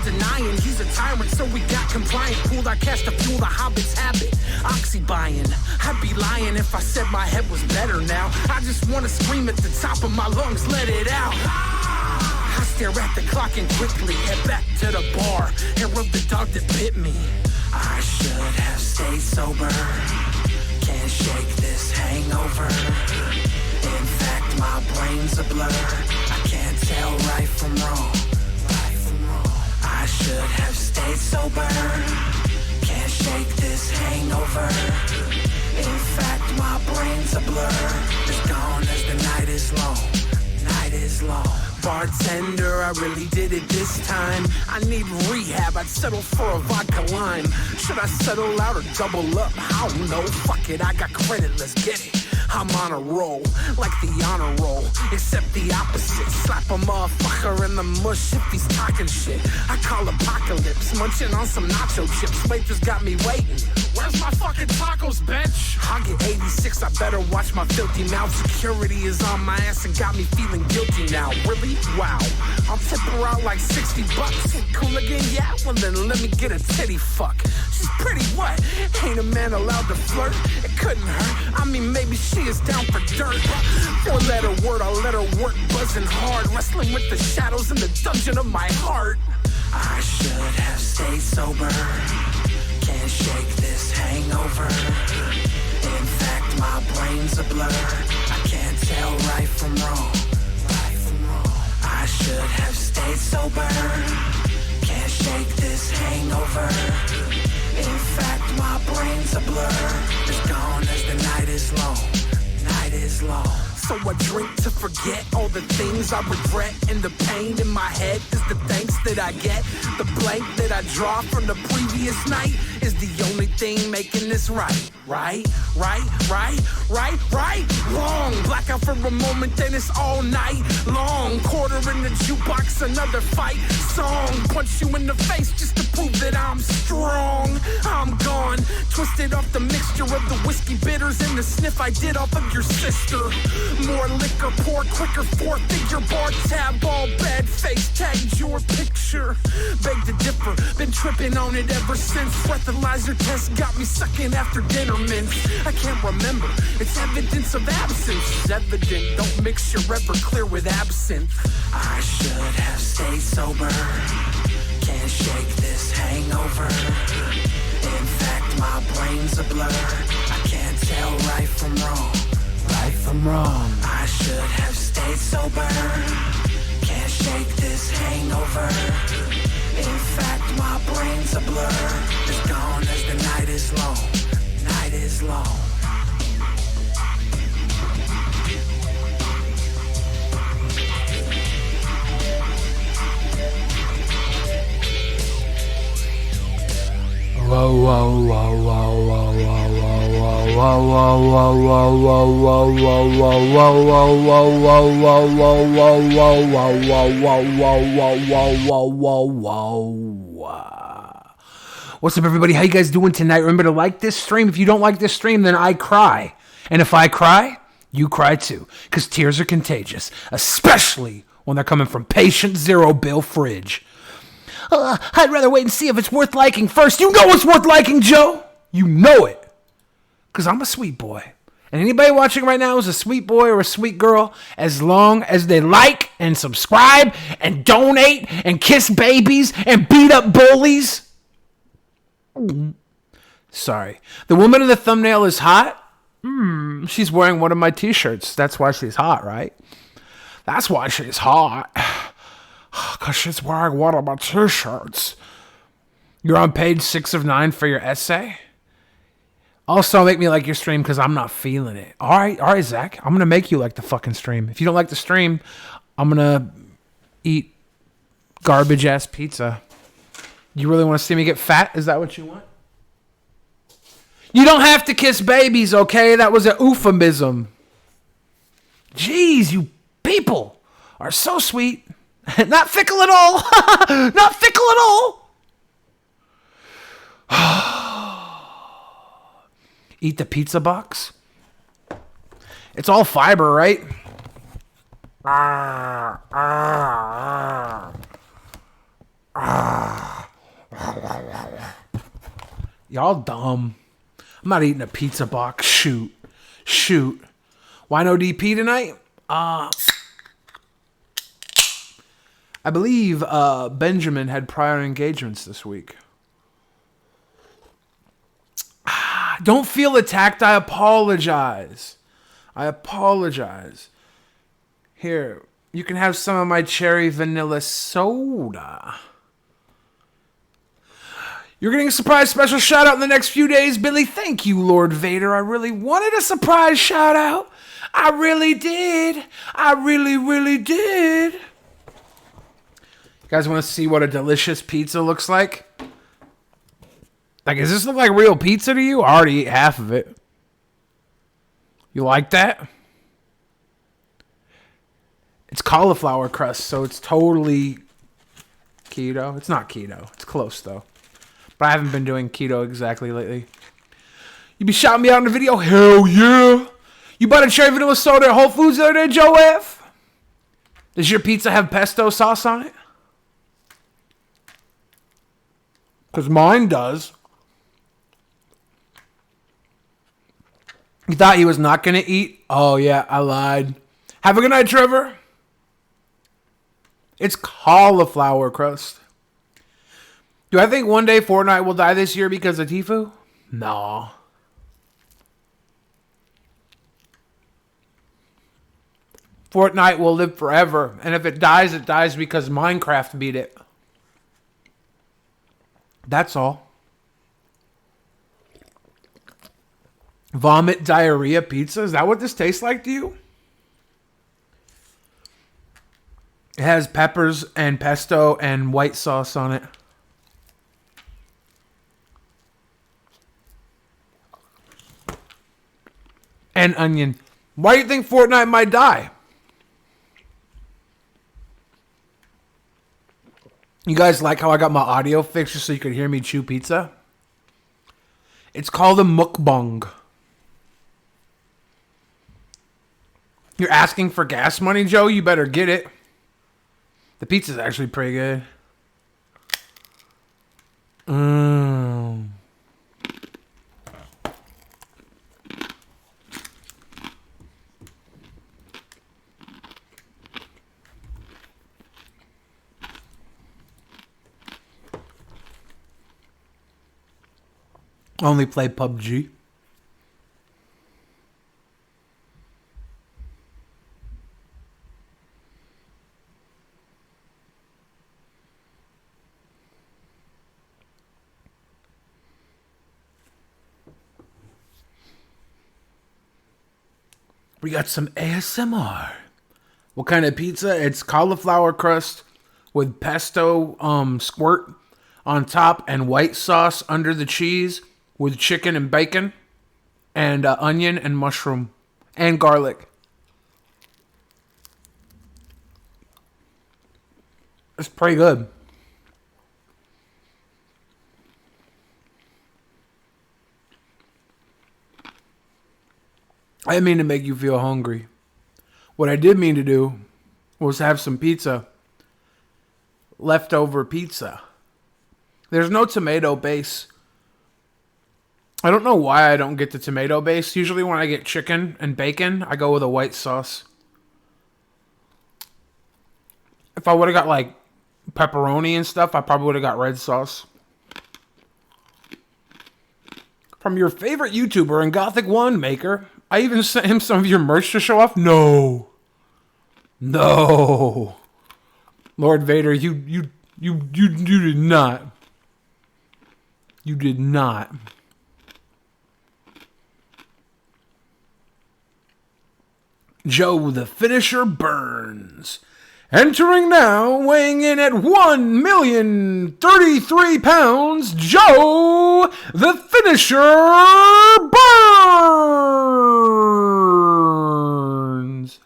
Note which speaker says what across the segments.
Speaker 1: denying he's a tyrant, so we got compliant. Pooled our cash to fuel the hobbit's habit. Oxy buying. I'd be lying if I said my head was better now. I just wanna scream at the top of my lungs, let it out. I stare at the clock and quickly head back to the bar and rub the dog that bit me. I should have stayed sober. Can't shake this hangover. In fact, my brain's a blur. I can't tell right from wrong. I should have stayed sober. Can't shake this hangover. In fact, my brain's a blur. It's gone as the night is long. Night is long. Bartender, I really did it this time. I need rehab, I'd settle for a vodka lime. Should I settle out or double up? I don't know, fuck it, I got credit, let's get it. I'm on a roll, like the honor roll, except the opposite. Slap a motherfucker in the mush if he's talking shit. I call apocalypse, munching on some nacho chips. Waitress got me waiting. Where's my fucking tacos, bitch? I get 86, I better watch my filthy mouth. Security is on my ass and got me feeling guilty now. Really? Wow. I'll tip her out like 60 bucks. Cool again? Yeah? Well then let me get a titty fuck. She's pretty what? Ain't a man allowed to flirt? It couldn't hurt. I mean, maybe she is down for dirt. Four-letter word, I'll let her work buzzing hard. Wrestling with the shadows in the dungeon of my heart. I should have stayed sober. Can't shake this hangover. In fact, my brain's a blur. I can't tell right from wrong. I should have stayed sober. Can't shake this hangover. In fact, my brain's a blur. It's gone as the night is long. Night is long. So I drink to forget all the things I regret. And the pain in my head is the thanks that I get. The blank that I draw from the previous night is the only thing making this right. Right? Wrong. Blackout for a moment, then it's all night long. Quarter in the jukebox, another fight song. Punch you in the face just to prove that I'm strong. I'm gone, twisted off the mixture of the whiskey bitters and the sniff I did off of your sister. More liquor, pour quicker, four-figure bar tab, all bad face, tagged your picture. Beg to differ, been tripping on it ever since. Breathalyzer test got me sucking after dinner mints. I can't remember, it's evidence of absence. It's evident, don't mix your Everclear with absinthe. I should have stayed sober. Can't shake this hangover. In fact, my brain's a blur. I can't tell right from wrong. Right from wrong. I should have stayed sober. Can't shake this hangover. In fact, my brain's a blur. It's gone as the night is long. Night is long.
Speaker 2: What's up, everybody? How you guys doing tonight? Remember to like this stream. If you don't like this stream, then I cry. And if I cry, you cry too. Because tears are contagious. Especially when they're coming from Patient Zero Bill Fridge. I'd rather wait and see if it's worth liking first. You know it's worth liking, Joe. You know it. Because I'm a sweet boy. And anybody watching right now is a sweet boy or a sweet girl as long as they like and subscribe and donate and kiss babies and beat up bullies. Sorry. The woman in the thumbnail is hot? She's wearing one of my t-shirts. That's why she's hot, right? That's why she's hot. Because she's wearing one of my t-shirts. You're on page 6 of 9 for your essay? Also, make me like your stream because I'm not feeling it. All right, Zach. I'm going to make you like the fucking stream. If you don't like the stream, I'm going to eat garbage-ass pizza. You really want to see me get fat? Is that what you want? You don't have to kiss babies, okay? That was an euphemism. Jeez, you people are so sweet. Not fickle at all. Not fickle at all. Eat the pizza box. It's all fiber, right? Y'all dumb. I'm not eating a pizza box. Shoot. Why no DP tonight? I believe Benjamin had prior engagements this week. Don't feel attacked. I apologize. Here, you can have some of my cherry vanilla soda. You're getting a surprise special shout out in the next few days, Billy. Thank you, Lord Vader. I really wanted a surprise shout out. I really did. I really did. You guys want to see what a delicious pizza looks like? Like, does this look like real pizza to you? I already ate half of it. You like that? It's cauliflower crust, so it's totally keto. It's not keto. It's close, though. But I haven't been doing keto exactly lately. You be shouting me out in the video? Hell yeah. You bought a cherry vanilla soda at Whole Foods the other day, Joe F? Does your pizza have pesto sauce on it? Because mine does. You thought he was not going to eat? Oh, yeah, I lied. Have a good night, Trevor. It's cauliflower crust. Do I think one day Fortnite will die this year because of Tfue? No. Fortnite will live forever. And if it dies because Minecraft beat it. That's all. Vomit diarrhea pizza? Is that what this tastes like to you? It has peppers and pesto and white sauce on it. And onion. Why do you think Fortnite might die? You guys like how I got my audio fixed just so you could hear me chew pizza? It's called a mukbang. You're asking for gas money, Joe? You better get it. The pizza's actually pretty good. Only play PUBG. We got some ASMR. What kind of pizza? It's cauliflower crust with pesto squirt on top and white sauce under the cheese with chicken and bacon and onion and mushroom and garlic. It's pretty good. I didn't mean to make you feel hungry. What I did mean to do was have some pizza. Leftover pizza. There's no tomato base. I don't know why I don't get the tomato base. Usually when I get chicken and bacon, I go with a white sauce. If I would have got like pepperoni and stuff, I probably would have got red sauce. From your favorite YouTuber and Gothic One Maker. I even sent him some of your merch to show off. No. Lord Vader, you did not. You did not. Joe the Finisher Burns. Entering now, weighing in at 1,033 pounds, Joe the Finisher Burns.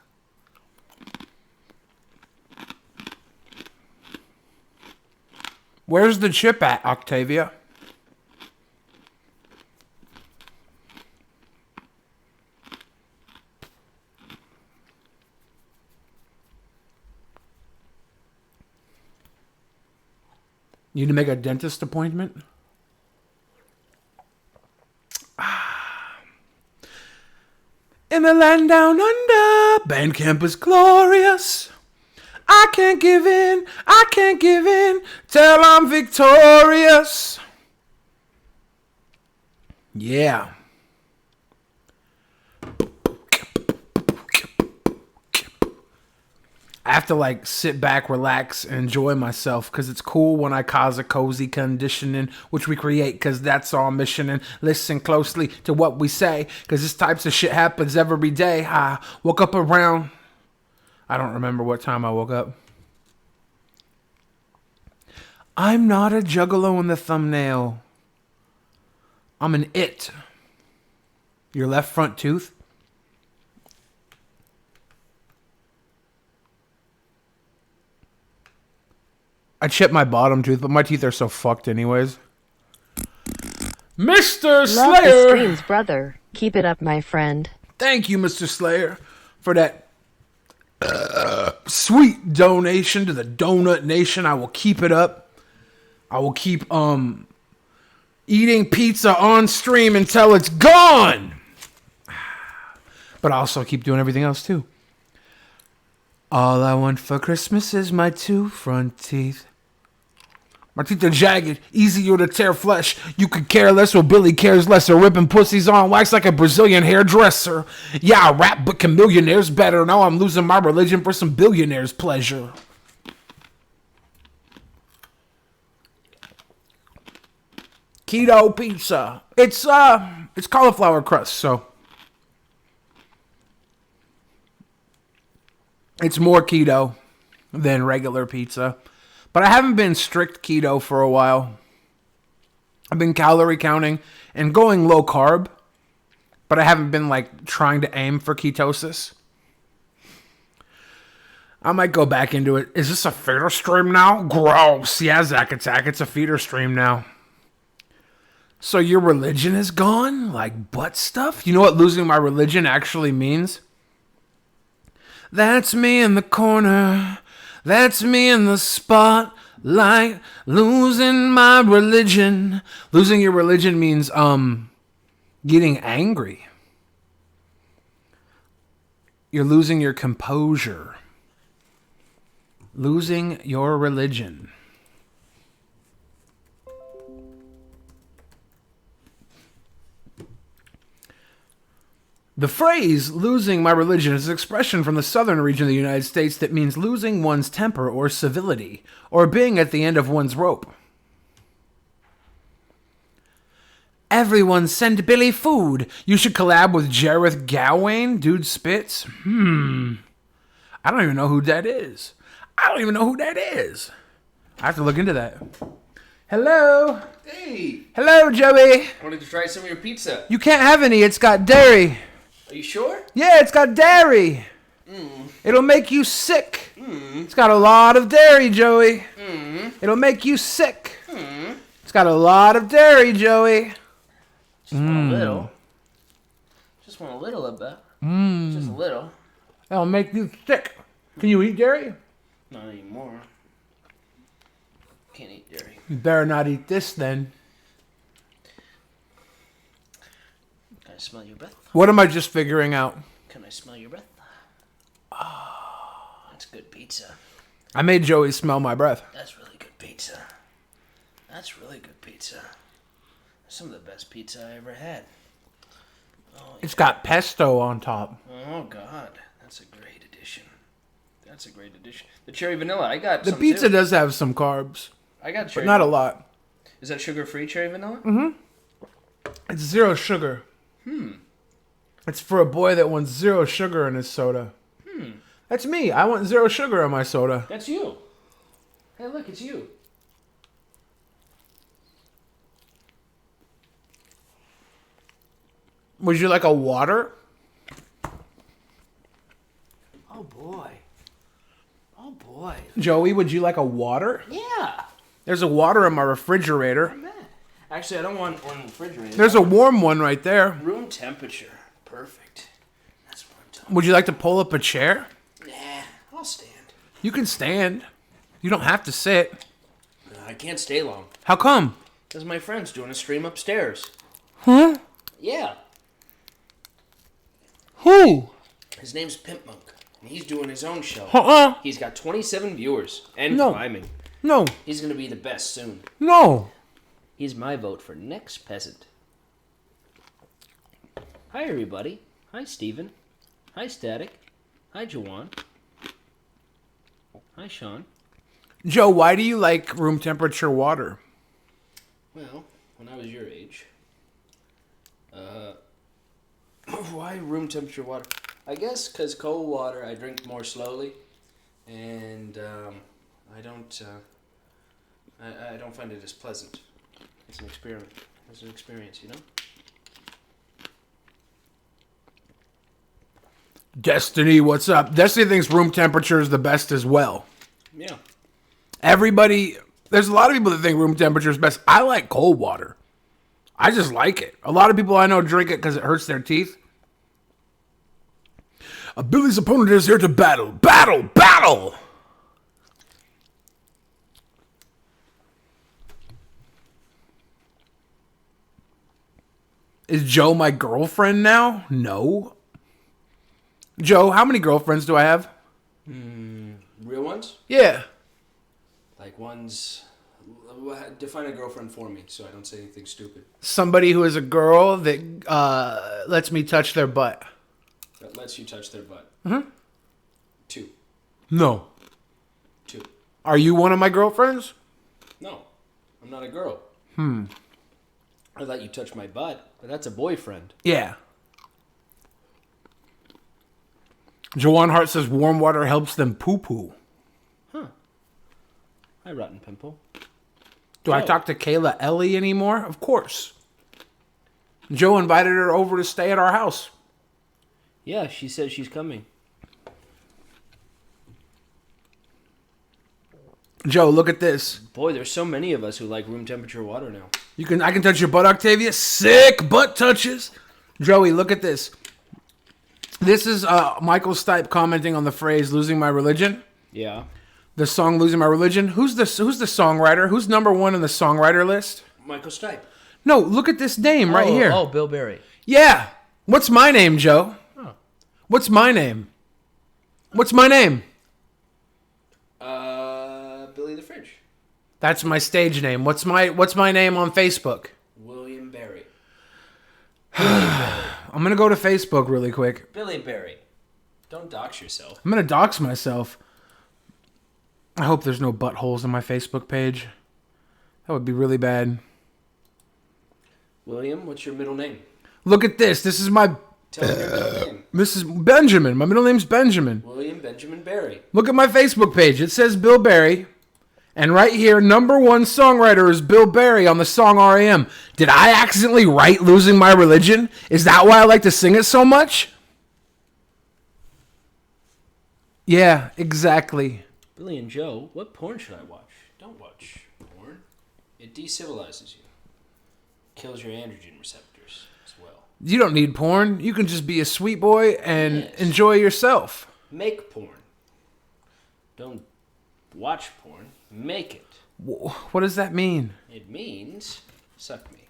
Speaker 2: Where's the chip at, Octavia? You need to make a dentist appointment? In the land down under, Bandcamp is glorious. I can't give in, till I'm victorious. Yeah. I have to like sit back, relax, and enjoy myself because it's cool when I cause a cozy conditioning, which we create because that's our mission. And listen closely to what we say because this types of shit happens every day. I woke up around, I don't remember what time I woke up. I'm not a juggalo in the thumbnail. I'm an it. Your left front tooth? I chipped my bottom tooth, but my teeth are so fucked anyways. Mr. Slayer!
Speaker 3: Love the streams, brother. Keep it up, my friend.
Speaker 2: Thank you, Mr. Slayer, for that sweet donation to the Donut Nation. I will keep it up. I will keep eating pizza on stream until it's gone. But I'll also keep doing everything else too. All I want for Christmas is my 2 front teeth. My teeth are jagged, easier to tear flesh. You could care less, or Billy cares less, or ripping pussies on wax like a Brazilian hairdresser. Yeah, I rap, but can millionaires better. Now I'm losing my religion for some billionaires' pleasure. Keto pizza. It's cauliflower crust, so it's more keto than regular pizza. But I haven't been strict keto for a while. I've been calorie counting and going low carb, but I haven't been like trying to aim for ketosis. I might go back into it. Is this a feeder stream now? Gross. Yeah, Zack Attack, it's a feeder stream now. So your religion is gone? Like butt stuff? You know what losing my religion actually means? That's me in the corner. That's me in the spotlight. Losing my religion. Losing your religion means getting angry. You're losing your composure. Losing your religion. The phrase, losing my religion, is an expression from the southern region of the United States that means losing one's temper or civility, or being at the end of one's rope. Everyone send Billy food. You should collab with Jareth Gawain, Dude Spits. I don't even know who that is. I have to look into that. Hello.
Speaker 4: Hey,
Speaker 2: Hello, Joey.
Speaker 4: wanted to try some of your pizza.
Speaker 2: You can't have any. It's got dairy.
Speaker 4: Are you sure?
Speaker 2: Yeah, it's got dairy. It'll make you sick. It's got a lot of dairy, Joey. It'll make you sick. It's got a lot of dairy, Joey.
Speaker 4: Just want a little. Just want a little of that. Just a little.
Speaker 2: It'll make you sick. Can you eat dairy?
Speaker 4: Not anymore. Can't eat dairy.
Speaker 2: You better not eat this then.
Speaker 4: Can I smell your breath?
Speaker 2: What am I just figuring out?
Speaker 4: Can I smell your breath? That's good pizza.
Speaker 2: I made Joey smell my breath.
Speaker 4: That's really good pizza. That's really good pizza. Some of the best pizza I ever had. Oh,
Speaker 2: It's got pesto on top.
Speaker 4: oh God. That's a great addition. That's a great addition. The cherry vanilla, I got
Speaker 2: The
Speaker 4: some
Speaker 2: pizza
Speaker 4: too.
Speaker 2: does have some carbs,
Speaker 4: I got
Speaker 2: but
Speaker 4: cherry.
Speaker 2: not a lot.
Speaker 4: Is that sugar-free cherry vanilla?
Speaker 2: It's 0 sugar. It's for a boy that wants 0 sugar in his soda. That's me. I want 0 sugar in my soda.
Speaker 4: That's you. Hey, look, it's you.
Speaker 2: Would you like a water?
Speaker 4: Oh boy. Oh boy.
Speaker 2: Joey, would you like a water?
Speaker 4: Yeah.
Speaker 2: There's a water in my refrigerator.
Speaker 4: Actually, I don't want one refrigerator.
Speaker 2: There's a warm one right there.
Speaker 4: Room temperature. Perfect. That's what I'm talking
Speaker 2: Would you like to pull up a chair?
Speaker 4: about. Nah, I'll stand.
Speaker 2: You can stand. You don't have to sit.
Speaker 4: Nah, I can't stay long.
Speaker 2: How come?
Speaker 4: Because my friend's doing a stream upstairs.
Speaker 2: Huh?
Speaker 4: Yeah.
Speaker 2: Who?
Speaker 4: His name's Pimp Monk. And he's doing his own show.
Speaker 2: Uh-uh.
Speaker 4: He's got 27 viewers. And
Speaker 2: No.
Speaker 4: climbing.
Speaker 2: No.
Speaker 4: He's going to be the best soon.
Speaker 2: No.
Speaker 4: He's my vote for next peasant. Hi, everybody. Hi, Steven. Hi, Static. Hi, Jawan. Hi, Sean.
Speaker 2: Joe, why do you like room temperature water?
Speaker 4: Well, when I was your age, why room temperature water? I guess because cold water I drink more slowly, and I don't find it as pleasant. It's an experiment. It's an experience, you know.
Speaker 2: Destiny, what's up? Destiny thinks room temperature is the best as well.
Speaker 4: Yeah.
Speaker 2: Everybody, there's a lot of people that think room temperature is best. I like cold water. I just like it. A lot of people I know drink it because it hurts their teeth. Billy's opponent is here to battle. Battle! Battle! Is Joe my girlfriend now? No. Joe, how many girlfriends do I have?
Speaker 4: Real ones?
Speaker 2: Yeah.
Speaker 4: Like ones. Define a girlfriend for me, so I don't say anything stupid.
Speaker 2: Somebody who is a girl that lets me touch their butt.
Speaker 4: That lets you touch their butt. 2.
Speaker 2: No.
Speaker 4: 2.
Speaker 2: Are you one of my girlfriends?
Speaker 4: No, I'm not a girl. I let you touch my butt, but that's a boyfriend.
Speaker 2: Yeah. Jawan Hart says warm water helps them poo-poo.
Speaker 4: Hi, Rotten Pimple.
Speaker 2: Do I talk to Kayla Ellie anymore? Of course. Joe invited her over to stay at our house.
Speaker 4: Yeah, she says she's coming.
Speaker 2: Joe, look at this.
Speaker 4: Boy, there's so many of us who like room temperature water now.
Speaker 2: I can touch your butt, Octavia. Sick butt touches. Joey, look at this. This is Michael Stipe commenting on the phrase "losing my religion."
Speaker 4: Yeah.
Speaker 2: The song "Losing My Religion." Who's the songwriter? Who's number one in the songwriter list?
Speaker 4: Michael Stipe.
Speaker 2: No, look at this name right here.
Speaker 4: Oh, Bill Berry.
Speaker 2: Yeah. What's my name, Joe?
Speaker 4: Oh.
Speaker 2: What's my name? What's my name?
Speaker 4: Billy the Fridge.
Speaker 2: That's my stage name. What's my name on Facebook?
Speaker 4: William Berry.
Speaker 2: I'm gonna go to Facebook really quick.
Speaker 4: Billy Berry. Don't dox yourself.
Speaker 2: I'm gonna dox myself. I hope there's no buttholes on my Facebook page. That would be really bad.
Speaker 4: William, what's your middle name?
Speaker 2: Look at this. This is my...
Speaker 4: Tell me your middle name.
Speaker 2: This is Benjamin. My middle name's Benjamin.
Speaker 4: William Benjamin Berry.
Speaker 2: Look at my Facebook page. It says Bill Berry. And right here, number one songwriter is Bill Berry on the song R.A.M. Did I accidentally write Losing My Religion? Is that why I like to sing it so much? Yeah, exactly.
Speaker 4: Billy and Joe, what porn should I watch? Don't watch porn. It decivilizes you. Kills your androgen receptors as well.
Speaker 2: You don't need porn. You can just be a sweet boy and
Speaker 4: Yes.
Speaker 2: enjoy yourself.
Speaker 4: Make porn. Don't watch porn. Make it.
Speaker 2: What does that mean?
Speaker 4: It means suck me.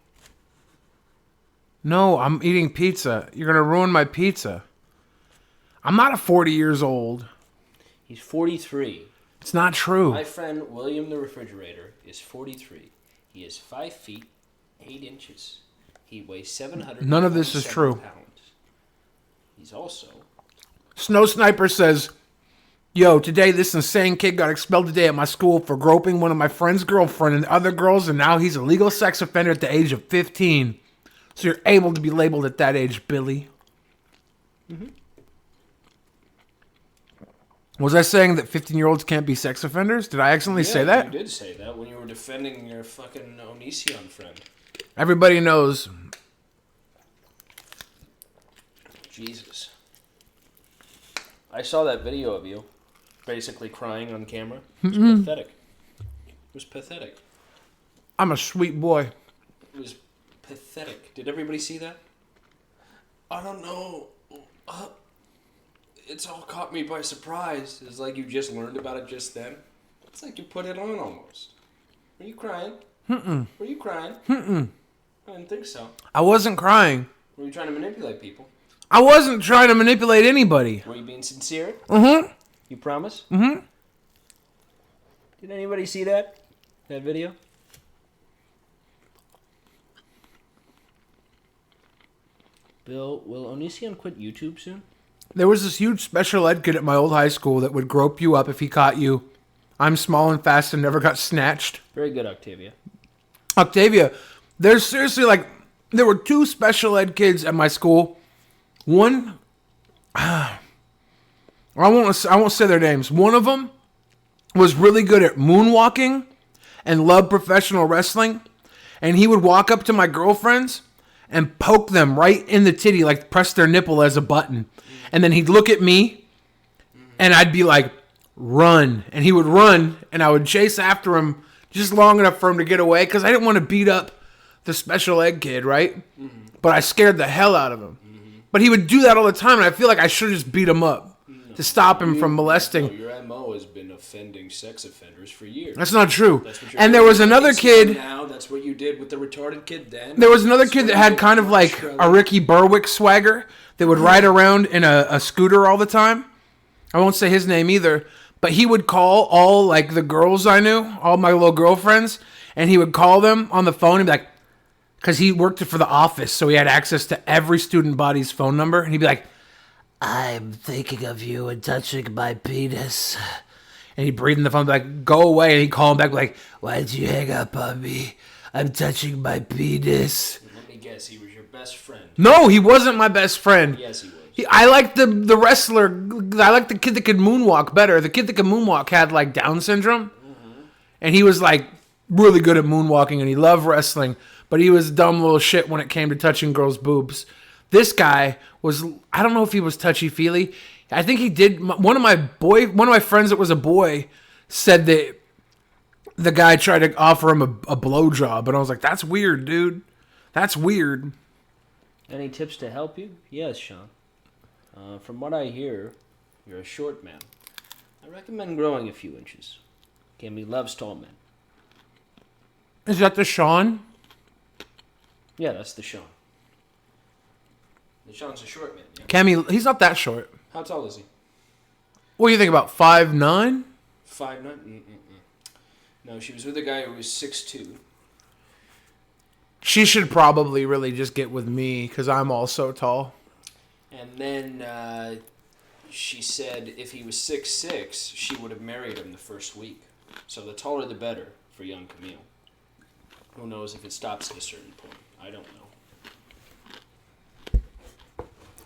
Speaker 2: No, I'm eating pizza. You're going to ruin my pizza. I'm not 40 years old.
Speaker 4: He's 43.
Speaker 2: It's not true.
Speaker 4: My friend William the Refrigerator is 43. He is 5 feet 8 inches. He weighs 700.
Speaker 2: None of this is true.
Speaker 4: Pounds. He's also
Speaker 2: Snow Sniper says, yo, today this insane kid got expelled today at my school for groping one of my friend's girlfriend and other girls, and now he's a legal sex offender at the age of 15. So you're able to be labeled at that age, Billy. Mm-hmm. Was I saying that 15-year-olds can't be sex offenders? Did I accidentally say that?
Speaker 4: You did say that when you were defending your fucking Onision friend.
Speaker 2: Everybody knows.
Speaker 4: Jesus. I saw that video of you basically crying on camera. It was pathetic. It was pathetic.
Speaker 2: I'm a sweet boy.
Speaker 4: It was pathetic. Did everybody see that? I don't know. It's all caught me by surprise. It's like you just learned about it just then. It's like you put it on almost. Are you crying? Were you crying? I didn't think so.
Speaker 2: I wasn't crying.
Speaker 4: Were you trying to manipulate people?
Speaker 2: I wasn't trying to manipulate anybody.
Speaker 4: Were you being sincere?
Speaker 2: Mm-hmm.
Speaker 4: You promise?
Speaker 2: Mm-hmm.
Speaker 4: Did anybody see that? That video? Bill, will Onision quit YouTube soon?
Speaker 2: There was this huge special ed kid at my old high school that would grope you up if he caught you. I'm small and fast and never got snatched.
Speaker 4: Very good, Octavia.
Speaker 2: Octavia, there's seriously like, there were 2 special ed kids at my school. One, I won't say their names. One of them was really good at moonwalking and loved professional wrestling. And he would walk up to my girlfriends and poke them right in the titty, like press their nipple as a button. And then he'd look at me and I'd be like, run. And he would run and I would chase after him just long enough for him to get away because I didn't want to beat up the special ed kid, right? But I scared the hell out of him. But he would do that all the time, and I feel like I should just beat him up to stop him from molesting.
Speaker 4: No, your MO has been offending sex offenders for years.
Speaker 2: That's not true.
Speaker 4: That's what you're
Speaker 2: And there
Speaker 4: doing.
Speaker 2: was another
Speaker 4: It's
Speaker 2: kid.
Speaker 4: Now, that's what you did with the retarded kid then.
Speaker 2: There was another
Speaker 4: That's
Speaker 2: kid
Speaker 4: what
Speaker 2: that
Speaker 4: you
Speaker 2: had
Speaker 4: did
Speaker 2: kind of
Speaker 4: with
Speaker 2: like
Speaker 4: Australia.
Speaker 2: a Ricky Berwick swagger that would ride around in a scooter all the time. I won't say his name either, but he would call all like the girls I knew, all my little girlfriends, and he would call them on the phone and be like, because he worked for the office, so he had access to every student body's phone number, and he'd be like, I'm thinking of you and touching my penis. And he'd breathe in the phone and be like, go away. And he'd call him back like, why'd you hang up on me? I'm touching my penis.
Speaker 4: Let me guess, he was your best friend.
Speaker 2: No, he wasn't my best friend.
Speaker 4: Yes, he was.
Speaker 2: I liked the wrestler. I liked the kid that could moonwalk better. The kid that could moonwalk had like Down syndrome. And he was like really good at moonwalking and he loved wrestling. But he was a dumb little shit when it came to touching girls' boobs. This guy was, I don't know if he was touchy-feely. I think he did. One of my friends that was a boy said that the guy tried to offer him a blowjob. And I was like, that's weird, dude. That's weird.
Speaker 4: Any tips to help you? Yes, Sean. From what I hear, you're a short man. I recommend growing a few inches. Cammy loves tall men.
Speaker 2: Is that the Sean?
Speaker 4: Yeah, that's the Sean. The Sean's a short man, yeah.
Speaker 2: Cammy, he's not that short.
Speaker 4: How tall is he?
Speaker 2: What do you think about 5'9"?
Speaker 4: 5'9"? No, she was with a guy who was 6'2".
Speaker 2: She should probably really just get with me because I'm also tall.
Speaker 4: And then she said if he was 6'6", she would have married him the first week. So the taller the better for young Camille. Who knows if it stops at a certain point. I don't know.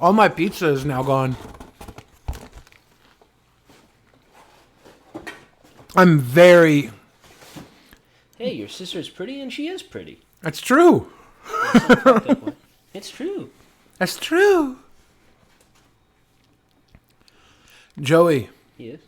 Speaker 2: All my pizza is now gone. I'm very...
Speaker 4: Hey, your sister's pretty and she is pretty.
Speaker 2: That's true.
Speaker 4: It's true.
Speaker 2: That's true. Joey,
Speaker 4: Yes.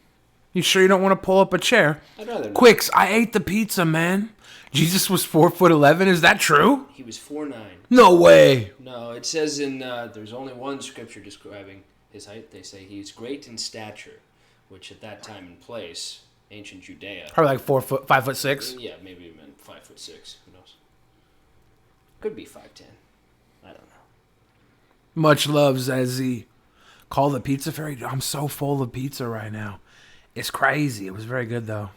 Speaker 2: you sure you don't want to pull up a chair?
Speaker 4: I'd rather not.
Speaker 2: Quicks, I ate the pizza, man. Jesus was 4'11". Is that true?
Speaker 4: He was 4'9".
Speaker 2: No way.
Speaker 4: No, it says in, there's only one scripture describing his height. They say he's great in stature, which at that time and place, ancient Judea.
Speaker 2: Probably like 5'6".
Speaker 4: Yeah, maybe it meant 5'6". Who knows? Could be 5'10". I don't know.
Speaker 2: Much love, Zazzy. Call the pizza fairy. I'm so full of pizza right now. It's crazy. It was very good, though.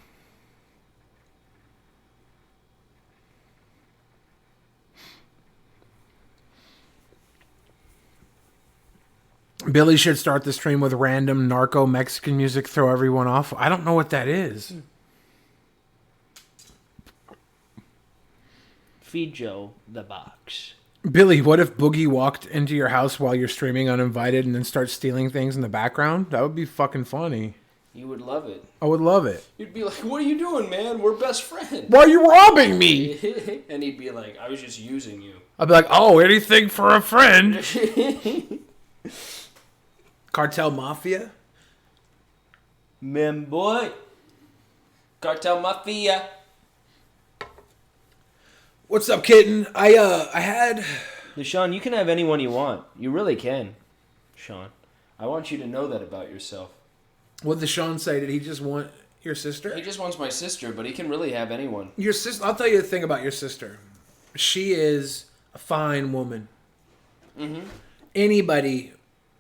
Speaker 2: Billy should start the stream with random narco Mexican music, throw everyone off. I don't know what that is.
Speaker 4: Feed Joe the box.
Speaker 2: Billy, what if Boogie walked into your house while you're streaming uninvited and then starts stealing things in the background? That would be fucking funny.
Speaker 4: You would love it.
Speaker 2: I would love it.
Speaker 4: You'd be like, what are you doing, man? We're best friends.
Speaker 2: Why are you robbing me?
Speaker 4: And he'd be like, I was just using you.
Speaker 2: I'd be like, oh, anything for a friend. Cartel Mafia?
Speaker 4: Mem boy. Cartel Mafia.
Speaker 2: What's up, kitten? I had...
Speaker 4: Sean, you can have anyone you want. You really can, Sean. I want you to know that about yourself.
Speaker 2: What did Sean say? Did he just want... Your sister?
Speaker 4: He just wants my sister, but he can really have anyone.
Speaker 2: Your sister. I'll tell you the thing about your sister. She is a fine woman. Mm-hmm. Anybody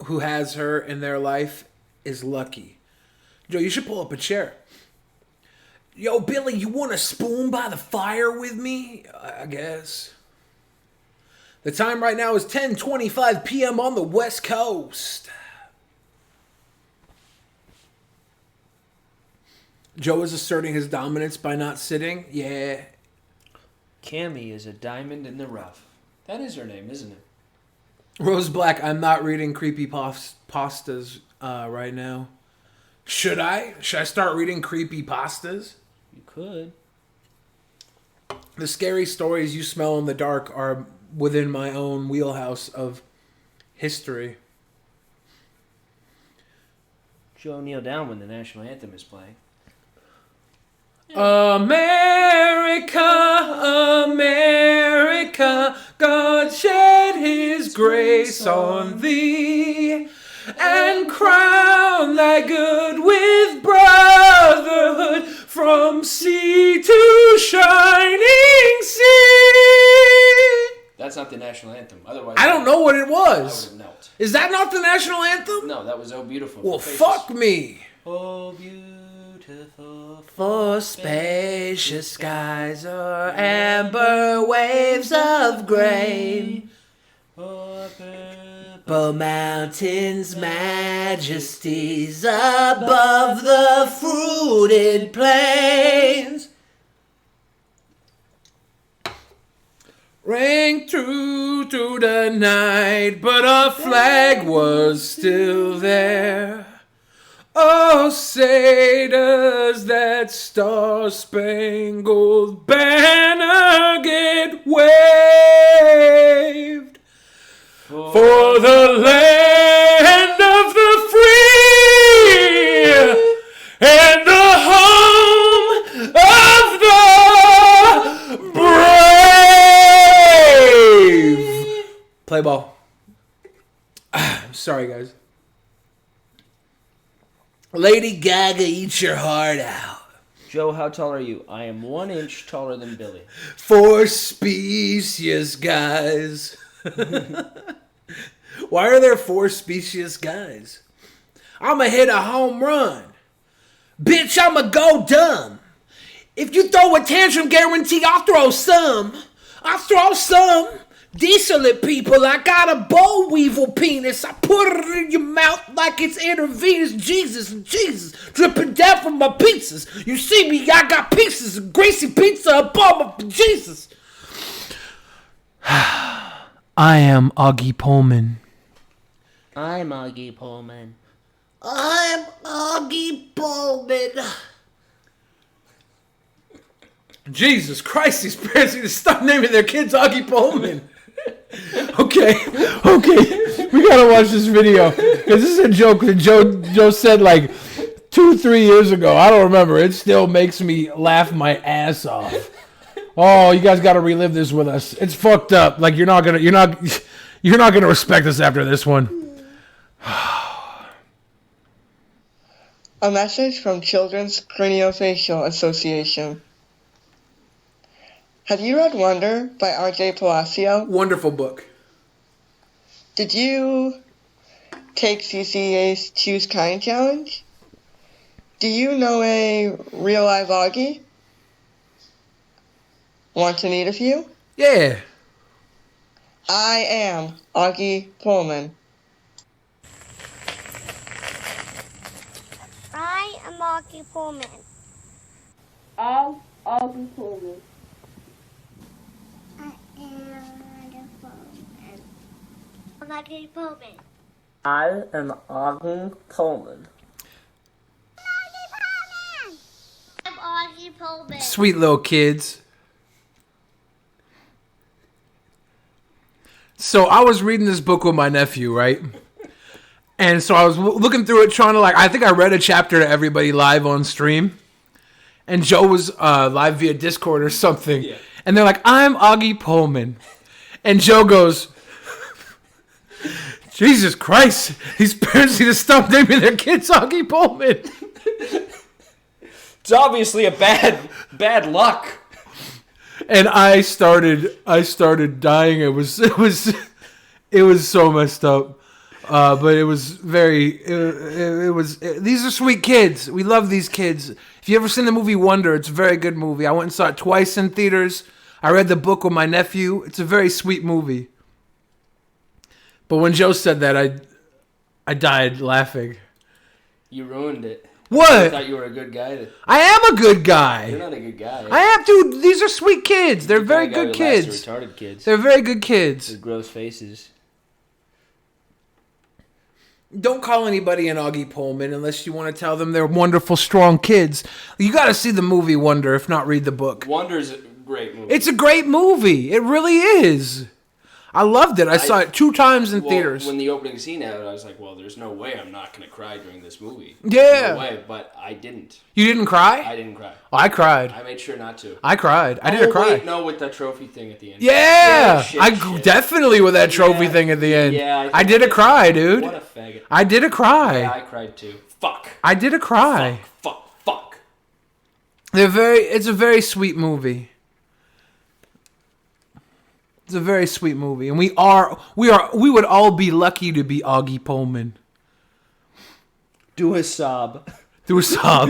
Speaker 2: who has her in their life is lucky. Joe, you should pull up a chair. Yo, Billy, you want a spoon by the fire with me? I guess. The time right now is 10:25 p.m. on the West Coast. Joe is asserting his dominance by not sitting. Yeah.
Speaker 4: Cammy is a diamond in the rough. That is her name, isn't it?
Speaker 2: Rose Black, I'm not reading creepy pastas right now. Should I? Should I start reading creepy pastas?
Speaker 4: You could.
Speaker 2: The scary stories you smell in the dark are within my own wheelhouse of history.
Speaker 4: Joe, kneel down when the national anthem is playing.
Speaker 2: America, America, God shed his grace on thee, and crown thy good with brotherhood from sea to shining sea.
Speaker 4: That's not the national anthem. Otherwise,
Speaker 2: I don't know what it
Speaker 4: I
Speaker 2: was.
Speaker 4: would have knelt.
Speaker 2: Is that not the national anthem?
Speaker 4: No, that was Oh Beautiful.
Speaker 2: Well,
Speaker 4: Faces.
Speaker 2: fuck me.
Speaker 4: Oh beautiful.
Speaker 2: For spacious skies or amber waves of grain, purple mountains, majesties above the fruited plains. Rang true to the night, but our flag was still there. Oh, say does that star-spangled banner get waved for the land of the free and the home of the brave. Play ball. Sorry, guys. Lady Gaga, eat your heart out.
Speaker 4: Joe, how tall are you? I am 1 inch taller than Billy.
Speaker 2: For specious guys. Why are there 4 specious guys? I'ma hit a home run. Bitch, I'ma go dumb. If you throw a tantrum, guarantee I'll throw some. I'll throw some. Diesel it, people. I got a boll weevil penis. I put it in your mouth like it's intravenous. Jesus, dripping down from my pizzas. You see me, I got pieces of greasy pizza up on my Jesus. I am Augie Pullman.
Speaker 4: I'm Augie Pullman.
Speaker 2: I'm Augie Pullman. Jesus Christ, these parents need to stop naming their kids Augie Pullman. Okay, we gotta watch this video because this is a joke that Joe said like 2-3 years ago. I don't remember. It still makes me laugh my ass off. Oh, you guys gotta relive this with us. It's fucked up. Like you're not gonna respect us after this one.
Speaker 5: A message from Children's Craniofacial Association. Have you read Wonder by R.J. Palacio?
Speaker 2: Wonderful book.
Speaker 5: Did you take CCA's Choose Kind Challenge? Do you know a real live Augie? Want to meet a few?
Speaker 2: Yeah.
Speaker 5: I am Augie Pullman.
Speaker 6: I am Augie Pullman.
Speaker 7: I'm Augie Pullman.
Speaker 6: I'm Augie Pullman.
Speaker 7: I am Augie Pullman.
Speaker 6: I'm Augie Pullman.
Speaker 2: Sweet little kids. So I was reading this book with my nephew, right? And so I was looking through it, trying to I think I read a chapter to everybody live on stream. And Joe was live via Discord or something. Yeah. And they're like, I'm Augie Pullman. And Joe goes, Jesus Christ, these parents need to stop naming their kids Augie Pullman.
Speaker 4: It's obviously a bad luck.
Speaker 2: And I started dying. It was so messed up. But it was these are sweet kids. We love these kids. If you ever seen the movie Wonder, it's a very good movie. I went and saw it twice in theaters. I read the book with my nephew. It's a very sweet movie. But when Joe said that, I died laughing.
Speaker 4: You ruined it.
Speaker 2: What?
Speaker 4: I thought you were a good guy.
Speaker 2: I am a good guy.
Speaker 4: You're not a good guy.
Speaker 2: I am, dude. These are sweet kids. They're
Speaker 4: You're
Speaker 2: very
Speaker 4: the kind
Speaker 2: good
Speaker 4: of guy who laughs
Speaker 2: kids.
Speaker 4: at retarded kids.
Speaker 2: They're very good kids.
Speaker 4: With gross faces.
Speaker 2: Don't call anybody an Augie Pullman unless you want to tell them they're wonderful, strong kids. You got to see the movie Wonder, if not read the book.
Speaker 4: Wonder's a great movie.
Speaker 2: It's a great movie. It really is. I loved it. I saw it 2 times in theaters.
Speaker 4: When the opening scene happened, I was like, well, there's no way I'm not going to cry during this movie.
Speaker 2: Yeah.
Speaker 4: No way, but I didn't.
Speaker 2: You didn't cry?
Speaker 4: I didn't cry.
Speaker 2: Oh, I cried.
Speaker 4: I made sure not to.
Speaker 2: I cried. I didn't cry.
Speaker 4: Wait, no, with that trophy thing at the end.
Speaker 2: Yeah.
Speaker 4: Shit.
Speaker 2: Definitely with that trophy thing at the end.
Speaker 4: Yeah.
Speaker 2: I did a cry, dude.
Speaker 4: What a faggot.
Speaker 2: I did a cry.
Speaker 4: Yeah, I cried too. Fuck.
Speaker 2: I did a cry.
Speaker 4: Fuck.
Speaker 2: It's a very sweet movie. It's a very sweet movie, and we would all be lucky to be Augie Pullman.
Speaker 4: Do a sob.
Speaker 2: Do a sob.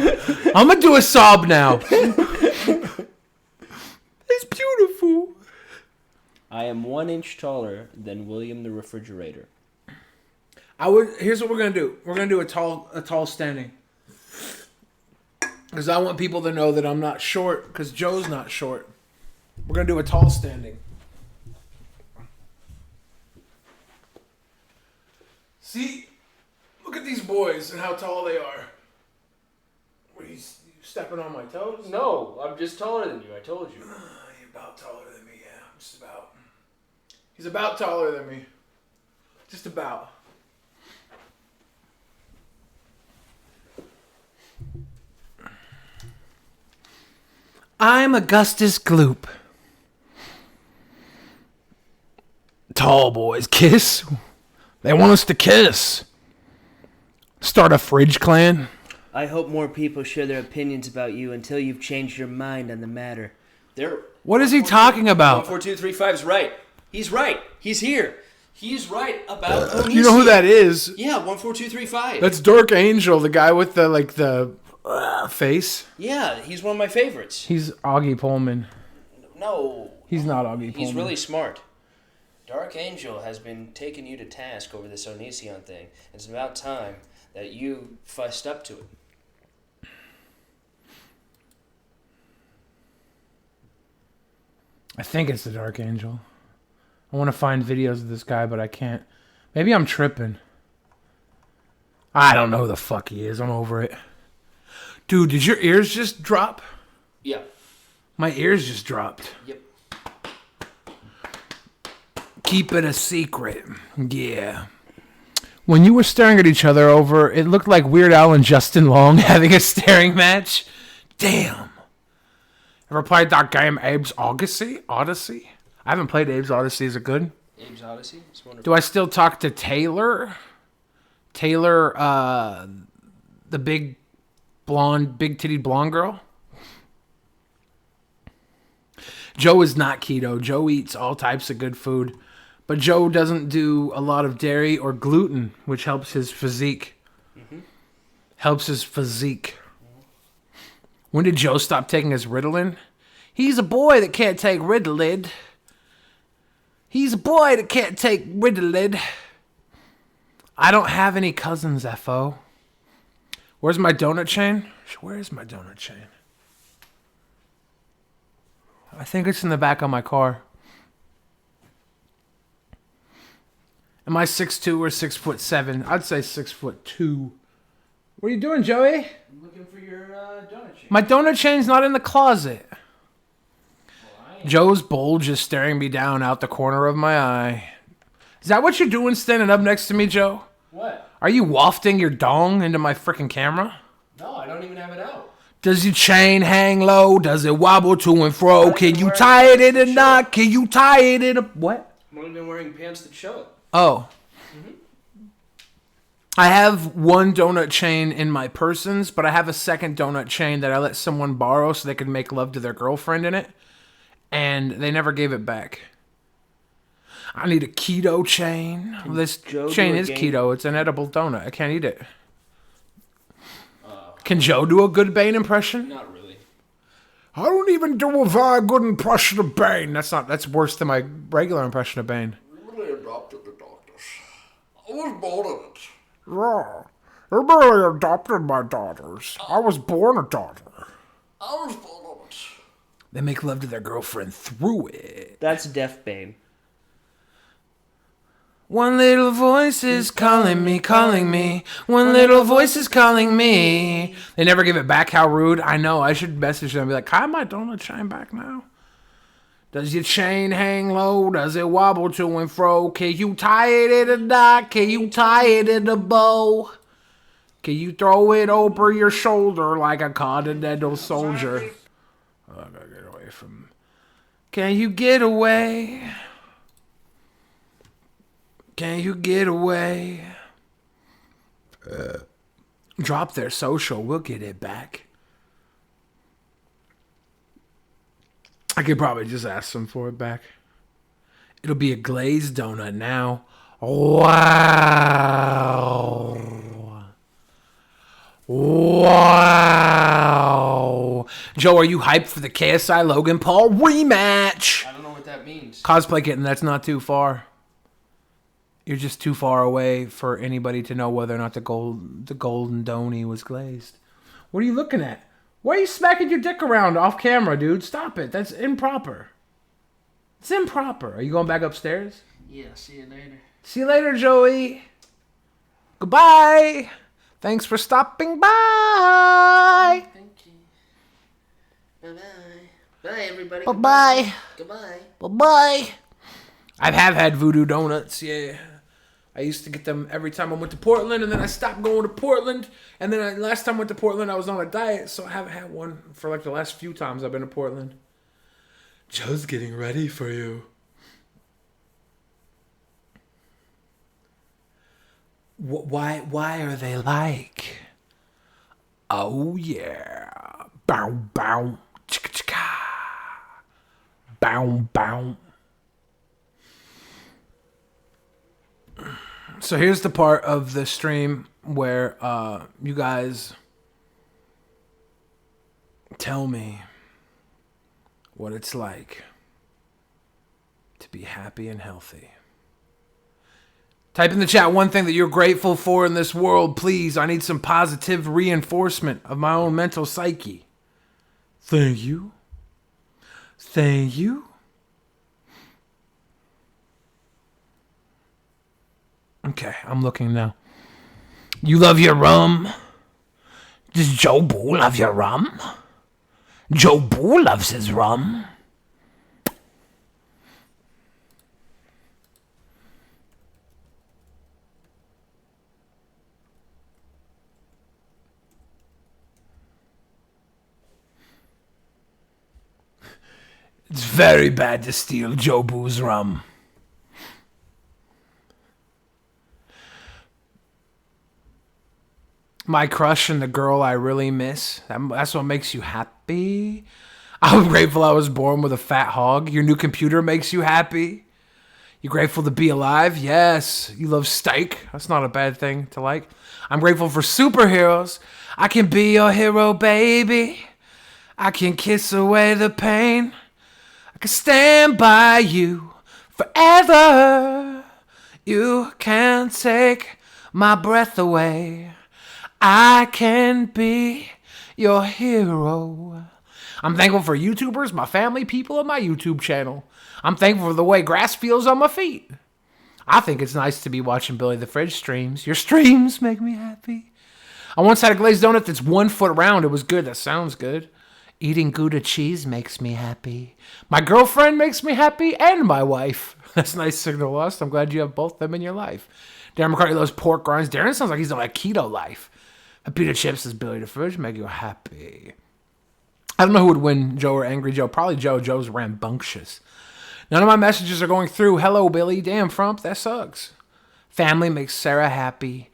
Speaker 2: I'm gonna do a sob now. It's beautiful.
Speaker 4: I am 1 inch taller than William the Refrigerator.
Speaker 2: Here's what we're gonna do. We're gonna do a tall standing. Because I want people to know that I'm not short, because Joe's not short. We're gonna do a tall standing. See, look at these boys and how tall they are. What, are you stepping on my toes?
Speaker 4: No, I'm just taller than you. I told you.
Speaker 2: You're about taller than me, yeah. Just about. He's about taller than me. Just about. I'm Augustus Gloop. Tall boys kiss. They want us to kiss. Start a fridge clan.
Speaker 8: I hope more people share their opinions about you until you've changed your mind on the matter.
Speaker 2: What is he talking about?
Speaker 4: 14235 is right. He's right. He's here. He's right about Onishi.
Speaker 2: You know who that is?
Speaker 4: Yeah, 14235.
Speaker 2: That's Dark Angel, the guy with the face.
Speaker 4: Yeah, he's one of my favorites.
Speaker 2: He's Augie Pullman.
Speaker 4: No.
Speaker 2: He's not Augie Pullman.
Speaker 4: He's really smart. Dark Angel has been taking you to task over this Onision thing. It's about time that you fussed up to it.
Speaker 2: I think it's the Dark Angel. I want to find videos of this guy, but I can't. Maybe I'm tripping. I don't know who the fuck he is. I'm over it. Dude, did your ears just drop?
Speaker 4: Yeah.
Speaker 2: My ears just dropped.
Speaker 4: Yep.
Speaker 2: Keep it a secret. Yeah. When you were staring at each other over, it looked like Weird Al and Justin Long having a staring match. Damn. Ever played that game, Abe's Odyssey? I haven't played Abe's Odyssey. Is it good?
Speaker 4: Abe's Odyssey? It's wonderful.
Speaker 2: Do I still talk to Taylor? Taylor, the big titty blonde girl? Joe is not keto. Joe eats all types of good food. But Joe doesn't do a lot of dairy or gluten, which helps his physique. Mm-hmm. Helps his physique. When did Joe stop taking his Ritalin? He's a boy that can't take Ritalin. He's a boy that can't take Ritalin. I don't have any cousins, F.O. Where's my donut chain? Where is my donut chain? I think it's in the back of my car. Am I 6'2" or 6'7"? I'd say 6'2". What are you doing, Joey?
Speaker 4: I'm looking for your donut chain.
Speaker 2: My donut chain's not in the closet. Joe's bulge is staring me down out the corner of my eye. Is that what you're doing standing up next to me, Joe?
Speaker 4: What?
Speaker 2: Are you wafting your dong into my freaking camera?
Speaker 4: No, I don't even have it out.
Speaker 2: Does your chain hang low? Does it wobble to and fro? Can you tie it in a knot? Can you tie it in a... What?
Speaker 4: I've only been wearing pants that show it.
Speaker 2: Oh. I have one donut chain in my persons, but I have a second donut chain that I let someone borrow so they could make love to their girlfriend in it, and they never gave it back. I need a keto chain. This
Speaker 8: Joe
Speaker 2: chain
Speaker 8: do a
Speaker 2: is
Speaker 8: game?
Speaker 2: keto. It's an edible donut. I can't eat it. Can Joe do a good Bane impression?
Speaker 4: Not really.
Speaker 2: I don't even do a very good impression of Bane. That's worse than my regular impression of Bane.
Speaker 9: Really adopted the daughters. I was born in it.
Speaker 2: Yeah. Everybody adopted my daughters. I was born a daughter.
Speaker 9: I was born in it.
Speaker 2: They make love to their girlfriend through it.
Speaker 8: That's Deaf Bane.
Speaker 2: One little voice is calling me, calling me. One little voice is calling me. They never give it back. How rude. I know. I should message them and be like, "Can my donut chain back now? Does your chain hang low? Does it wobble to and fro? Can you tie it in a knot? Can you tie it in a bow? Can you throw it over your shoulder like a continental soldier?" Oh, I gotta get away from... Can you get away? Can you get away? Drop their social. We'll get it back. I could probably just ask them for it back. It'll be a glazed donut now. Wow. Wow. Joe, are you hyped for the KSI Logan Paul rematch?
Speaker 4: I don't know what that means.
Speaker 2: Cosplay kitten, that's not too far. You're just too far away for anybody to know whether or not the golden donny was glazed. What are you looking at? Why are you smacking your dick around off camera, dude? Stop it. That's improper. It's improper. Are you going back upstairs?
Speaker 4: Yeah, see you later.
Speaker 2: See you later, Joey. Goodbye. Thanks for stopping by.
Speaker 4: Thank you. Bye-bye. Bye, everybody.
Speaker 2: Bye-bye.
Speaker 4: Goodbye.
Speaker 2: Bye-bye. I have had Voodoo Donuts, yeah. I used to get them every time I went to Portland, and then I stopped going to Portland. And then last time I went to Portland, I was on a diet, so I haven't had one for like the last few times I've been to Portland. Joe's getting ready for you. Why are they like? Oh yeah. Bow bow. Chicka chicka. Bow bow. So here's the part of the stream where you guys tell me what it's like to be happy and healthy. Type in the chat one thing that you're grateful for in this world, please. I need some positive reinforcement of my own mental psyche. Thank you. Thank you. Okay, I'm looking now. You love your rum? Does Joe Boo love your rum? Joe Boo loves his rum. It's very bad to steal Joe Boo's rum. My crush and the girl I really miss. That's what makes you happy. I'm grateful I was born with a fat hog. Your new computer makes you happy. You grateful to be alive? Yes. You love steak? That's not a bad thing to like. I'm grateful for superheroes. I can be your hero, baby. I can kiss away the pain. I can stand by you forever. You can take my breath away. I can be your hero. I'm thankful for YouTubers, my family, people on my YouTube channel. I'm thankful for the way grass feels on my feet. I think it's nice to be watching Billy the Fridge streams. Your streams make me happy. I once had a glazed donut that's 1 foot round. It was good. That sounds good. Eating Gouda cheese makes me happy. My girlfriend makes me happy, and my wife. That's a nice signal lost. I'm glad you have both of them in your life. Darren McCartney loves pork grinds. Darren sounds like he's on a keto life. A pita chips says Billy the Fridge make you happy. I don't know who would win, Joe or Angry Joe. Probably Joe. Joe's rambunctious. None of my messages are going through. Hello, Billy. Damn, Frump. That sucks. Family makes Sarah happy.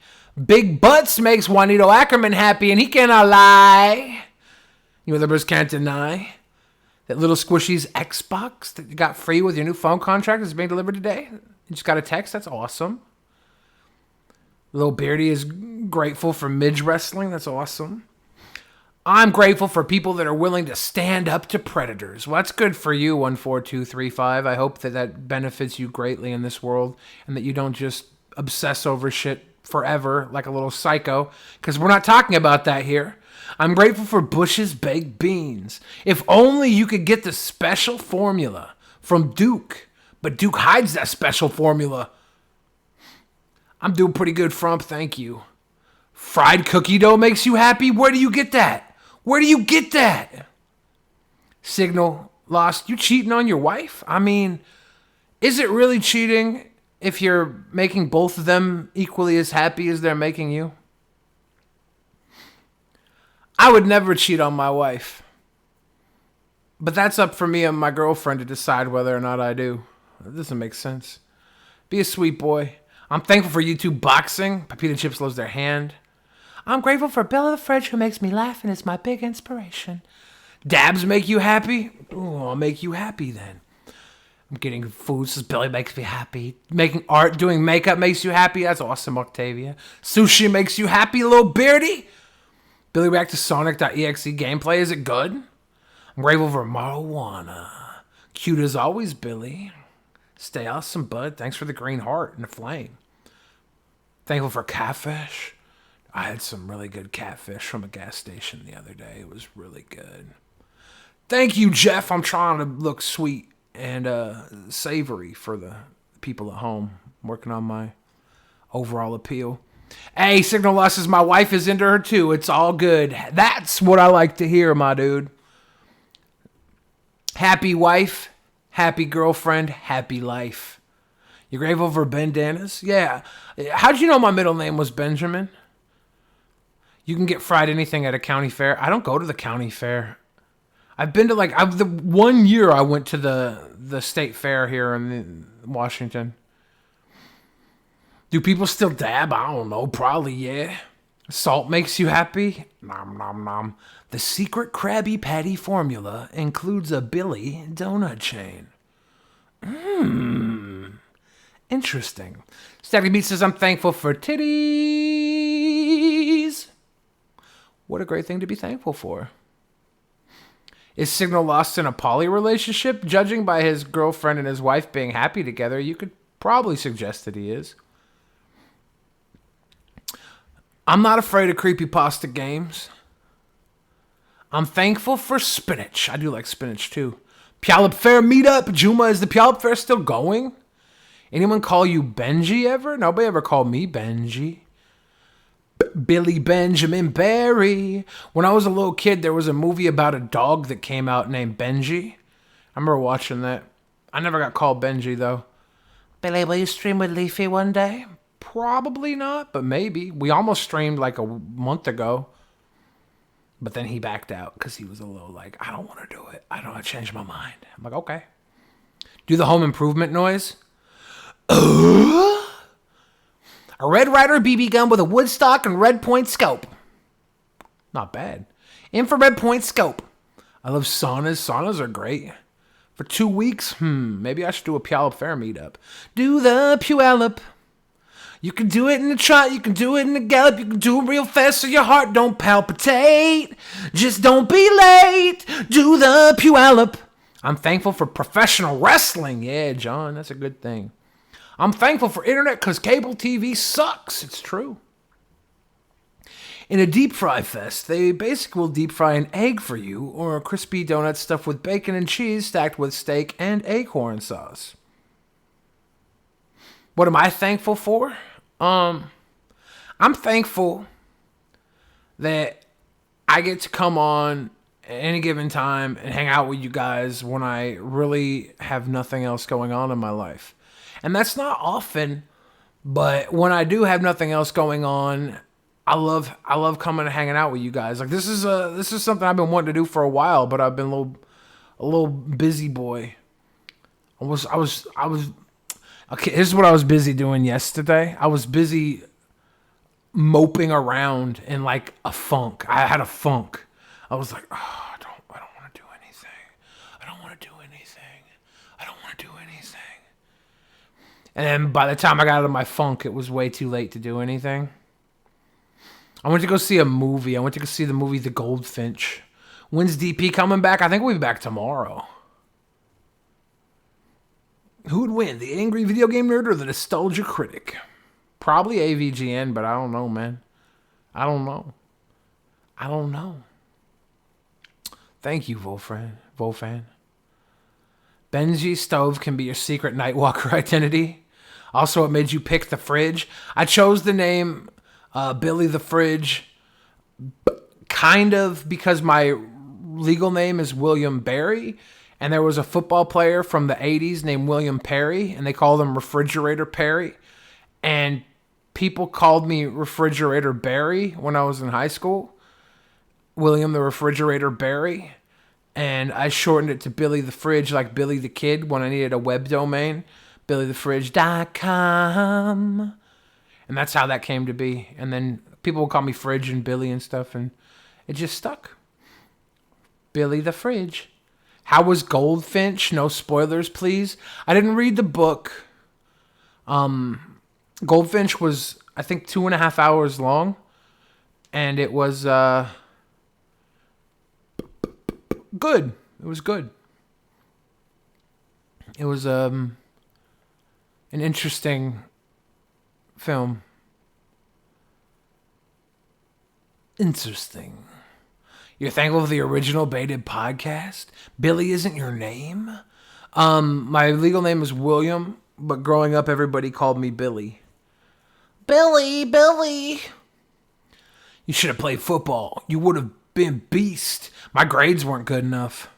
Speaker 2: Big butts makes Juanito Ackerman happy, and he cannot lie. You others can't deny that little Squishy's Xbox that you got free with your new phone contract is being delivered today. You just got a text. That's awesome. Little Beardy is grateful for Midge Wrestling. That's awesome. I'm grateful for people that are willing to stand up to predators. Well, that's good for you, 14235. I hope that benefits you greatly in this world and that you don't just obsess over shit forever like a little psycho, because we're not talking about that here. I'm grateful for Bush's baked beans. If only you could get the special formula from Duke, but Duke hides that special formula. I'm doing pretty good, Frump, thank you. Fried cookie dough makes you happy? Where do you get that? Where do you get that? Signal Lost, you cheating on your wife? I mean, is it really cheating if you're making both of them equally as happy as they're making you? I would never cheat on my wife. But that's up for me and my girlfriend to decide whether or not I do. That doesn't make sense. Be a sweet boy. I'm thankful for YouTube boxing. Pepita Chips loves their hand. I'm grateful for Bella the Fridge, who makes me laugh and is my big inspiration. Dabs make you happy? Ooh, I'll make you happy then. I'm getting food, says Billy makes me happy. Making art, doing makeup makes you happy? That's awesome, Octavia. Sushi makes you happy, little Beardy? Billy react to Sonic.exe gameplay. Is it good? I'm grateful for marijuana. Cute as always, Billy. Stay awesome, bud. Thanks for the green heart and the flame. Thankful for catfish. I had some really good catfish from a gas station the other day. It was really good. Thank you, Jeff. I'm trying to look sweet and savory for the people at home. I'm working on my overall appeal. Hey, Signal Loss says my wife is into her too. It's all good. That's what I like to hear, my dude. Happy wife, happy girlfriend, happy life. You grateful for bandanas? Yeah. How'd you know my middle name was Benjamin? You can get fried anything at a county fair. I don't go to the county fair. I've been to the 1 year I went to the state fair here in Washington. Do people still dab? I don't know. Probably, yeah. Salt makes you happy? Nom, nom, nom. The secret Krabby Patty formula includes a Billy donut chain. Interesting. Static Beat says, I'm thankful for titties. What a great thing to be thankful for. Is Signal Lost in a poly relationship? Judging by his girlfriend and his wife being happy together, you could probably suggest that he is. I'm not afraid of creepypasta games. I'm thankful for spinach. I do like spinach too. Puyallup Fair meetup. Juma, is the Puyallup Fair still going? Anyone call you Benji ever? Nobody ever called me Benji. Billy Benjamin Barry. When I was a little kid, there was a movie about a dog that came out named Benji. I remember watching that. I never got called Benji, though. Billy, will you stream with Leafy one day? Probably not, but maybe. We almost streamed like a month ago. But then he backed out because he was a little like, I don't want to do it. I don't want to change my mind. I'm like, okay. Do the home improvement noise. A Red Ryder BB gun with a wood stock and red point scope. Not bad. Infrared point scope. I love saunas. Saunas are great. For 2 weeks, maybe I should do a Puyallup Fair meetup. Do the Puyallup. You can do it in the trot, you can do it in the gallop, you can do it real fast so your heart don't palpitate. Just don't be late. Do the Puyallup. I'm thankful for professional wrestling. Yeah, John, that's a good thing. I'm thankful for internet because cable TV sucks. It's true. In a deep fry fest, they basically will deep fry an egg for you or a crispy donut stuffed with bacon and cheese stacked with steak and acorn sauce. What am I thankful for? I'm thankful that I get to come on at any given time and hang out with you guys when I really have nothing else going on in my life. And that's not often, but when I do have nothing else going on, I love coming and hanging out with you guys. Like this is something I've been wanting to do for a while, but I've been a little busy boy. I was okay, here's what I was busy doing yesterday. I was busy moping around in like a funk. I had a funk. I was like, oh, I don't want to do anything. I don't want to do anything. I don't want to do anything. And then by the time I got out of my funk, it was way too late to do anything. I went to go see a movie. I went to go see the movie The Goldfinch. When's DP coming back? I think we'll be back tomorrow. Who would win, the angry video game nerd or the nostalgia critic? Probably AVGN, but I don't know, man. I don't know. Thank you, Volfan. Benji Stove can be your secret Nightwalker identity. Also, it made you pick the fridge. I chose the name Billy the Fridge kind of because my legal name is William Barry, and there was a football player from the 80s named William Perry, and they called him Refrigerator Perry, and people called me Refrigerator Barry when I was in high school. William the Refrigerator Barry, and I shortened it to Billy the Fridge, like Billy the Kid, when I needed a web domain, billythefridge.com, and that's how that came to be. And then people would call me Fridge and Billy and stuff, and it just stuck. Billy the Fridge. How was Goldfinch? No spoilers, please. I didn't read the book. Goldfinch was, I think, 2.5 hours long, and it was good. It was good. It was an interesting film. Interesting. You're thankful for the original Baited podcast? Billy isn't your name? My legal name is William, but growing up everybody called me Billy. Billy. You should have played football. You would have been beast. My grades weren't good enough.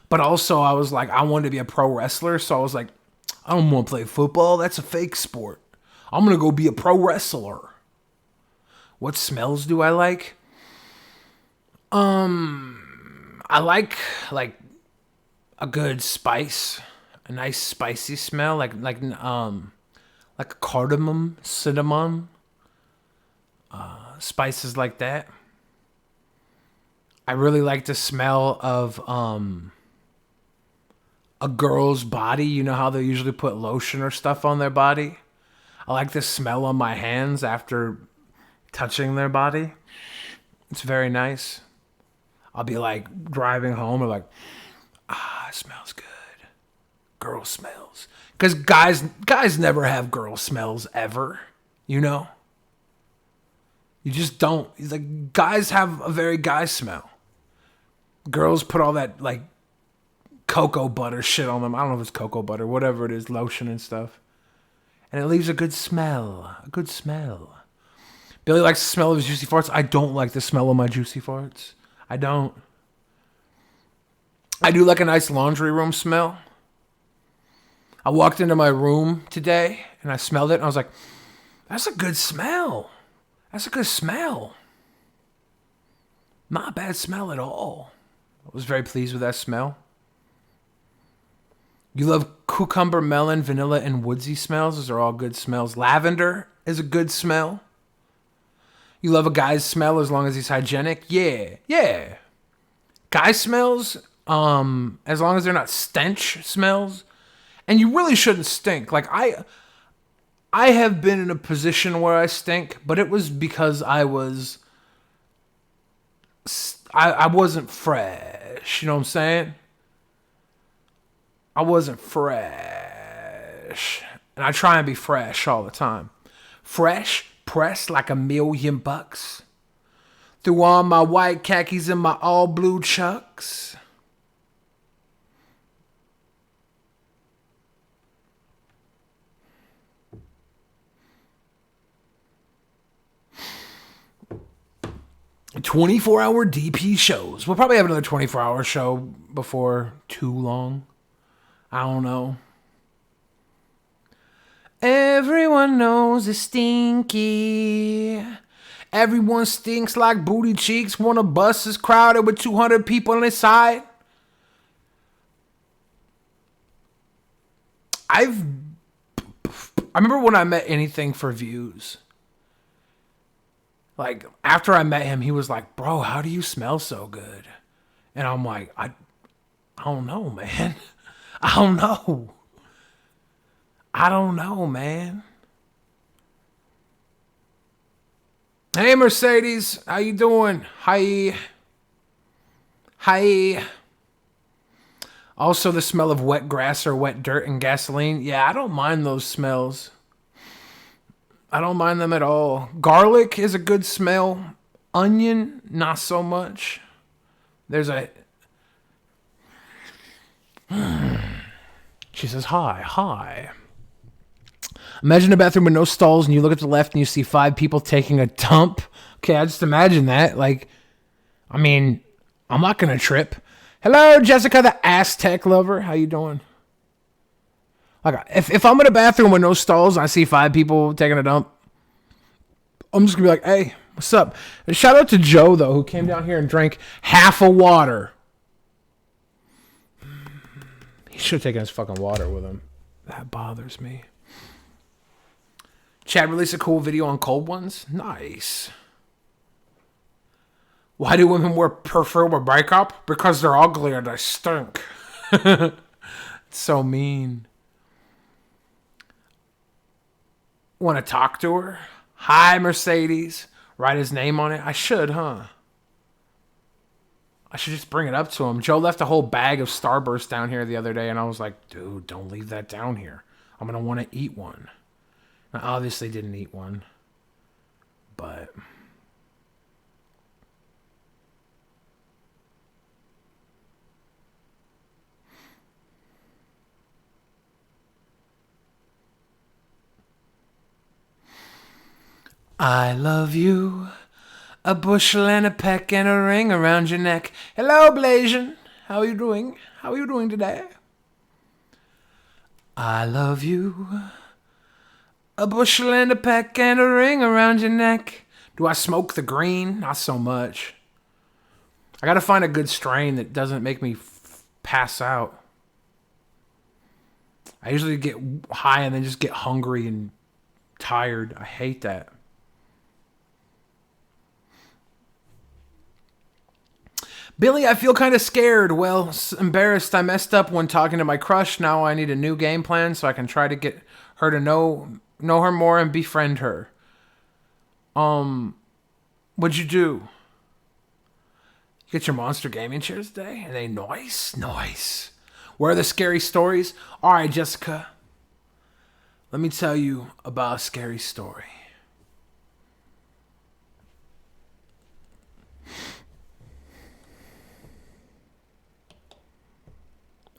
Speaker 2: But also I was like, I wanted to be a pro wrestler, so I was like, I don't want to play football. That's a fake sport. I'm going to go be a pro wrestler. What smells do I like? I like a good spice, a nice spicy smell, like cardamom, cinnamon, spices like that. I really like the smell of a girl's body. You know how they usually put lotion or stuff on their body? I like the smell on my hands after touching their body. It's very nice. I'll be like driving home or like, it smells good. Girl smells. Because guys never have girl smells ever, you know? You just don't. Like, guys have a very guy smell. Girls put all that like cocoa butter shit on them. I don't know if it's cocoa butter, whatever it is, lotion and stuff. And it leaves a good smell. A good smell. Billy likes the smell of his juicy farts. I don't like the smell of my juicy farts. I don't. I do like a nice laundry room smell. I walked into my room today and I smelled it and I was like, that's a good smell. That's a good smell. Not a bad smell at all. I was very pleased with that smell. You love cucumber, melon, vanilla, and woodsy smells. Those are all good smells. Lavender is a good smell. You love a guy's smell as long as he's hygienic? Yeah. Guy smells, as long as they're not stench smells. And you really shouldn't stink. Like, I have been in a position where I stink, but it was because I wasn't fresh. You know what I'm saying? I wasn't fresh. And I try and be fresh all the time. Fresh, pressed like $1,000,000. Through all my white khakis and my all blue chucks. "24-hour DP shows." We'll probably have another 24-hour show before too long. I don't know. Everyone knows it's stinky. Everyone stinks like booty cheeks when a bus is crowded with 200 people on its side. I remember when I met Anything for Views. Like, after I met him, he was like, bro, how do you smell so good? And I'm like, I don't know, man. I don't know, man. Hey, Mercedes. How you doing? Hi. Also, the smell of wet grass or wet dirt and gasoline. Yeah, I don't mind those smells. I don't mind them at all. Garlic is a good smell. Onion, not so much. There's a... She says, hi. Imagine a bathroom with no stalls and you look at the left and you see 5 people taking a dump. Okay, I just imagine that. Like, I mean, I'm not going to trip. Hello, Jessica, the Aztec lover. How you doing? Like, if I'm in a bathroom with no stalls and I see 5 people taking a dump, I'm just going to be like, hey, what's up? And shout out to Joe, though, who came down here and drank half a water. He should have taken his fucking water with him. That bothers me. Chad released a cool video on cold ones. Nice. Why do women prefer wear makeup? Because they're ugly and they stink. It's so mean. Want to talk to her? Hi, Mercedes. Write his name on it. I should, huh? I should just bring it up to him. Joe left a whole bag of Starburst down here the other day, and I was like, dude, don't leave that down here. I'm going to want to eat one. I obviously didn't eat one, but... I love you, a bushel and a peck and a ring around your neck. Hello, Blasian. How are you doing? How are you doing today? I love you, a bushel and a peck and a ring around your neck. Do I smoke the green? Not so much. I gotta find a good strain that doesn't make me pass out. I usually get high and then just get hungry and tired. I hate that. Billy, I feel kind of scared. Well, embarrassed. I messed up when talking to my crush. Now I need a new game plan so I can try to get her to know her more and befriend her. What'd you do? You get your Monster Gaming chairs today? Are they nice? Nice. Where are the scary stories? All right, Jessica. Let me tell you about a scary story.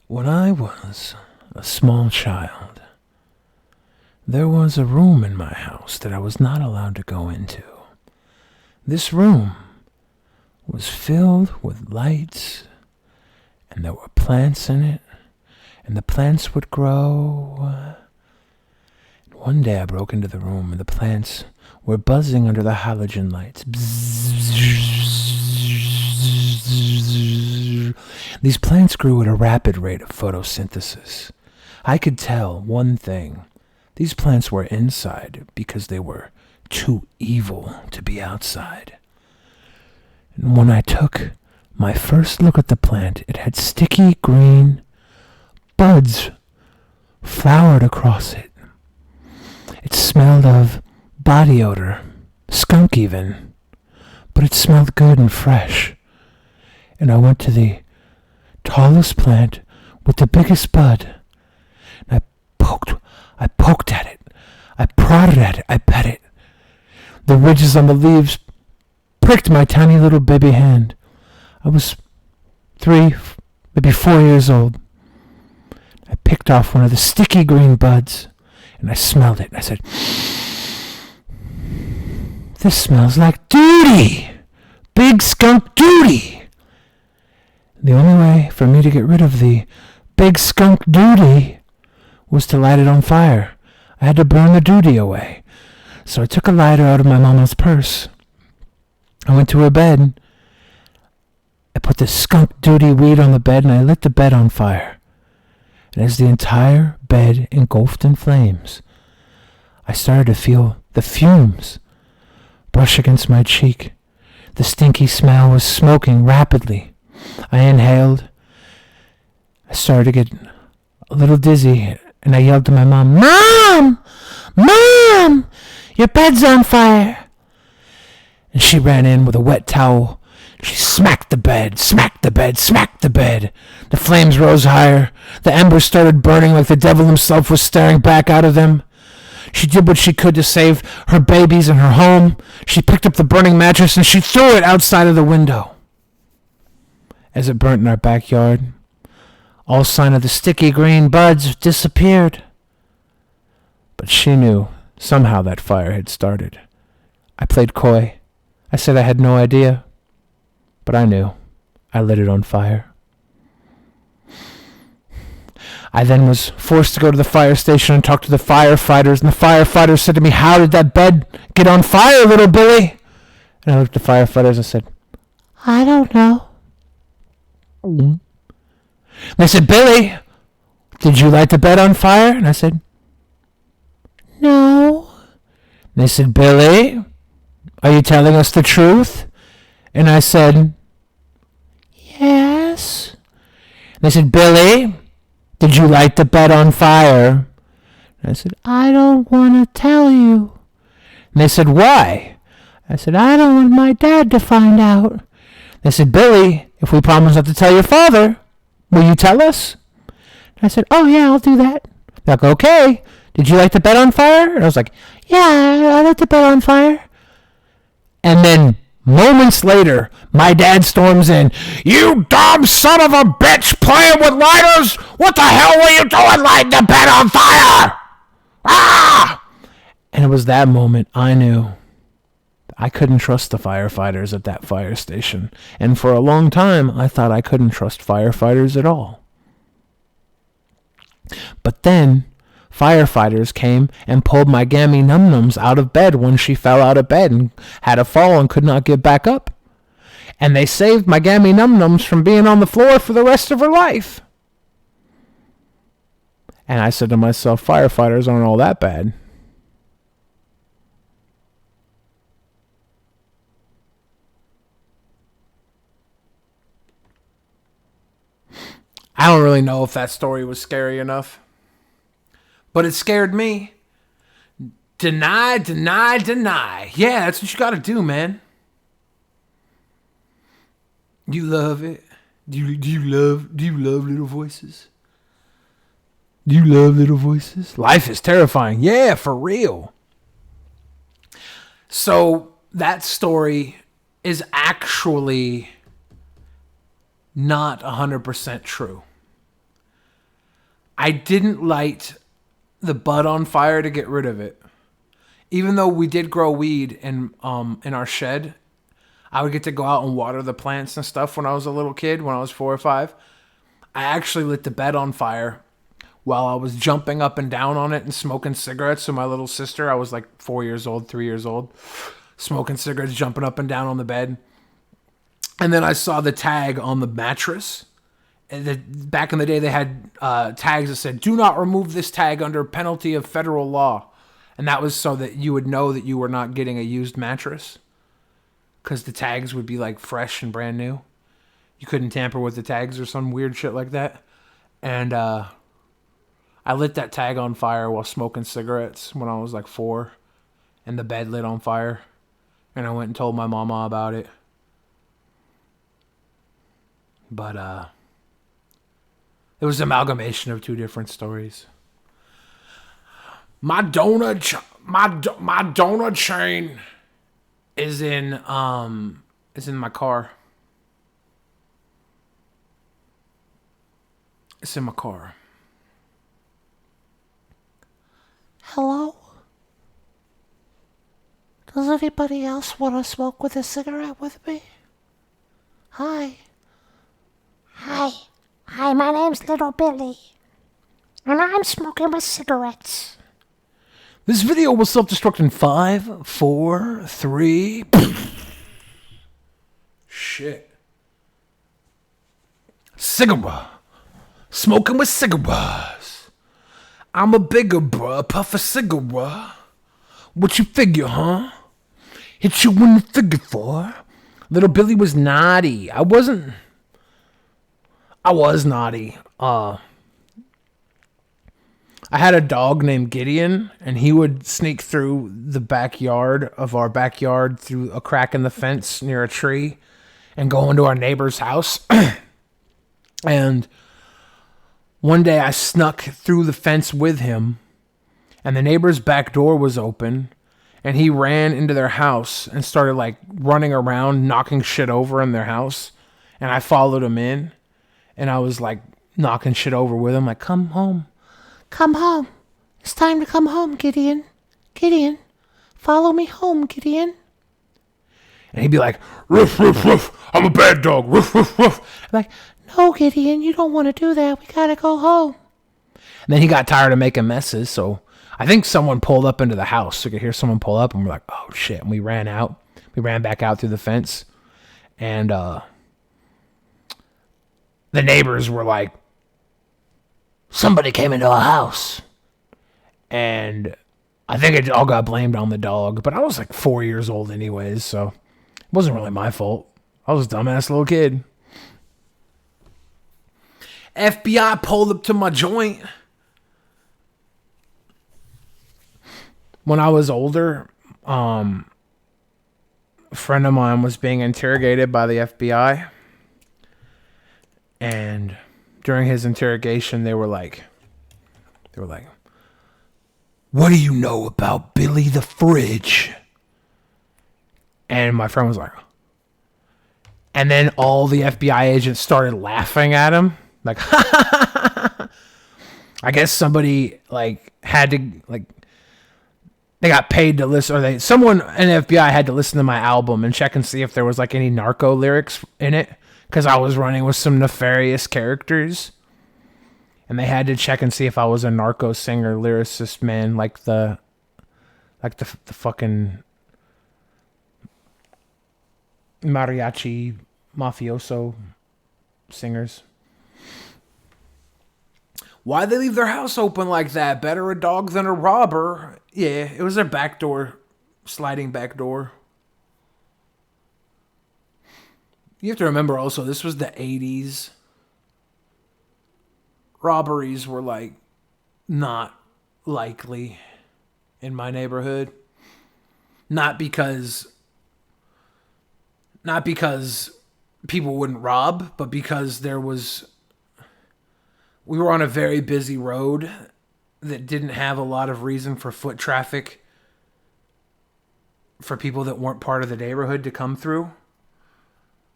Speaker 2: When I was a small child, there was a room in my house that I was not allowed to go into. This room was filled with lights, and there were plants in it, and the plants would grow. And one day I broke into the room, and the plants were buzzing under the halogen lights. These plants grew at a rapid rate of photosynthesis. I could tell one thing. These plants were inside because they were too evil to be outside. And when I took my first look at the plant, it had sticky green buds flowered across it. It smelled of body odor, skunk even, but it smelled good and fresh. And I went to the tallest plant with the biggest bud. And I poked at it. I prodded at it. I pet it. The ridges on the leaves pricked my tiny little baby hand. I was 3, maybe 4 years old. I picked off one of the sticky green buds and I smelled it and I said, "This smells like duty! Big skunk duty!" The only way for me to get rid of the big skunk duty was to light it on fire. I had to burn the duty away. So I took a lighter out of my mama's purse. I went to her bed. I put the skunk duty weed on the bed and I lit the bed on fire. And as the entire bed engulfed in flames, I started to feel the fumes brush against my cheek. The stinky smell was smoking rapidly. I inhaled. I started to get a little dizzy, and I yelled to my mom, "Mom! Mom! Your bed's on fire!" And she ran in with a wet towel. She smacked the bed, smacked the bed, smacked the bed. The flames rose higher. The embers started burning like the devil himself was staring back out of them. She did what she could to save her babies and her home. She picked up the burning mattress and she threw it outside of the window. As it burnt in our backyard, all sign of the sticky green buds disappeared. But she knew somehow that fire had started. I played coy. I said I had no idea. But I knew. I lit it on fire. I then was forced to go to the fire station and talk to the firefighters, and the firefighters said to me, "How did that bed get on fire, little Billy?" And I looked at the firefighters and said, "I don't know." And they said, "Billy, did you light the bed on fire?" And I said, "No." And they said, "Billy, are you telling us the truth?" And I said, "Yes." And they said, "Billy, did you light the bed on fire?" And I said, "I don't want to tell you." And they said, "Why?" I said, "I don't want my dad to find out." They said, "Billy, if we promise not to tell your father, will you tell us?" And I said, "Oh yeah, I'll do that." They're like, "Okay, did you light the bed on fire?" And I was like, "Yeah, I lit the bed on fire." And then moments later, my dad storms in. "You dumb son of a bitch playing with lighters! What the hell were you doing lighting the bed on fire? Ah!" And it was that moment I knew I couldn't trust the firefighters at that fire station. And for a long time, I thought I couldn't trust firefighters at all. But then firefighters came and pulled my Gammy Num Nums out of bed when she fell out of bed and had a fall and could not get back up. And they saved my Gammy Num Nums from being on the floor for the rest of her life. And I said to myself, firefighters aren't all that bad. I don't really know if that story was scary enough. But it scared me. Deny, deny, deny. Yeah, that's what you gotta do, man. You love it. Do you love little voices? Do you love little voices? Life is terrifying. Yeah, for real. So that story is actually not 100% true. I didn't light the bud on fire to get rid of it. Even though we did grow weed in our shed, I would get to go out and water the plants and stuff when I was a little kid, when I was 4 or 5. I actually lit the bed on fire while I was jumping up and down on it and smoking cigarettes with my little sister. I was like 4 years old, 3 years old, smoking cigarettes, jumping up and down on the bed. And then I saw the tag on the mattress. And back in the day, they had tags that said, "Do not remove this tag under penalty of federal law." And that was so that you would know that you were not getting a used mattress. Because the tags would be like fresh and brand new. You couldn't tamper with the tags or some weird shit like that. And I lit that tag on fire while smoking cigarettes when I was like 4. And the bed lit on fire. And I went and told my mama about it. But it was an amalgamation of 2 different stories. My donut chain is in my car. It's in my car.
Speaker 10: Hello? Does anybody else want to smoke with a cigarette with me? Hi.
Speaker 6: Hi, my name's Little Billy. And I'm smoking with cigarettes.
Speaker 2: This video will self-destruct in 5, 4, 3. Shit. Cigarette. Smoking with cigarettes. I'm a bigger bruh, puff a cigarette. What you figure, huh? Hit you in the figure four. Little Billy was naughty. I was naughty. I had a dog named Gideon, and he would sneak through the backyard of our backyard through a crack in the fence near a tree and go into our neighbor's house. And one day I snuck through the fence with him, and the neighbor's back door was open, and he ran into their house and started like running around, knocking shit over in their house. And I followed him in, and I was like knocking shit over with him, like, come home.
Speaker 10: Come home. It's time to come home, Gideon. Gideon, follow me home, Gideon.
Speaker 2: And he'd be like, "Ruff, ruff, ruff, I'm a bad dog, ruff, ruff, ruff."
Speaker 10: I'm like, no, Gideon, you don't want to do that. We gotta go home.
Speaker 2: And then he got tired of making messes, so I think someone pulled up into the house. We could hear someone pull up, and we're like, oh shit. And we ran out. We ran back out through the fence. And the neighbors were like,
Speaker 10: somebody came into our house.
Speaker 2: And I think it all got blamed on the dog. But I was like 4 years old anyways, so it wasn't really my fault. I was a dumbass little kid. FBI pulled up to my joint. When I was older, a friend of mine was being interrogated by the FBI. And during his interrogation, they were like, what do you know about Billy the Fridge? And my friend was like, and then all the FBI agents started laughing at him. Like, I guess somebody like had to like, they got paid to listen, or someone in the FBI had to listen to my album and check and see if there was like any narco lyrics in it, because I was running with some nefarious characters, and they had to check and see if I was a narco singer, lyricist, man, like the fucking mariachi mafioso singers. Why'd they leave their house open like that? Better a dog than a robber. Yeah, it was their back door, sliding back door. You have to remember also, this was the 80s. Robberies were like not likely in my neighborhood. Not because people wouldn't rob, but because we were on a very busy road that didn't have a lot of reason for foot traffic for people that weren't part of the neighborhood to come through.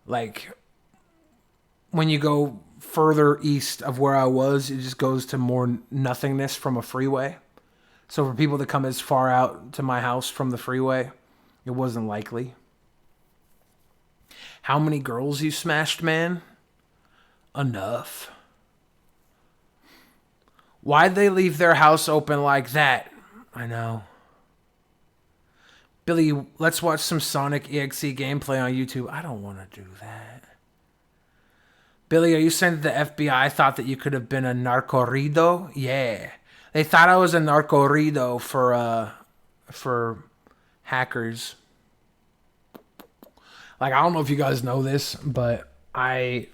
Speaker 2: Like, when you go further east of where I was, it just goes to more nothingness from a freeway. So for people to come as far out to my house from the freeway, it wasn't likely. How many girls you smashed, man? Enough. Why'd they leave their house open like that? I know. Billy, let's watch some Sonic EXE gameplay on YouTube. I don't want to do that. Billy, are you saying that the FBI thought that you could have been a narcorrido? Yeah. They thought I was a narcorrido for hackers. Like, I don't know if you guys know this, but I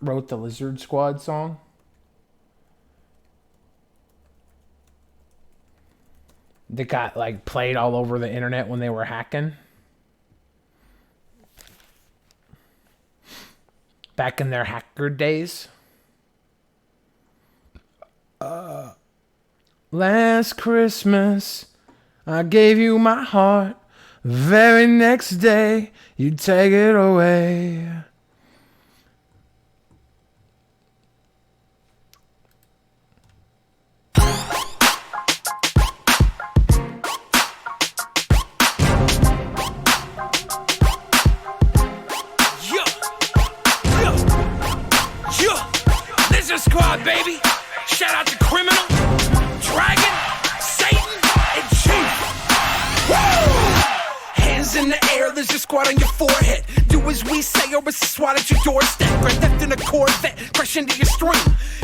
Speaker 2: wrote the Lizard Squad song. That got like played all over the internet when they were hacking. Back in their hacker days. Last Christmas, I gave you my heart. The very next day, you take it away. Squad, baby. Shout out to Criminal, Dragon, Satan, and Chief. Woo! Hands in the air, there's a squad on your forehead. Do as we say, or it's a SWAT at your doorstep. Grand Theft in a Corvette, crash into your stream.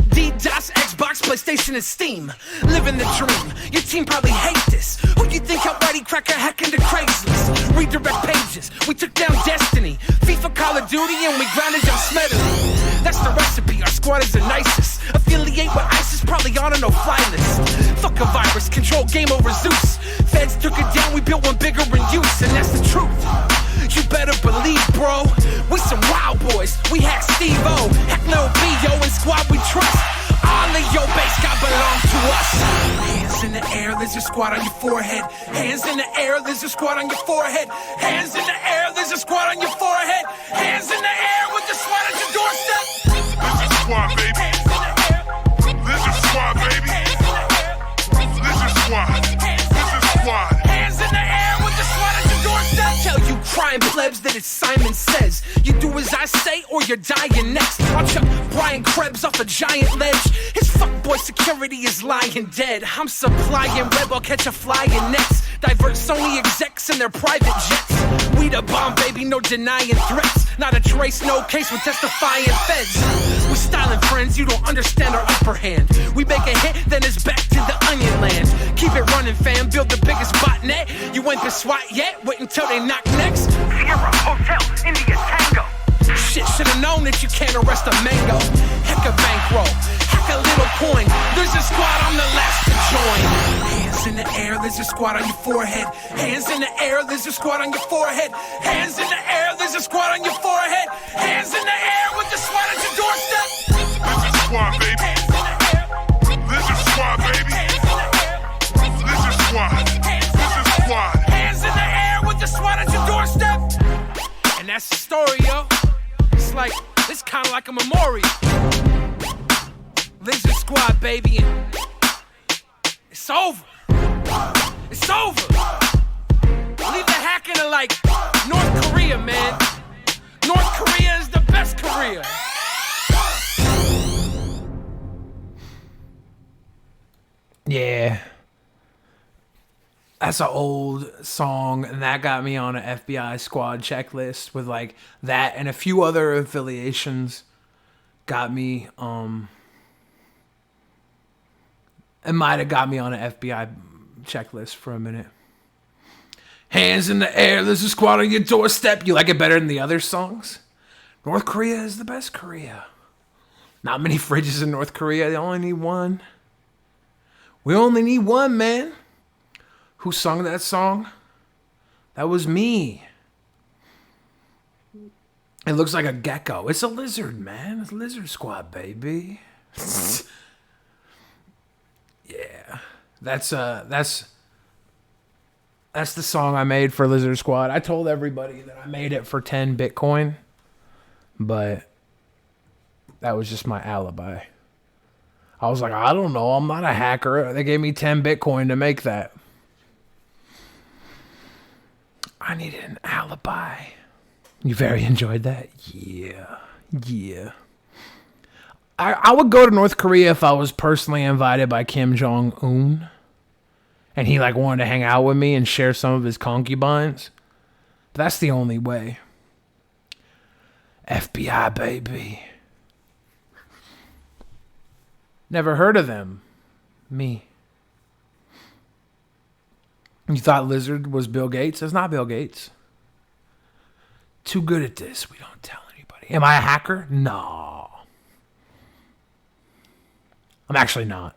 Speaker 2: DDoS, Xbox, PlayStation, and Steam. Living the dream. Your team probably hate this. Who you think helped write
Speaker 1: ID cracker hacking the Craigslist. Redirect pages, we took down Destiny. FIFA, Call of Duty, and we grounded your Smedley. That's the recipe, our squad is the nicest. Affiliate with ISIS, probably on a no-fly list. Fuck a virus, control game over Zeus. Feds took it down, we built one bigger in use, and that's the truth. You better believe, bro. We some wild boys, we hack Steve-O. Hack Lil B.O. and squad we trust. All of your base got belong to us. Hands in the air, there's a squad on your forehead. Hands in the air, there's a squad on your forehead. Hands in the air, there's a squad on your forehead. Hands in the air with the squad at your doorstep.
Speaker 11: Lizard Squad, baby. Lizard Squad, baby. Lizard Squad. Lizard Squad.
Speaker 1: Hands in the air with the squad at your doorstep. Tell you crime plebs that it's Simon Says. You do as I say or you're dying next. I'll chuck Brian Krebs off a giant ledge. His fuckboy security is lying dead. I'm supplying web, I'll catch a fly in nets. Divert Sony execs in their private jets. We the bomb, baby, no denying threats. Not a trace, no case with testifying feds. We're styling friends, you don't understand our upper hand. We make a hit, then it's back to the onion land. Keep it running, fam, build the biggest botnet. You ain't been SWAT yet, wait until they knock next. Sierra Hotel, India Tango. Shit, should've known that you can't arrest a mango. Heck a bankroll, heck a little coin. There's a squad, I'm the last to join. Hands in the air, there's a squad on your forehead. Hands in the air, there's a squad on your forehead. Hands in the air, there's a squad on your forehead. Hands in the air with the squad at your doorstep.
Speaker 11: Lizard Squad, baby. Lizard Squad, baby. Lizard Squad. Lizard Squad.
Speaker 1: Hands in the air with the squad at your doorstep. And that's the story, yo. It's kinda like a memorial. Lizard Squad, baby, and it's over. It's over. Leave the hacking to like North Korea, man. North Korea is the best Korea.
Speaker 2: Yeah. That's an old song, and that got me on an FBI squad checklist with like that and a few other affiliations. Got me, it might have got me on an FBI checklist for a minute. Hands in the air, there's a squad on your doorstep. You like it better than the other songs? North Korea is the best Korea. Not many fridges in North Korea. They only need one. We only need one, man. Who sung that song? That was me. It looks like a gecko. It's a lizard, man. It's Lizard Squad, baby. Yeah. That's the song I made for Lizard Squad. I told everybody that I made it for 10 Bitcoin, but that was just my alibi. I was like, I don't know. I'm not a hacker. They gave me 10 Bitcoin to make that. I needed an alibi. You very enjoyed that? Yeah. Yeah. I would go to North Korea if I was personally invited by Kim Jong-un. And he like wanted to hang out with me and share some of his concubines. But that's the only way. FBI, baby. Never heard of them. Me. You thought Lizard was Bill Gates? That's not Bill Gates. Too good at this. We don't tell anybody. Am I a hacker? No. I'm actually not.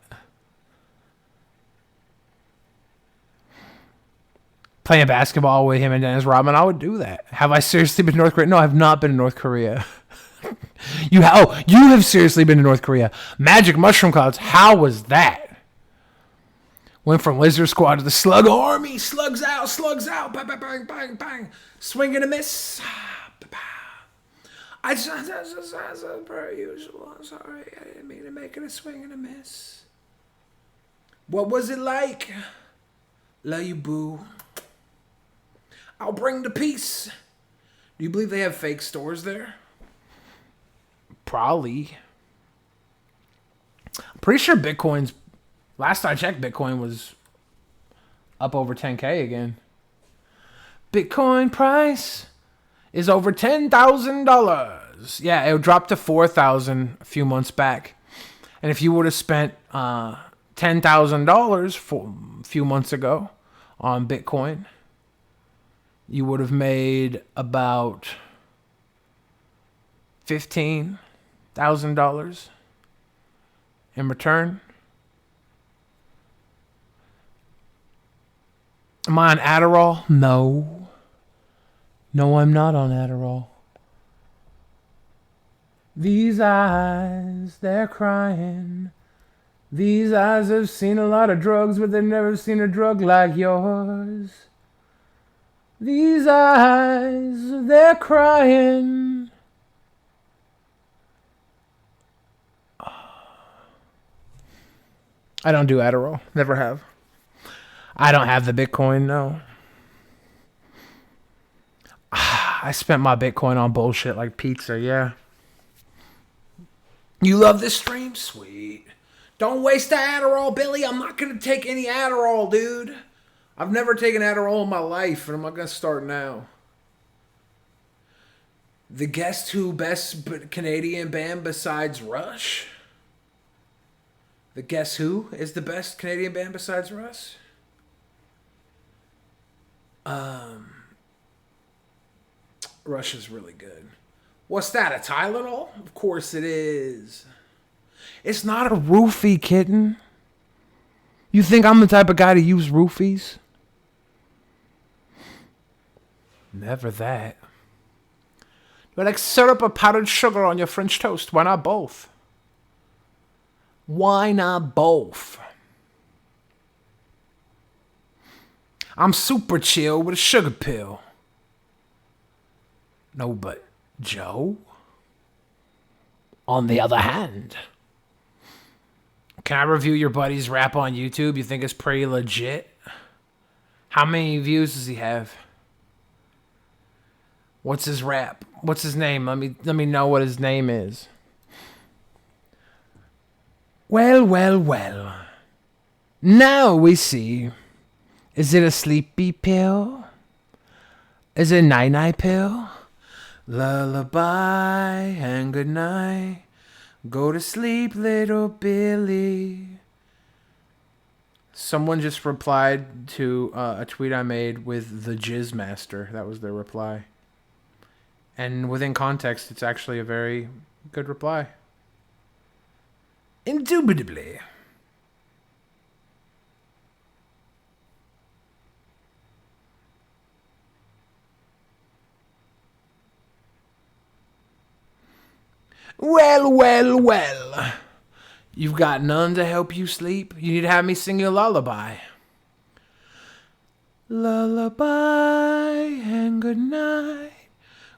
Speaker 2: Playing basketball with him and Dennis Rodman, I would do that. Have I seriously been to North Korea? No, I have not been to North Korea. You have seriously been to North Korea. Magic mushroom clouds. How was that? Went from Lizard Squad to the Slug Army. Slugs out. Bang, bang, bang, bang, bang. Swing and a miss. I just per usual. I'm sorry. I didn't mean to make it a swing and a miss. What was it like? Love you, boo. I'll bring the peace. Do you believe they have fake stores there? Probably. I'm pretty sure Bitcoin's... Last I checked, Bitcoin was up over 10K again. Bitcoin price is over $10,000. Yeah, it dropped to $4,000 a few months back. And if you would have spent $10,000 a few months ago on Bitcoin, you would have made about $15,000 in return. Am I on Adderall? No. No, I'm not on Adderall. These eyes, they're crying. These eyes have seen a lot of drugs, but they've never seen a drug like yours. These eyes, they're crying. I don't do Adderall. Never have. I don't have the Bitcoin, no. I spent my Bitcoin on bullshit like pizza, yeah. You love this stream? Sweet. Don't waste the Adderall, Billy. I'm not going to take any Adderall, dude. I've never taken Adderall in my life, and I'm not going to start now. The Guess Who best Canadian band besides Rush? The Guess Who is the best Canadian band besides Rush? Rush is really good. What's that, a Tylenol? Of course it is. It's not a roofie, kitten. You think I'm the type of guy to use roofies? Never that. You like syrup or powdered sugar on your French toast? Why not both? Why not both? I'm super chill with a sugar pill. No, but Joe? On the other hand, can I review your buddy's rap on YouTube? You think it's pretty legit? How many views does he have? What's his rap? What's his name? Let me know what his name is. Well, well, well. Now we see. Is it a sleepy pill? Is it a night-night pill? Lullaby and good night. Go to sleep, little Billy. Someone just replied to a tweet I made with the Jizz Master. That was their reply. And within context, it's actually a very good reply. Indubitably. Well, well, well. You've got none to help you sleep? You need to have me sing you a lullaby. Lullaby and good night.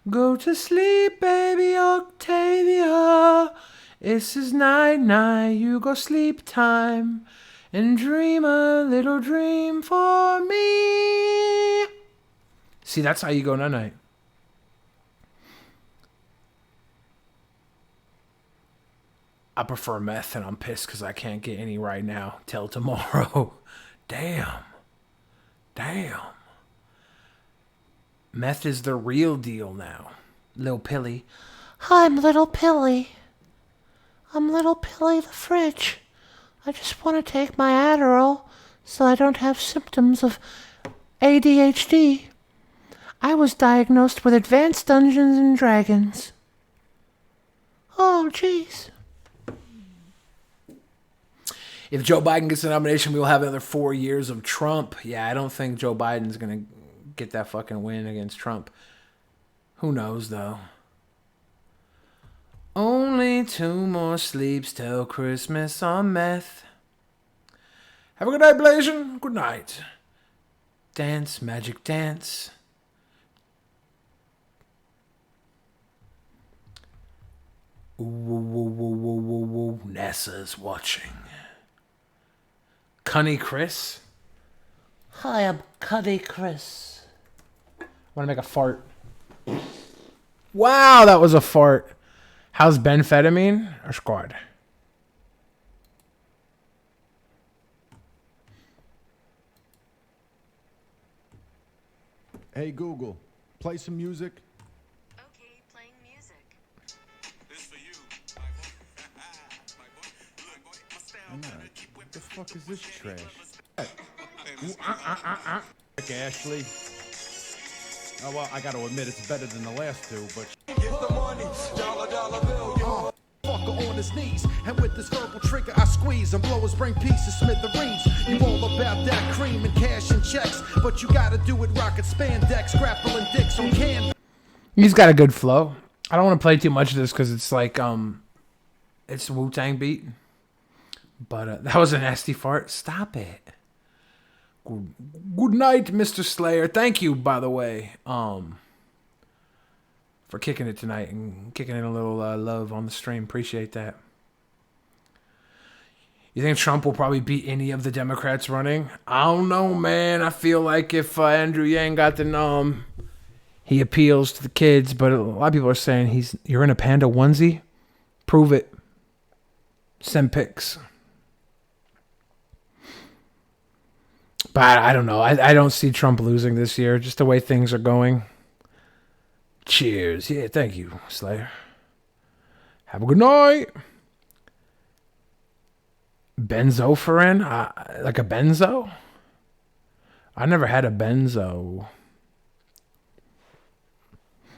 Speaker 2: Go to sleep, baby Octavia. This is night-night. You go sleep time. And dream a little dream for me. See, that's how you go night-night. I prefer meth, and I'm pissed because I can't get any right now till tomorrow. Damn. Meth is the real deal now. Lil Pilly.
Speaker 10: I'm Little Pilly. I'm Little Pilly the fridge. I just want to take my Adderall so I don't have symptoms of ADHD. I was diagnosed with advanced Dungeons and Dragons. Oh, jeez.
Speaker 2: If Joe Biden gets the nomination, we will have another 4 years of Trump. Yeah, I don't think Joe Biden's going to get that fucking win against Trump. Who knows, though? Only 2 more sleeps till Christmas on meth. Have a good night, Blasian. Good night. Dance, magic dance. Ooh, woo, woo, woo, woo, woo. NASA's watching. Cunny Chris.
Speaker 10: Hi, I'm Cuddy Chris.
Speaker 2: Want to make a fart? Wow, that was a fart. How's benfetamine or squad?
Speaker 12: Hey Google, play some music.
Speaker 3: Okay, playing music.
Speaker 11: This for you,
Speaker 12: What the fuck is this trash? Ashley. Oh, well, I gotta admit it's better than the last two, but...
Speaker 1: Fucker on his knees, and with this verbal trigger I squeeze and blow his brain pieces, smithereens. You all about that cream and cash and checks, but you gotta do it rocket spandex, grappling dicks on can.
Speaker 2: He's got a good flow. I don't want to play too much of this because it's like it's a Wu-Tang beat. But that was a nasty fart. Stop it. Good night, Mr. Slayer. Thank you, by the way, for kicking it tonight and kicking in a little love on the stream. Appreciate that. You think Trump will probably beat any of the Democrats running? I don't know, man. I feel like if Andrew Yang got the nom, he appeals to the kids. But a lot of people are saying you're in a panda onesie. Prove it. Send pics. But I don't know. I don't see Trump losing this year, just the way things are going. Cheers. Yeah, thank you, Slayer. Have a good night. Benzoferin? Like a benzo? I never had a benzo.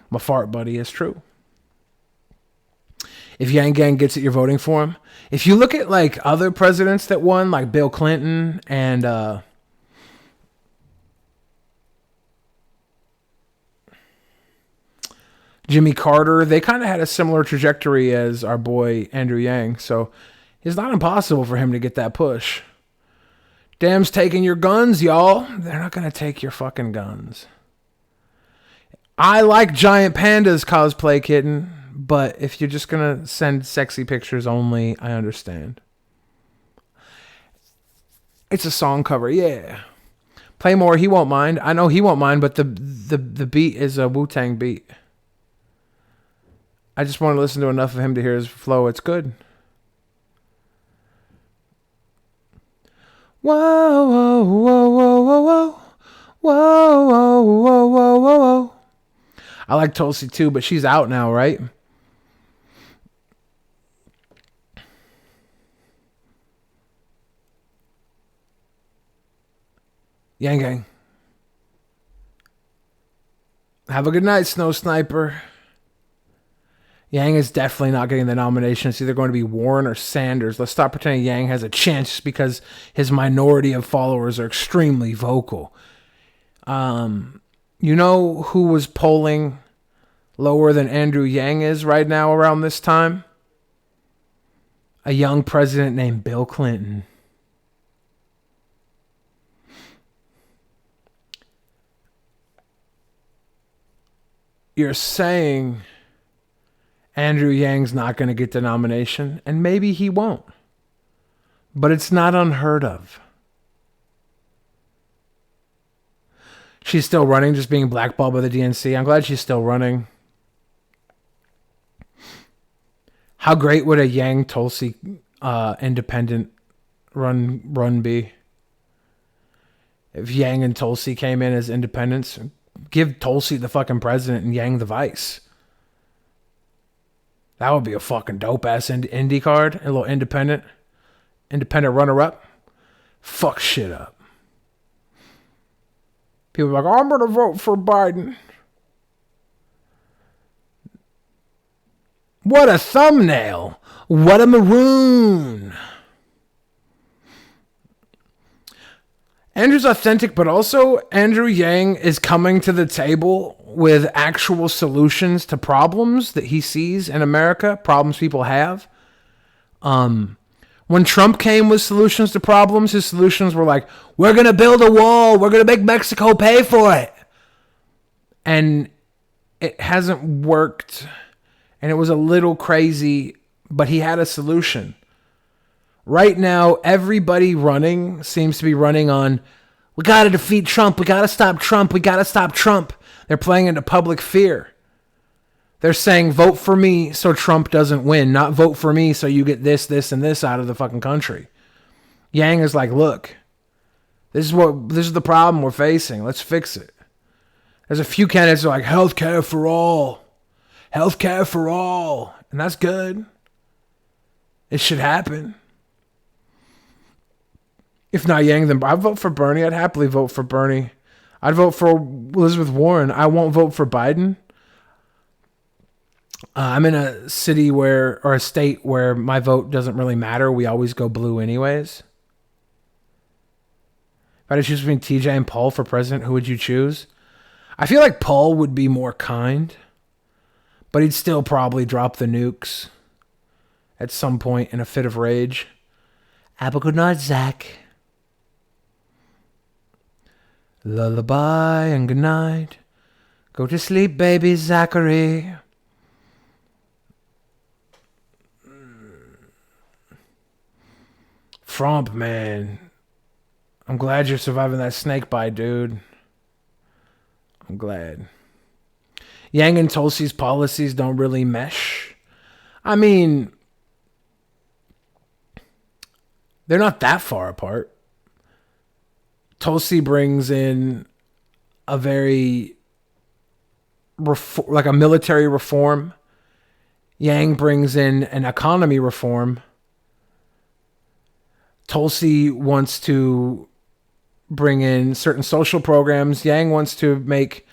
Speaker 2: My fart buddy is true. If Yang Gang gets it, you're voting for him. If you look at like other presidents that won, like Bill Clinton and Jimmy Carter, they kind of had a similar trajectory as our boy Andrew Yang. So it's not impossible for him to get that push. Damn's taking your guns, y'all. They're not going to take your fucking guns. I like giant pandas cosplay, kitten. But if you're just going to send sexy pictures only, I understand. It's a song cover, yeah. Play more, he won't mind. I know he won't mind, but the beat is a Wu-Tang beat. I just want to listen to enough of him to hear his flow. It's good. Whoa, whoa, whoa, whoa, whoa, whoa. Whoa, whoa, whoa, whoa, whoa, whoa. I like Tulsi too, but she's out now, right? Yang Gang. Have a good night, Snow Sniper. Yang is definitely not getting the nomination. It's either going to be Warren or Sanders. Let's stop pretending Yang has a chance just because his minority of followers are extremely vocal. You know who was polling lower than Andrew Yang is right now around this time? A young president named Bill Clinton. You're saying Andrew Yang's not going to get the nomination, and maybe he won't. But it's not unheard of. She's still running, just being blackballed by the DNC. I'm glad she's still running. How great would a Yang Tulsi independent run be? If Yang and Tulsi came in as independents, give Tulsi the fucking president and Yang the vice. That would be a fucking dope-ass indie card. A little independent runner-up. Fuck shit up. People are like, I'm going to vote for Biden. What a thumbnail. What a maroon. Andrew's authentic, but also Andrew Yang is coming to the table with actual solutions to problems that he sees in America, problems people have. When Trump came with solutions to problems, his solutions were like, we're going to build a wall. We're going to make Mexico pay for it. And it hasn't worked. And it was a little crazy, but he had a solution. Right now, everybody running seems to be running on, we got to defeat Trump. We got to stop Trump. We got to stop Trump. They're playing into public fear. They're saying, vote for me so Trump doesn't win, not vote for me so you get this, this, and this out of the fucking country. Yang is like, look, this is the problem we're facing. Let's fix it. There's a few candidates that are like, healthcare for all. Healthcare for all. And that's good. It should happen. If not Yang, then I'd vote for Bernie. I'd happily vote for Bernie. I'd vote for Elizabeth Warren. I won't vote for Biden. I'm in a city or a state where my vote doesn't really matter. We always go blue anyways. If I had to choose between TJ and Paul for president, who would you choose? I feel like Paul would be more kind, but he'd still probably drop the nukes at some point in a fit of rage. Have a good night, Zach. Lullaby and good night. Go to sleep, baby Zachary. Trump, man. I'm glad you're surviving that snake bite, dude. I'm glad. Yang and Tulsi's policies don't really mesh. I mean, they're not that far apart. Tulsi brings in a very like a military reform. Yang brings in an economy reform. Tulsi wants to bring in certain social programs. Yang wants to make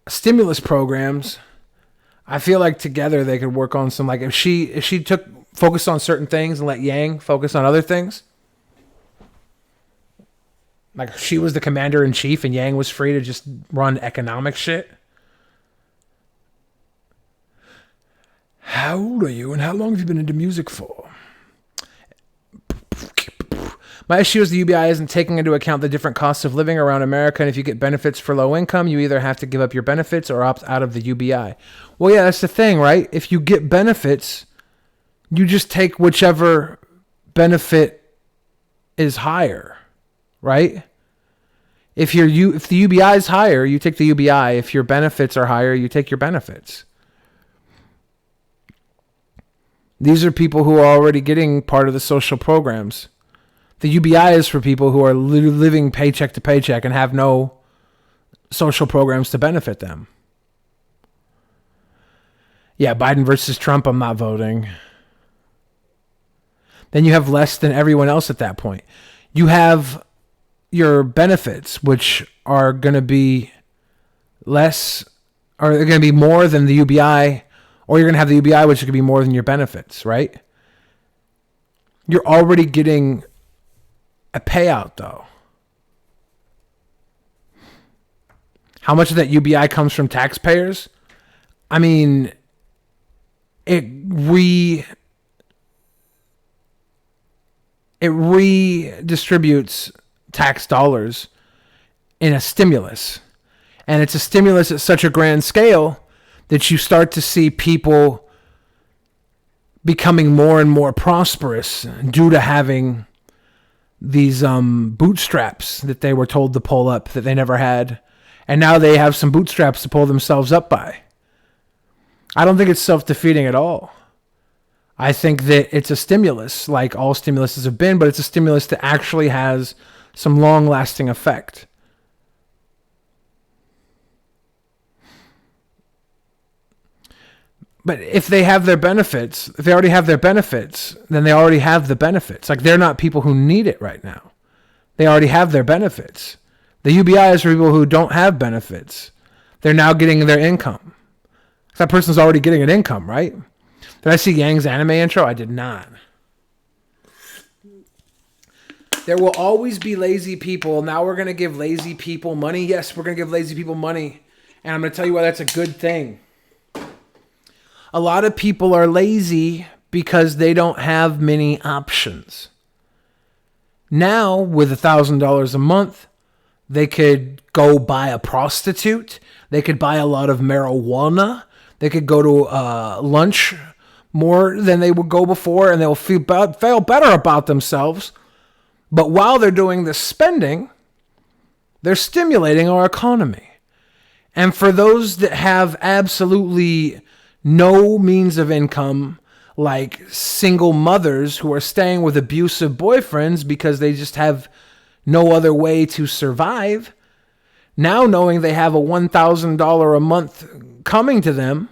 Speaker 2: stimulus programs. I feel like together they could work on some, like if she took focus on certain things and let Yang focus on other things. Like she was the commander in chief and Yang was free to just run economic shit. How old are you and how long have you been into music for? My issue is the UBI isn't taking into account the different costs of living around America, and if you get benefits for low income, you either have to give up your benefits or opt out of the UBI. Well, yeah, that's the thing, right? If you get benefits, you just take whichever benefit is higher, right? If the UBI is higher, you take the UBI. If your benefits are higher, you take your benefits. These are people who are already getting part of the social programs. The UBI is for people who are living paycheck to paycheck and have no social programs to benefit them. Yeah, Biden versus Trump, I'm not voting. Then you have less than everyone else at that point. You have your benefits, which are going to be less, or they're going to be more than the UBI, or you're going to have the UBI, which is going to be more than your benefits, right? You're already getting a payout, though. How much of that UBI comes from taxpayers? I mean, it redistributes tax dollars in a stimulus. And it's a stimulus at such a grand scale that you start to see people becoming more and more prosperous due to having these bootstraps that they were told to pull up that they never had. And now they have some bootstraps to pull themselves up by. I don't think it's self-defeating at all. I think that it's a stimulus, like all stimuluses have been, but it's a stimulus that actually has some long-lasting effect. But if they have their benefits, if they already have their benefits, then they already have the benefits. Like, they're not people who need it right now. They already have their benefits. The UBI is for people who don't have benefits. They're now getting their income. That person's already getting an income, right? Did I see Yang's anime intro? I did not. There will always be lazy people. Now we're going to give lazy people money. Yes, we're going to give lazy people money. And I'm going to tell you why that's a good thing. A lot of people are lazy because they don't have many options. Now, with $1,000 a month, they could go buy a prostitute. They could buy a lot of marijuana. They could go to lunch more than they would go before, and they'll feel better about themselves. But while they're doing this spending, they're stimulating our economy. And for those that have absolutely no means of income, like single mothers who are staying with abusive boyfriends because they just have no other way to survive, now knowing they have a $1,000 a month coming to them,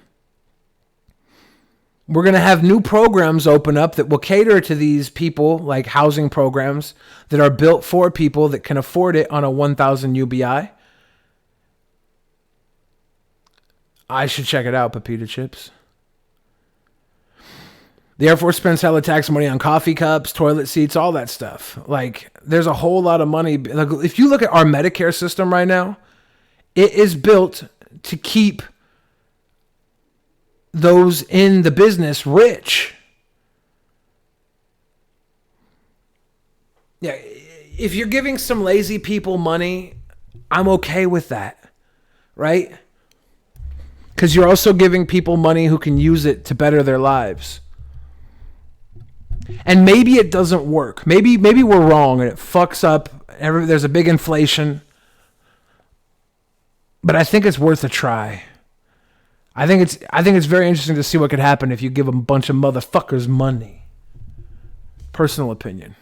Speaker 2: We're going to have new programs open up that will cater to these people, like housing programs that are built for people that can afford it on a 1,000 UBI. I should check it out, Pepita Chips. The Air Force spends hella tax money on coffee cups, toilet seats, all that stuff. Like, there's a whole lot of money. Like, if you look at our Medicare system right now, it is built to keep those in the business rich. Yeah, if you're giving some lazy people money, I'm okay with that, right? Because you're also giving people money who can use it to better their lives. And maybe it doesn't work. Maybe we're wrong and it fucks up. There's a big inflation. But I think it's worth a try. I think it's very interesting to see what could happen if you give a bunch of motherfuckers money. Personal opinion.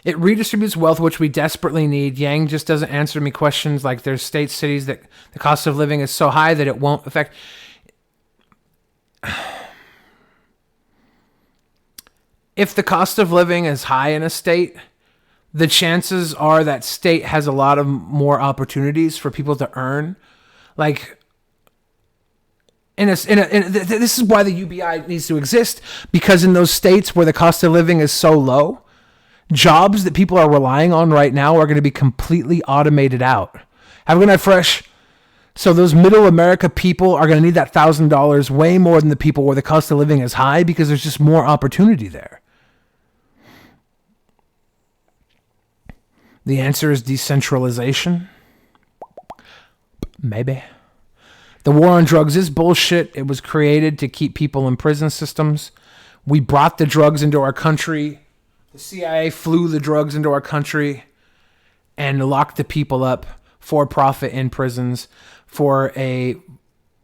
Speaker 2: It redistributes wealth, which we desperately need. Yang just doesn't answer me questions like there's states, cities that the cost of living is so high that it won't affect. If the cost of living is high in a state, the chances are that state has a lot of more opportunities for people to earn. Like, this is why the UBI needs to exist, because in those states where the cost of living is so low, jobs that people are relying on right now are going to be completely automated out. Have a good night, Fresh. So those middle America people are going to need that $1,000 way more than the people where the cost of living is high, because there's just more opportunity there. The answer is decentralization. Maybe. The war on drugs is bullshit. It was created to keep people in prison systems. We brought the drugs into our country. The CIA flew the drugs into our country and locked the people up for profit in prisons for a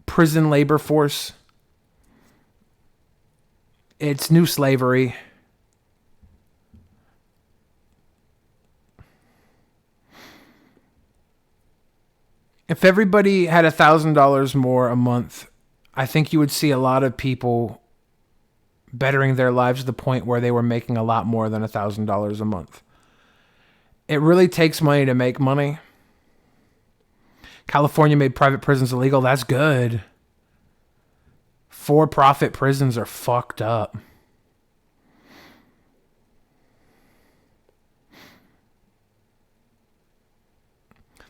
Speaker 2: prison labor force. It's new slavery. If everybody had $1,000 more a month, I think you would see a lot of people bettering their lives to the point where they were making a lot more than $1,000 a month. It really takes money to make money. California made private prisons illegal. That's good. For-profit prisons are fucked up.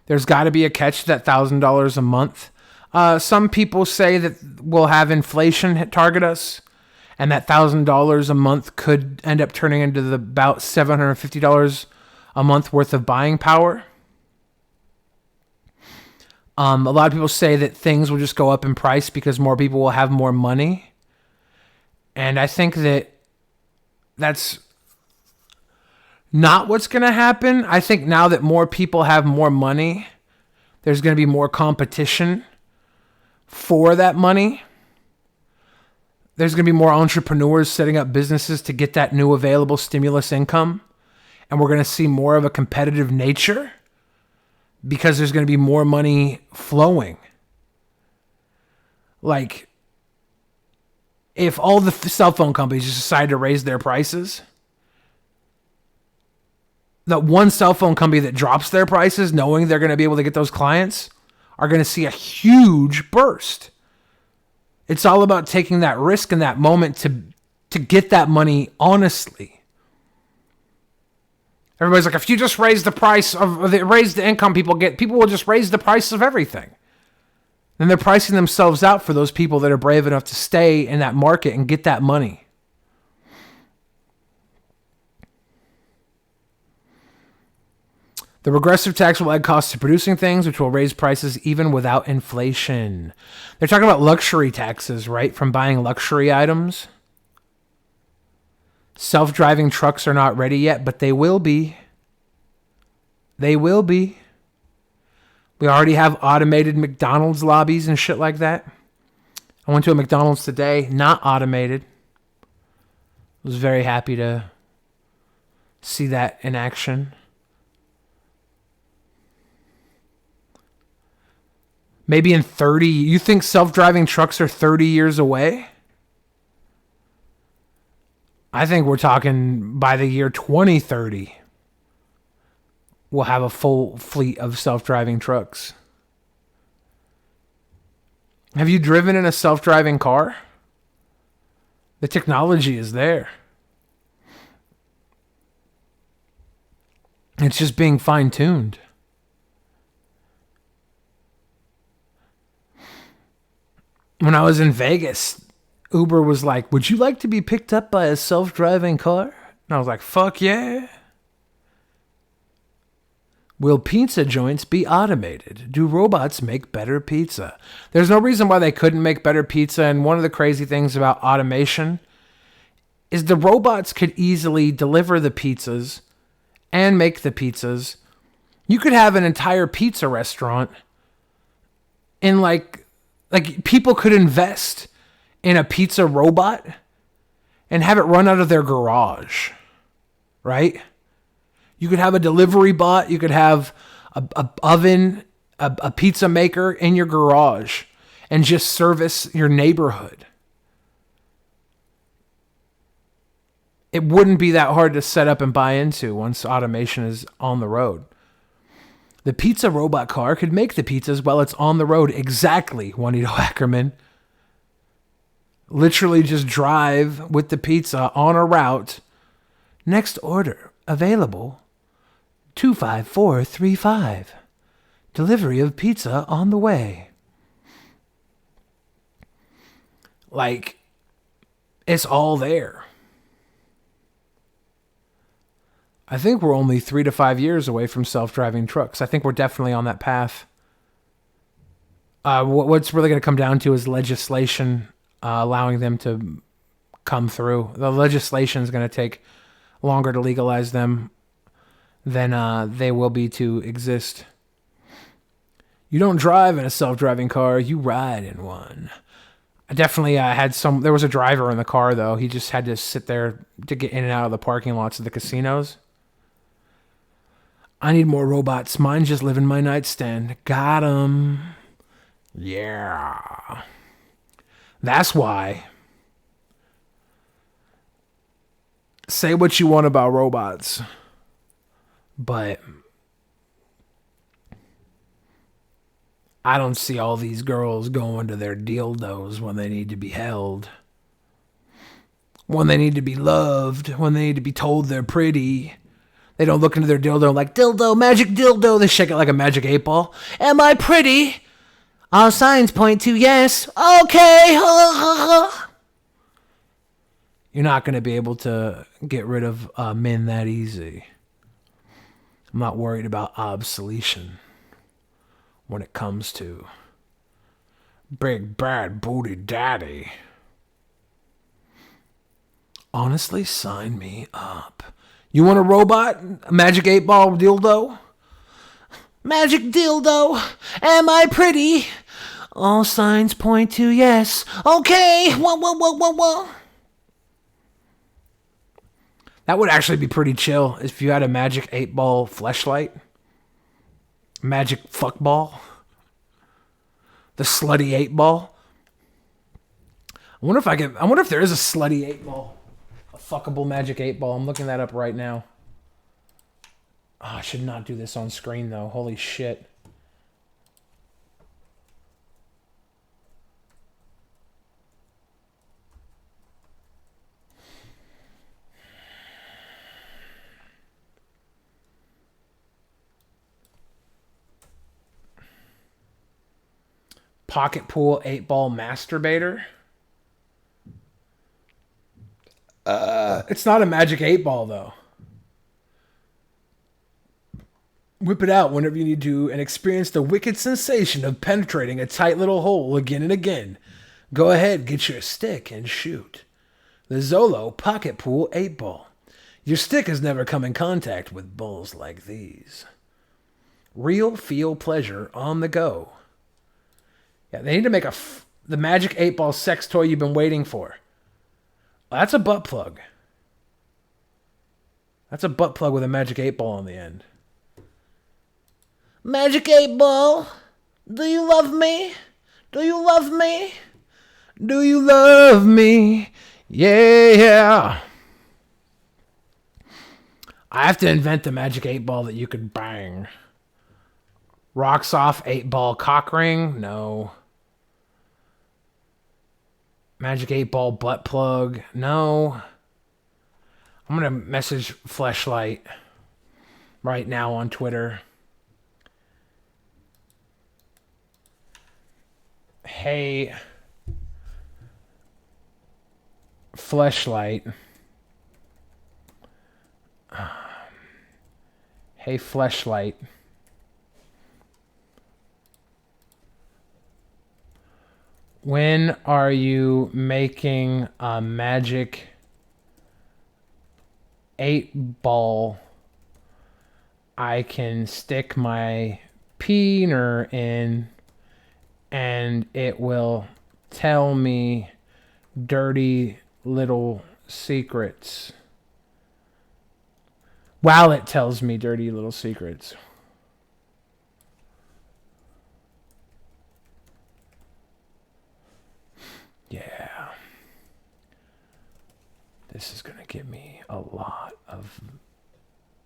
Speaker 2: There's got to be a catch to that $1,000 a month. Some people say that we'll have inflation target us, and that $1,000 a month could end up turning into about $750 a month worth of buying power. A lot of people say that things will just go up in price because more people will have more money. And I think that that's not what's going to happen. I think now that more people have more money, there's going to be more competition for that money. There's going to be more entrepreneurs setting up businesses to get that new available stimulus income. And we're going to see more of a competitive nature because there's going to be more money flowing. Like, if all the cell phone companies just decide to raise their prices, that one cell phone company that drops their prices, knowing they're going to be able to get those clients, are going to see a huge burst. It's all about taking that risk in that moment to get that money honestly. Everybody's like, if you just raise the price raise the income people get, people will just raise the price of everything. Then they're pricing themselves out for those people that are brave enough to stay in that market and get that money. The regressive tax will add costs to producing things, which will raise prices even without inflation. They're talking about luxury taxes, right? From buying luxury items. Self-driving trucks are not ready yet, but they will be. They will be. We already have automated McDonald's lobbies and shit like that. I went to a McDonald's today, not automated. Was very happy to see that in action. Maybe in 30, you think self-driving trucks are 30 years away? I think we're talking by the year 2030, we'll have a full fleet of self-driving trucks. Have you driven in a self-driving car? The technology is there. It's just being fine-tuned. When I was in Vegas, Uber was like, would you like to be picked up by a self-driving car? And I was like, fuck yeah. Will pizza joints be automated? Do robots make better pizza? There's no reason why they couldn't make better pizza. And one of the crazy things about automation is the robots could easily deliver the pizzas and make the pizzas. You could have an entire pizza restaurant in like people could invest in a pizza robot and have it run out of their garage, right? You could have a delivery bot. You could have a oven, a pizza maker in your garage and just service your neighborhood. It wouldn't be that hard to set up and buy into once automation is on the road. The pizza robot car could make the pizzas while it's on the road. Exactly, Juanito Ackerman. Literally just drive with the pizza on a route. Next order available 25435. Delivery of pizza on the way. Like, it's all there. I think we're only 3 to 5 years away from self-driving trucks. I think we're definitely on that path. What's really going to come down to is legislation allowing them to come through. The legislation is going to take longer to legalize them than they will be to exist. You don't drive in a self-driving car, you ride in one. I definitely there was a driver in the car, though. He just had to sit there to get in and out of the parking lots of the casinos. I need more robots. Mine just live in my nightstand. Got 'em. Yeah. That's why. Say what you want about robots, but I don't see all these girls going to their dildos when they need to be held. When they need to be loved. When they need to be told they're pretty. They don't look into their dildo like, dildo, magic dildo. They shake it like a magic 8-ball. Am I pretty? All signs point to yes. Okay. You're not going to be able to get rid of men that easy. I'm not worried about obsolescence when it comes to big bad booty daddy. Honestly, sign me up. You want a robot? A magic 8-ball dildo? Magic dildo. Am I pretty? All signs point to yes. Okay. Whoa. That would actually be pretty chill if you had a magic 8-ball fleshlight. Magic fuckball. The slutty 8-ball. I wonder if there is a slutty 8-ball. Fuckable magic 8-ball. I'm looking that up right now. Oh, I should not do this on screen, though. Holy shit. Pocket pool 8-ball masturbator. It's not a magic 8-ball, though. Whip it out whenever you need to and experience the wicked sensation of penetrating a tight little hole again and again. Go ahead, get your stick and shoot. The Zolo Pocket Pool 8-ball. Your stick has never come in contact with balls like these. Real feel pleasure on the go. Yeah, they need to make the magic 8-ball sex toy you've been waiting for. That's a butt plug. That's a butt plug with a magic 8-ball on the end. Magic 8-ball. Do you love me? Do you love me? Do you love me? Yeah. I have to invent the magic 8-ball that you could bang. Rocks off 8-ball cock ring? No. Magic 8-ball butt plug? No. I'm going to message Fleshlight right now on Twitter. Hey, Fleshlight. Hey, Fleshlight. When are you making a magic 8-ball I can stick my peener in and it will tell me dirty little secrets? While it tells me dirty little secrets. Yeah. This is gonna give me a lot of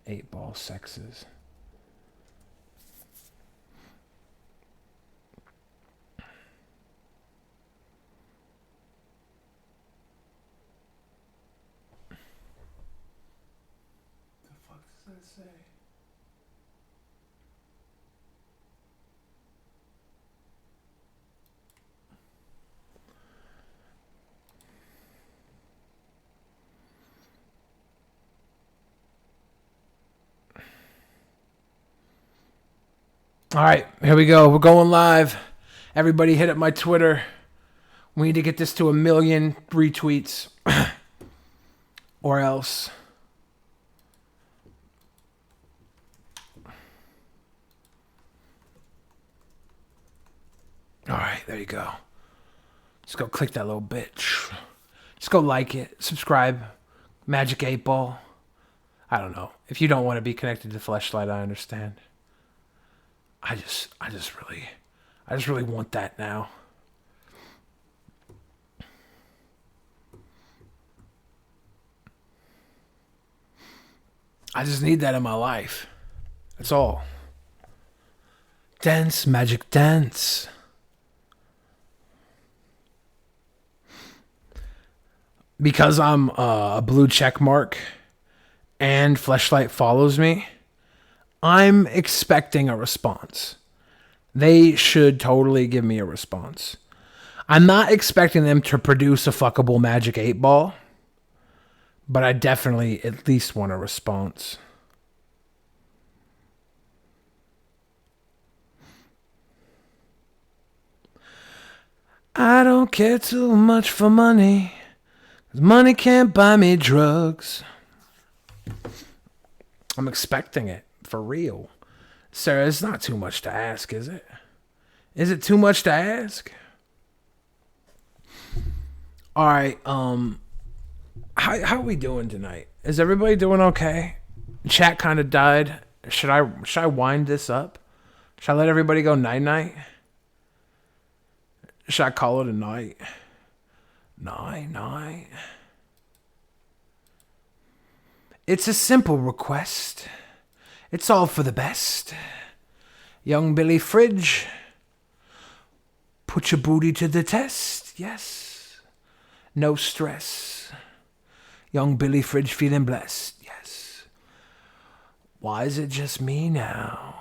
Speaker 2: 8-ball sexes. Say. All right, here we go. We're going live. Everybody hit up my Twitter. We need to get this to 1 million retweets or else. All right, there you go. Just go click that little bitch. Just go like it, subscribe. Magic 8-ball. I don't know. If you don't want to be connected to Fleshlight, I understand. I just really want that now. I just need that in my life. That's all. Dance, magic dance. Because I'm a blue check mark and Fleshlight follows me, I'm expecting a response. They should totally give me a response. I'm not expecting them to produce a fuckable magic 8-ball, but I definitely at least want a response. I don't care too much for money. Money can't buy me drugs. I'm expecting it, for real. Sarah, it's not too much to ask, is it? Is it too much to ask? All right, how are we doing tonight? Is everybody doing okay? Chat kind of died. Should I wind this up? Should I let everybody go night-night? Should I call it a night? Night. It's a simple request. It's all for the best. Young Billy Fridge, put your booty to the test. Yes. No stress. Young Billy Fridge feeling blessed. Yes. Why is it just me now?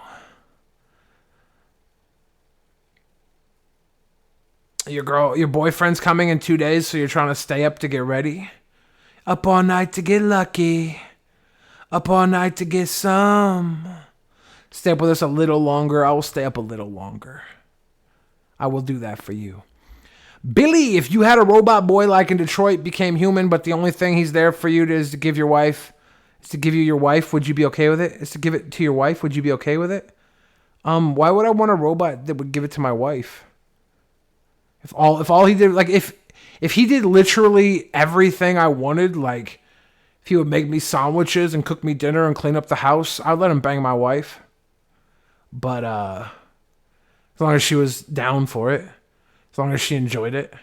Speaker 2: Your boyfriend's coming in 2 days, so you're trying to stay up to get ready? Up all night to get lucky. Up all night to get some. Stay up with us a little longer. I will stay up a little longer. I will do that for you. Billy, if you had a robot boy like in Detroit became human, but the only thing he's there for you is to give your wife, is to give you your wife, would you be okay with it? Is to give it to your wife, would you be okay with it? Why would I want a robot that would give it to my wife? If all he did, like if he did literally everything I wanted, like if he would make me sandwiches and cook me dinner and clean up the house, I'd let him bang my wife. But as long as she was down for it. As long as she enjoyed it.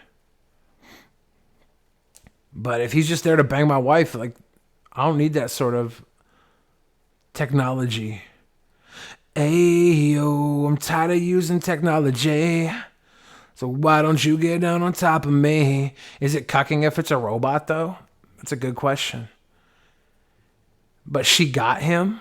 Speaker 2: But if he's just there to bang my wife, like, I don't need that sort of technology. Ayo, I'm tired of using technology. So why don't you get down on top of me? Is it cucking if it's a robot, though? That's a good question. But she got him.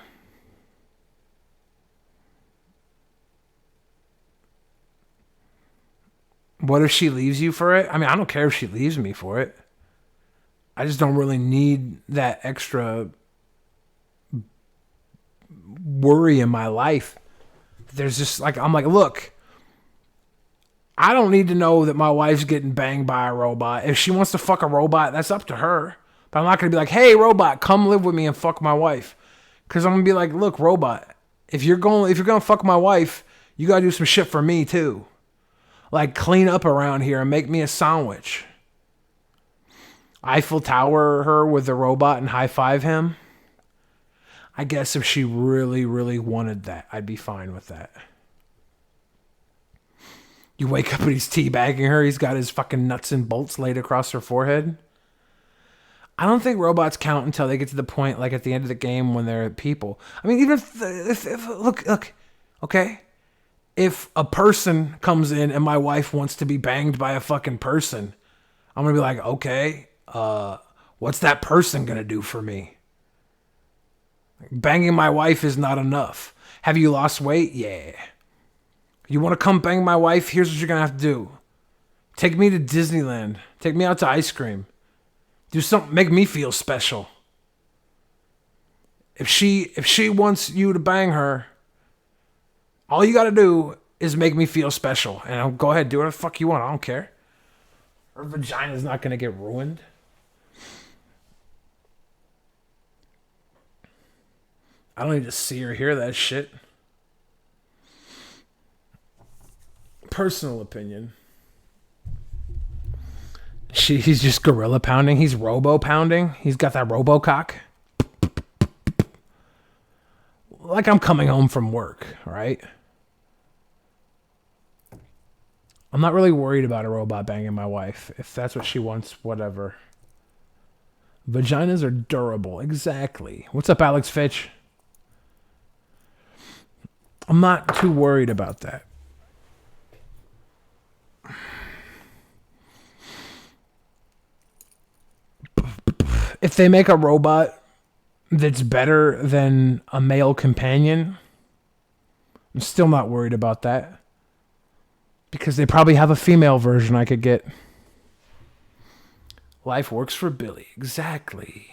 Speaker 2: What if she leaves you for it? I mean, I don't care if she leaves me for it. I just don't really need that extra worry in my life. There's just like, I'm like, look, I don't need to know that my wife's getting banged by a robot. If she wants to fuck a robot, that's up to her. But I'm not going to be like, hey, robot, come live with me and fuck my wife. Because I'm going to be like, look, robot, if you're going to fuck my wife, you got to do some shit for me too. Like, clean up around here and make me a sandwich. Eiffel Tower her with the robot and high five him. I guess if she really, really wanted that, I'd be fine with that. You wake up and he's teabagging her. He's got his fucking nuts and bolts laid across her forehead. I don't think robots count until they get to the point, like at the end of the game, when they're people. I mean, even if look, okay? If a person comes in and my wife wants to be banged by a fucking person, I'm going to be like, okay, what's that person going to do for me? Banging my wife is not enough. Have you lost weight? Yeah. You want to come bang my wife? Here's what you're going to have to do. Take me to Disneyland. Take me out to ice cream. Do something, make me feel special. If she wants you to bang her, all you got to do is make me feel special. And I'll go ahead, do whatever the fuck you want. I don't care. Her vagina's not going to get ruined. I don't need to see or hear that shit. Personal opinion. He's just gorilla pounding. He's robo pounding. He's got that robocock. Like I'm coming home from work, right? I'm not really worried about a robot banging my wife. If that's what she wants, whatever. Vaginas are durable. Exactly. What's up, Alex Fitch? I'm not too worried about that. If they make a robot that's better than a male companion, I'm still not worried about that. Because they probably have a female version I could get. Life works for Billy. Exactly.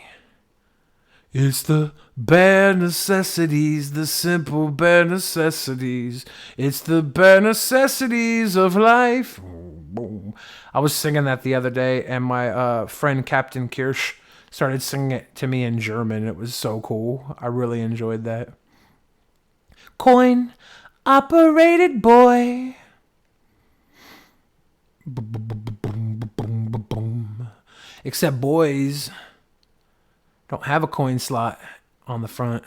Speaker 2: It's the bare necessities, the simple bare necessities. It's the bare necessities of life. I was singing that the other day, and my friend Captain Kirsch started singing it to me in German. It was so cool. I really enjoyed that. Coin operated boy. Except boys don't have a coin slot on the front.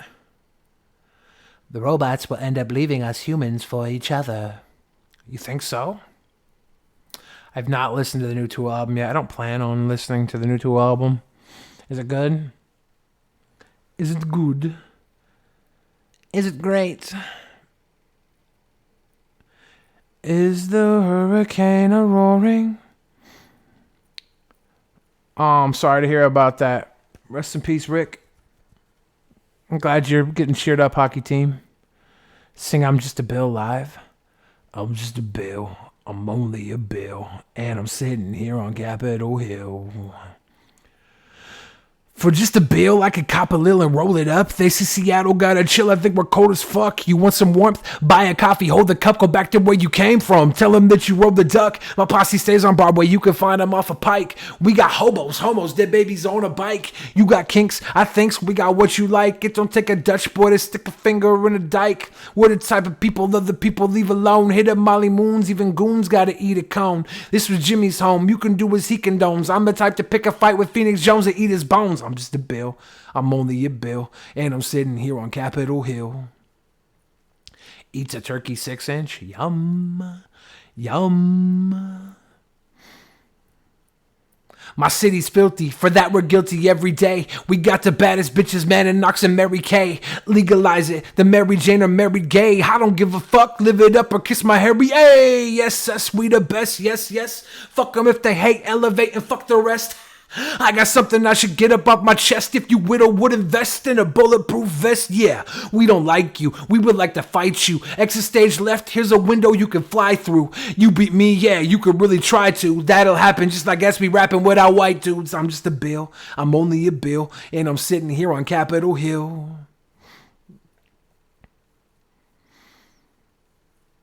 Speaker 2: The robots will end up leaving us humans for each other. You think so? I've not listened to the new Tool album yet. I don't plan on listening to the new Tool album. Is it good? Is it good? Is it great? Is the hurricane a-roaring? Oh, I'm sorry to hear about that. Rest in peace, Rick. I'm glad you're getting cheered up, hockey team. Sing I'm Just a Bill live. I'm just a bill. I'm only a bill. And I'm sitting here on Capitol Hill. For just a bill, I could cop a lil and roll it up. They say Seattle gotta chill, I think we're cold as fuck. You want some warmth? Buy a coffee, hold the cup, go back to where you came from. Tell them that you rode the duck. My posse stays on Broadway, you can find them off a Pike. We got hobos, homos, dead babies on a bike. You got kinks, I thinks we got what you like. It don't take a Dutch boy to stick a finger in a dike. We're the type of people other people leave alone. Hit up Molly Moons, even goons gotta eat a cone. This was Jimmy's home, you can do as he condones. I'm the type to pick a fight with Phoenix Jones and eat his bones. I'm just a bill. I'm only a bill. And I'm sitting here on Capitol Hill. Eats a turkey 6-inch. Yum. Yum. My city's filthy, for that we're guilty every day. We got the baddest bitches, man, and Knox and Mary Kay. Legalize it, the Mary Jane or Mary Gay. I don't give a fuck, live it up or kiss my Harry. Hey, yes, we the best, yes. Fuck them if they hate, elevate and fuck the rest. I got something I should get up off my chest. If you would invest in a bulletproof vest. Yeah, we don't like you, we would like to fight you. Exit stage left, here's a window you can fly through. You beat me, yeah, you could really try to. That'll happen just like Gatsby rapping without white dudes. I'm just a bill, I'm only a bill, and I'm sitting here on Capitol Hill.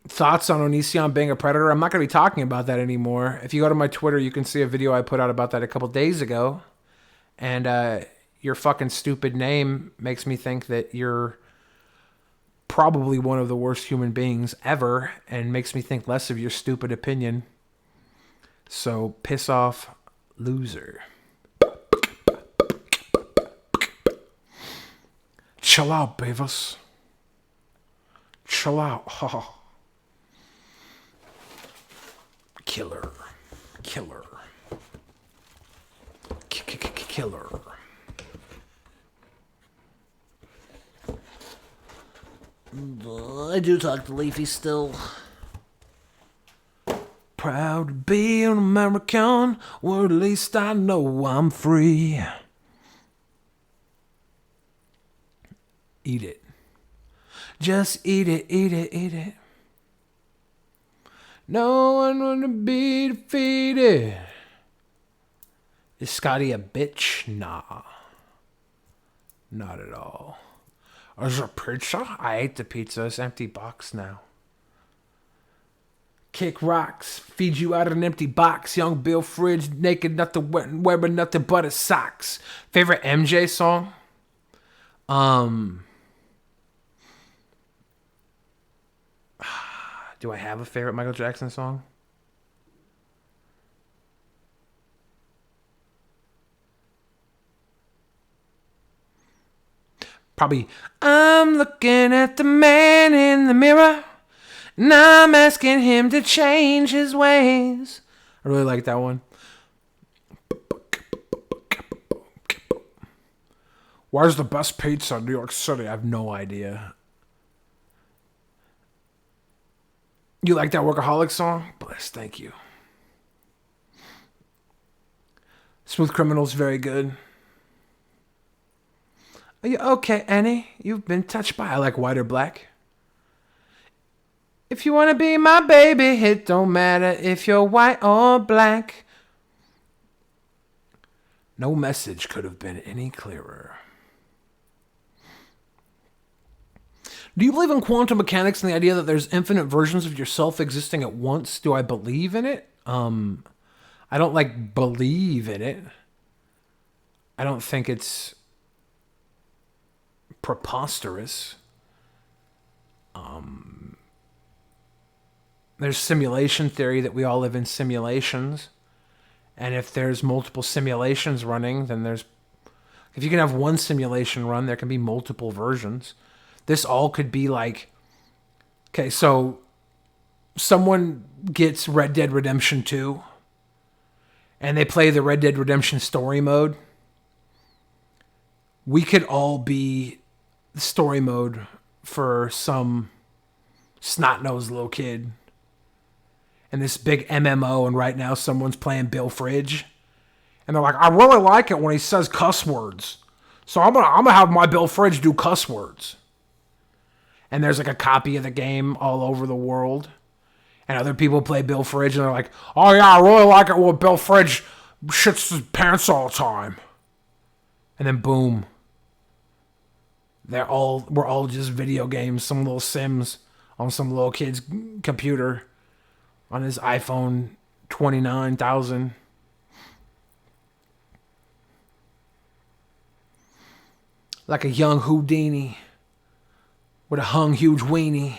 Speaker 2: Thoughts on Onision being a predator? I'm not going to be talking about that anymore. If you go to my Twitter, you can see a video I put out about that a couple days ago. And your fucking stupid name makes me think that you're probably one of the worst human beings ever, and makes me think less of your stupid opinion. So piss off, loser. Chill out, Beavis. Chill out. Killer. Killer.
Speaker 10: I do talk to Leafy still.
Speaker 2: Proud to be an American, or at least I know I'm free. Eat it. Just eat it, eat it, eat it. No one wanna be defeated. Is Scotty a bitch? Nah. Not at all. Is there pizza? I ate the pizza. It's an empty box now. Kick rocks. Feed you out of an empty box. Young Bill Fridge. Naked, nothing wearing nothing but his socks. Favorite MJ song? Do I have a favorite Michael Jackson song? Probably, I'm looking at the man in the mirror, and I'm asking him to change his ways. I really like that one. Where's the best pizza in New York City? I have no idea. You like that Workaholic song? Bless, thank you. Smooth Criminal's very good. Are you okay, Annie? You've been touched by. I like White or Black. If you want to be my baby, it don't matter if you're white or black. No message could have been any clearer. Do you believe in quantum mechanics and the idea that there's infinite versions of yourself existing at once? Do I believe in it? I don't believe in it. I don't think it's preposterous. There's simulation theory that we all live in simulations. And if there's multiple simulations running, then if you can have one simulation run, there can be multiple versions. This all could be like, okay, so someone gets Red Dead Redemption 2 and they play the Red Dead Redemption story mode. We could all be the story mode for some snot-nosed little kid in this big MMO, and right now someone's playing Bill Fridge. And they're like, I really like it when he says cuss words. So I'm gonna have my Bill Fridge do cuss words. And there's like a copy of the game all over the world. And other people play Bill Fridge and they're like, oh yeah, I really like it when Bill Fridge shits his pants all the time. And then boom. We're all just video games, some little Sims on some little kid's computer on his iPhone 29,000. Like a young Houdini with a hung huge weenie.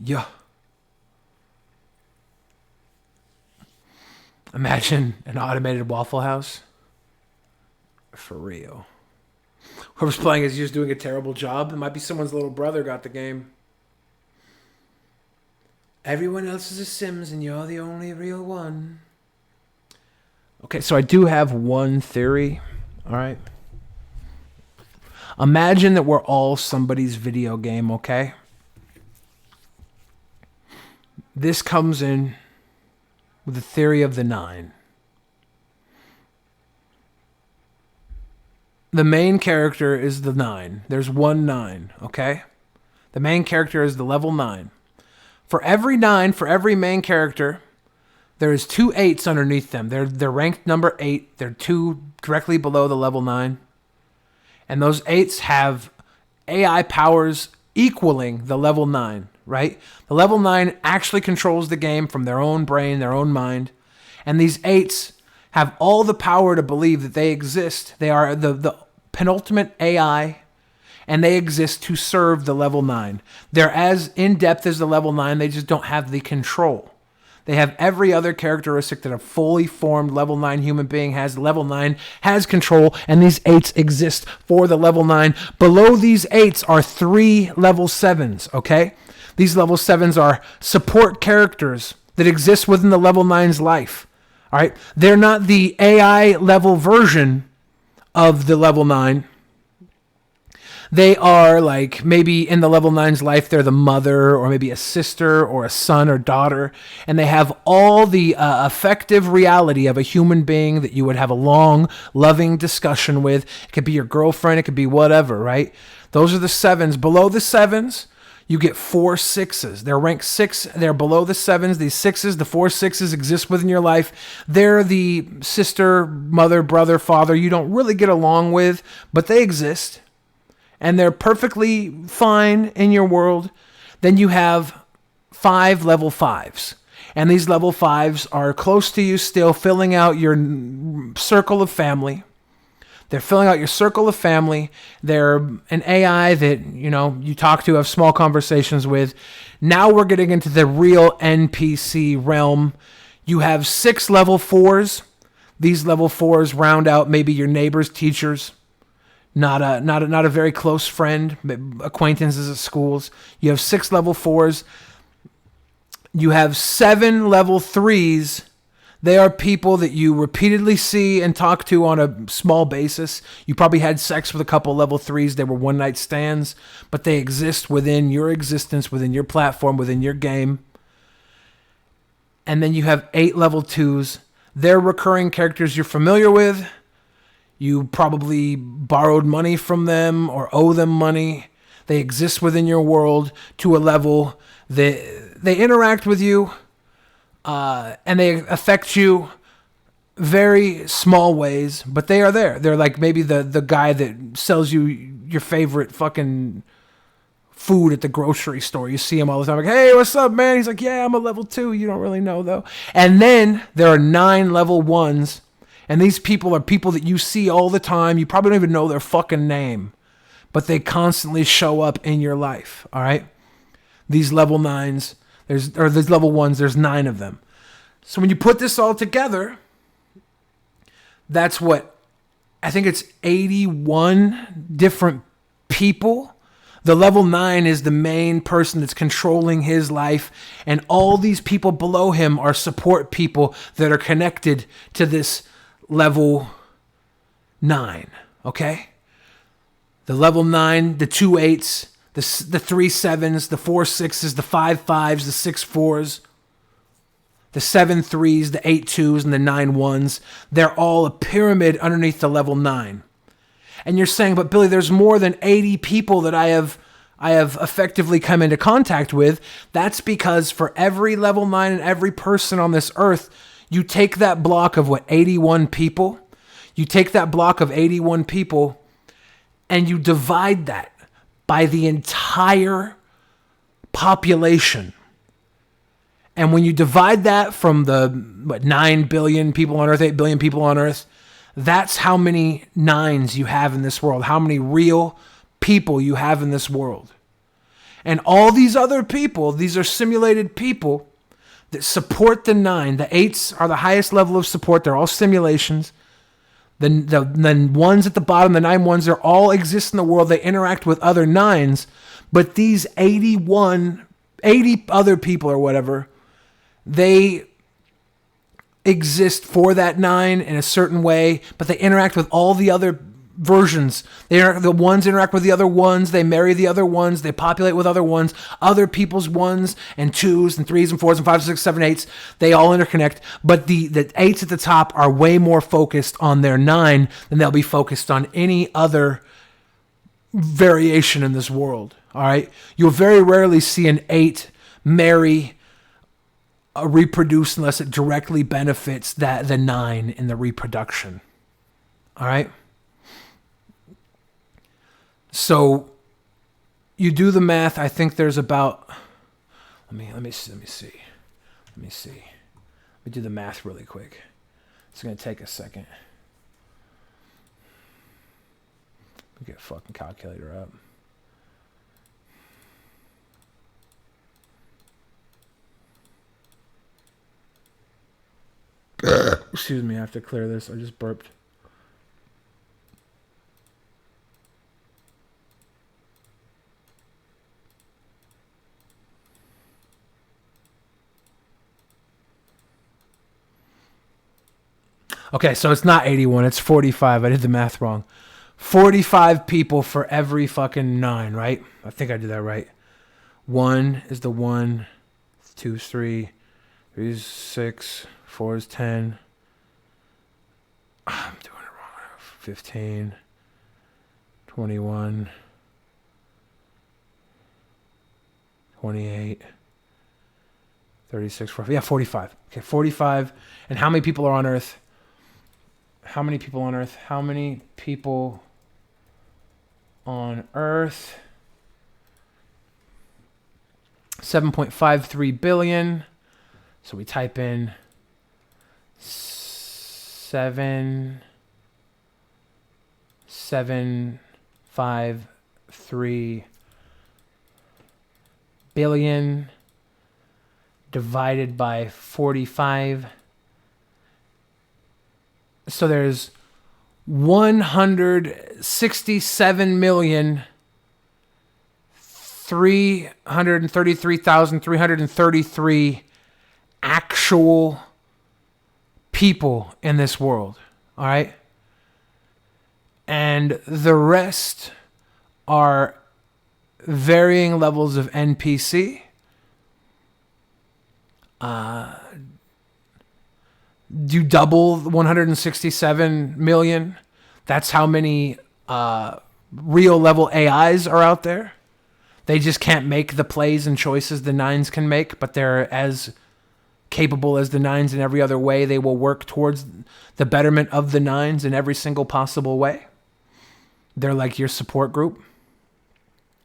Speaker 2: Yeah. Imagine an automated Waffle House. For real. Whoever's playing is just doing a terrible job. It might be someone's little brother got the game. Everyone else is a Sims and you're the only real one. Okay, so I do have one theory. All right. Imagine that we're all somebody's video game, okay? This comes in with the theory of the 9. The main character is the 9. There's one 9, okay? The main character is the level 9. For every 9, for every main character, there is 2 8s underneath them. They're ranked number 8. They're 2 directly below the level 9. And those 8s have AI powers equaling the level 9, right? The level 9 actually controls the game from their own brain, their own mind. And these 8s have all the power to believe that they exist. They are the penultimate AI, and they exist to serve the level 9. They're as in-depth as the level 9, they just don't have the control. They have every other characteristic that a fully formed level 9 human being has. Level 9 has control, and these 8s exist for the level 9. Below these 8s are 3 level 7s, okay? These level 7s are support characters that exist within the level 9's life, all right? They're not the AI level version of the level 9. They are like maybe in the level 9's life, they're the mother or maybe a sister or a son or daughter. And they have all the effective reality of a human being that you would have a long, loving discussion with. It could be your girlfriend. It could be whatever, right? Those are the 7s. Below the 7s, you get 4 6s. They're ranked 6. They're below the 7s. These 6s, the 4 6s exist within your life. They're the sister, mother, brother, father you don't really get along with, but they exist. And they're perfectly fine in your world. Then you have 5 level 5s. And these level 5s are close to you still, filling out your circle of family. They're filling out your circle of family. They're an AI that, you talk to, have small conversations with. Now we're getting into the real NPC realm. You have 6 level 4s. These level 4s round out maybe your neighbor's teachers. Not a very close friend, acquaintances at schools. You have 6 level 4s. You have 7 level 3s. They are people that you repeatedly see and talk to on a small basis. You probably had sex with a couple level 3s. They were one-night stands, but they exist within your existence, within your platform, within your game. And then you have 8 level 2s. They're recurring characters you're familiar with. You probably borrowed money from them or owe them money. They exist within your world to a level that they interact with you and they affect you very small ways, but they are there. They're like maybe the guy that sells you your favorite fucking food at the grocery store. You see him all the time. Like, hey, what's up, man? He's like, yeah, I'm a level 2. You don't really know, though. And then there are 9 level 1s. And these people are people that you see all the time. You probably don't even know their fucking name, but they constantly show up in your life. All right. These level 9s, these level 1s, there's 9 of them. So when you put this all together, that's what I think it's 81 different people. The level 9 is the main person that's controlling his life. And all these people below him are support people that are connected to this level 9, okay? The level 9, the 2 8s, the 3 7s, the 4 6s, the 5 5s, the 6 4s, the 7 3s, the 8 2s, and the 9 1s. They're all a pyramid underneath the level 9. And you're saying, but Billy, there's more than 80 people that I have effectively come into contact with. That's because for every level 9 and every person on this earth, you take that block of 81 people, you take that block of 81 people and you divide that by the entire population. And when you divide that from the 9 billion people on earth, 8 billion people on earth, that's how many 9s you have in this world, how many real people you have in this world. And all these other people, these are simulated people that support the 9. The 8s are the highest level of support. They're all simulations. The 1s at the bottom, the 9 1s, they're all exist in the world. They interact with other 9s. But these 81 80 other people or whatever, they exist for that 9 in a certain way, but they interact with all the other versions. The ones interact with the other ones, they marry the other ones, they populate with other ones, other people's 1s and 2s and 3s and 4s and 5s, 6s, 7s, 8s, they all interconnect, but the 8s at the top are way more focused on their 9 than they'll be focused on any other variation in this world. All right, you'll very rarely see an 8 marry reproduce unless it directly benefits the 9 in the reproduction. All right. So you do the math. I think there's about. Let me see. Let me do the math really quick. It's gonna take a second. Get a fucking calculator up. Excuse me, I have to clear this. I just burped. Okay, so it's not 81, it's 45. I did the math wrong. 45 people for every fucking 9, right? I think I did that right. 1 is the 1, 2 is 3, 3 is 6, 4 is 10. I'm doing it wrong. 15, 21, 28, 36, 45. Yeah, 45. Okay, 45. And how many people are on Earth? How many people on Earth? How many people on Earth? 7.53 billion. So we type in 7.753 billion divided by 45. So there's 167,333,333 actual people in this world. All right. And the rest are varying levels of NPC. You double 167 million. That's how many real level AIs are out there. They just can't make the plays and choices the 9s can make, but they're as capable as the 9s in every other way. They will work towards the betterment of the 9s in every single possible way. They're like your support group.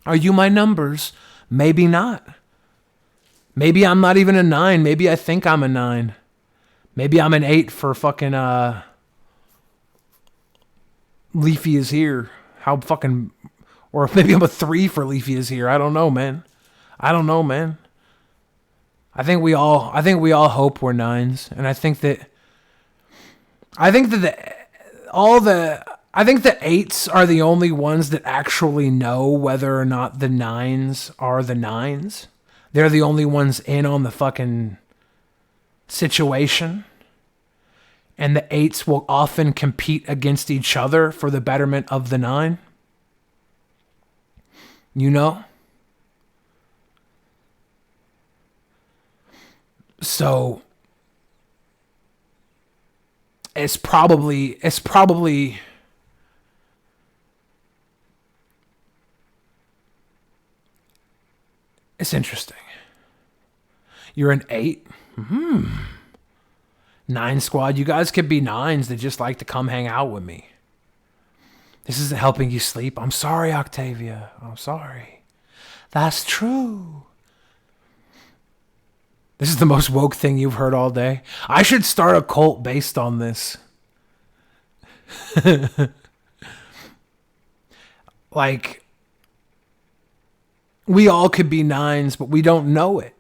Speaker 2: Are you my numbers? Maybe not. Maybe I'm not even a 9. Maybe I think I'm a 9. Maybe I'm an 8 for fucking Leafy is here. How fucking... Or maybe I'm a 3 for Leafy is here. I don't know, man. I think we all hope we're 9s. And I think the 8s are the only ones that actually know whether or not the 9s are the 9s. They're the only ones in on the fucking situation. And the 8s will often compete against each other for the betterment of the 9. You know? So it's probably it's interesting. You're an 8. 9 squad. You guys could be 9s that just like to come hang out with me. This isn't helping you sleep. I'm sorry, Octavia. I'm sorry. That's true. This is the most woke thing you've heard all day. I should start a cult based on this. Like, we all could be 9s, but we don't know it.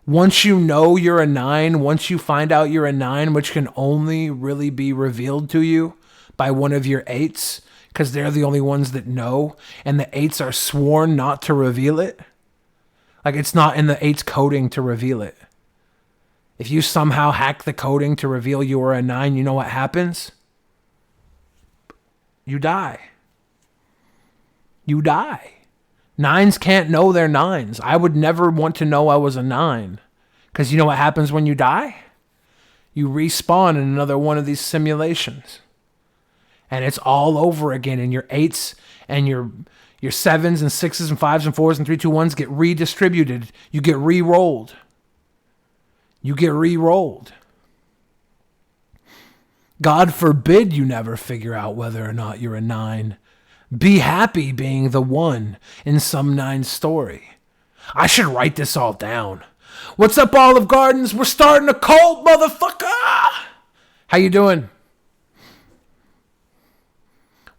Speaker 2: Once you know you're a 9, once you find out you're a 9, which can only really be revealed to you by one of your 8s, because they're the only ones that know, and the 8s are sworn not to reveal it. Like it's not in the 8's coding to reveal it. If you somehow hack the coding to reveal you are a 9, you know what happens? You die. You die. 9s can't know they're 9s. I would never want to know I was a 9. Because you know what happens when you die? You respawn in another one of these simulations. And it's all over again. And your 8s and your 7s and 6s and 5s and 4s and 3, 2, 1s get redistributed. You get re-rolled. You get re-rolled. God forbid you never figure out whether or not you're a 9. Be happy being the 1 in some 9 story. I should write this all down. What's up, Olive Gardens? We're starting a cult, motherfucker! How you doing?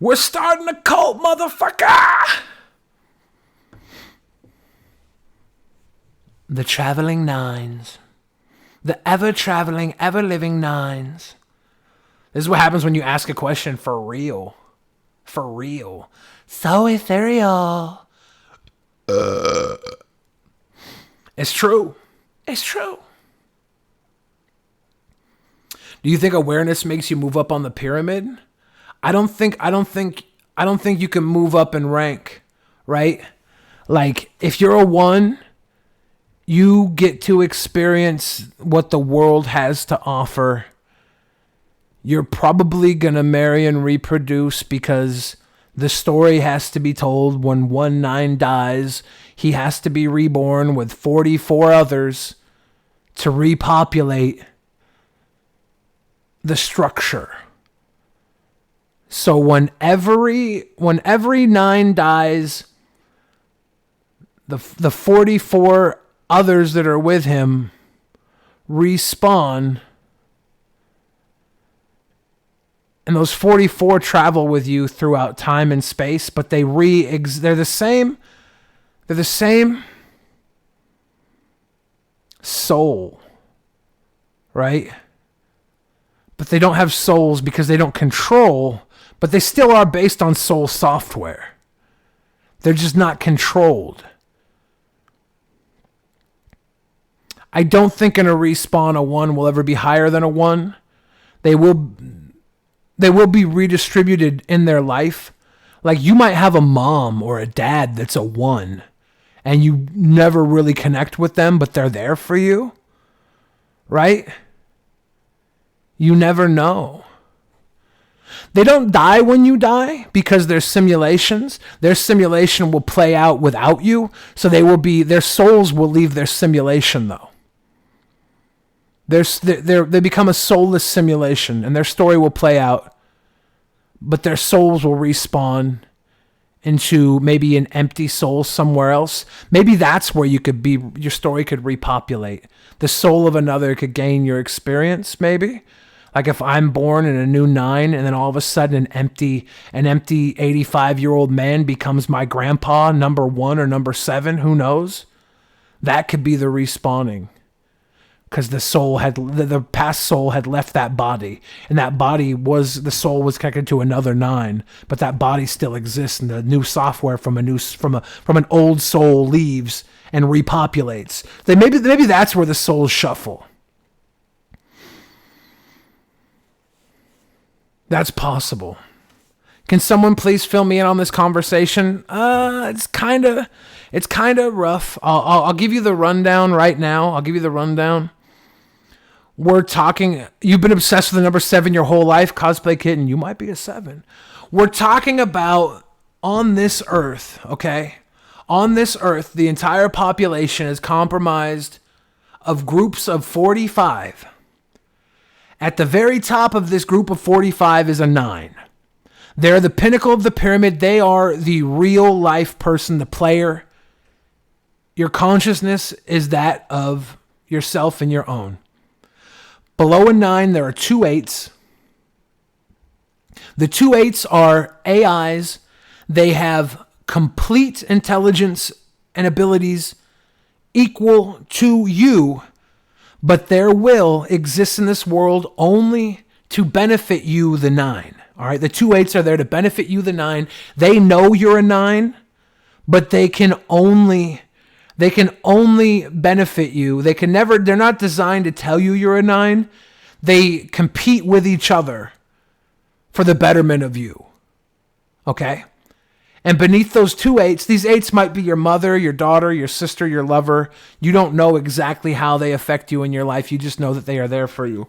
Speaker 2: We're starting a cult, motherfucker! The traveling 9s. The ever-traveling, ever-living 9s. This is what happens when you ask a question for real. For real. So ethereal. It's true. It's true. Do you think awareness makes you move up on the pyramid? I don't think you can move up in rank, right? Like if you're a 1, you get to experience what the world has to offer. You're probably going to marry and reproduce because the story has to be told. When 1/9 dies, he has to be reborn with 44 others to repopulate the structure. So when every 9 dies, the 44 others that are with him respawn. And those 44 travel with you throughout time and space, but they're the same soul, right? But they don't have souls because they don't control, but they still are based on soul software. They're just not controlled. I don't think in a respawn a 1 will ever be higher than a 1. They will be redistributed in their life. Like you might have a mom or a dad that's a 1 and you never really connect with them, but they're there for you, right? You never know. They don't die when you die because they're simulations. Their simulation will play out without you, so their souls will leave their simulation though. They become a soulless simulation, and their story will play out, but their souls will respawn into maybe an empty soul somewhere else. Maybe that's where your story could repopulate. The soul of another could gain your experience, maybe. Like if I'm born in a new 9, and then all of a sudden an empty 85-year-old man becomes my grandpa, number 1 or number 7, who knows? That could be the respawning. Because the past soul had left that body, and that body the soul was connected to another 9, but that body still exists, and the new software from an old soul leaves and repopulates. Maybe that's where the souls shuffle. That's possible. Can someone please fill me in on this conversation? It's kind of rough. I'll give you the rundown right now. I'll give you the rundown. We're talking, you've been obsessed with the number 7 your whole life, Cosplay Kitten, you might be a 7. We're talking about on this earth, okay? On this earth, the entire population is comprised of groups of 45. At the very top of this group of 45 is a 9. They're the pinnacle of the pyramid. They are the real life person, the player. Your consciousness is that of yourself and your own. Below a 9, there are 2 8s. The 2 8s are AIs. They have complete intelligence and abilities equal to you, but their will exists in this world only to benefit you, the 9. All right, the 2 8s are there to benefit you, the 9. They know you're a 9, but they can only They can only benefit you. They're not designed to tell you you're a 9. They compete with each other for the betterment of you. Okay? And beneath those 2 8s, these 8s might be your mother, your daughter, your sister, your lover. You don't know exactly how they affect you in your life. You just know that they are there for you.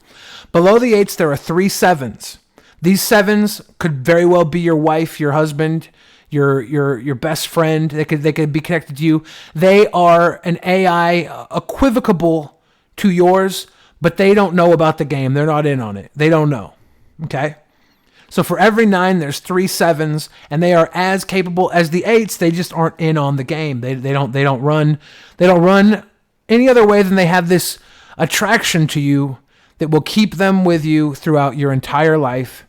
Speaker 2: Below the 8s, there are 3 7s. These 7s could very well be your wife, your husband, your best friend. They could be connected to you. They are an AI equivocable to yours, but they don't know about the game. They're not in on it. They don't know. Okay? So for every 9, there's 3 7s, and they are as capable as the 8s. They just aren't in on the game. They don't run any other way than they have this attraction to you that will keep them with you throughout your entire life,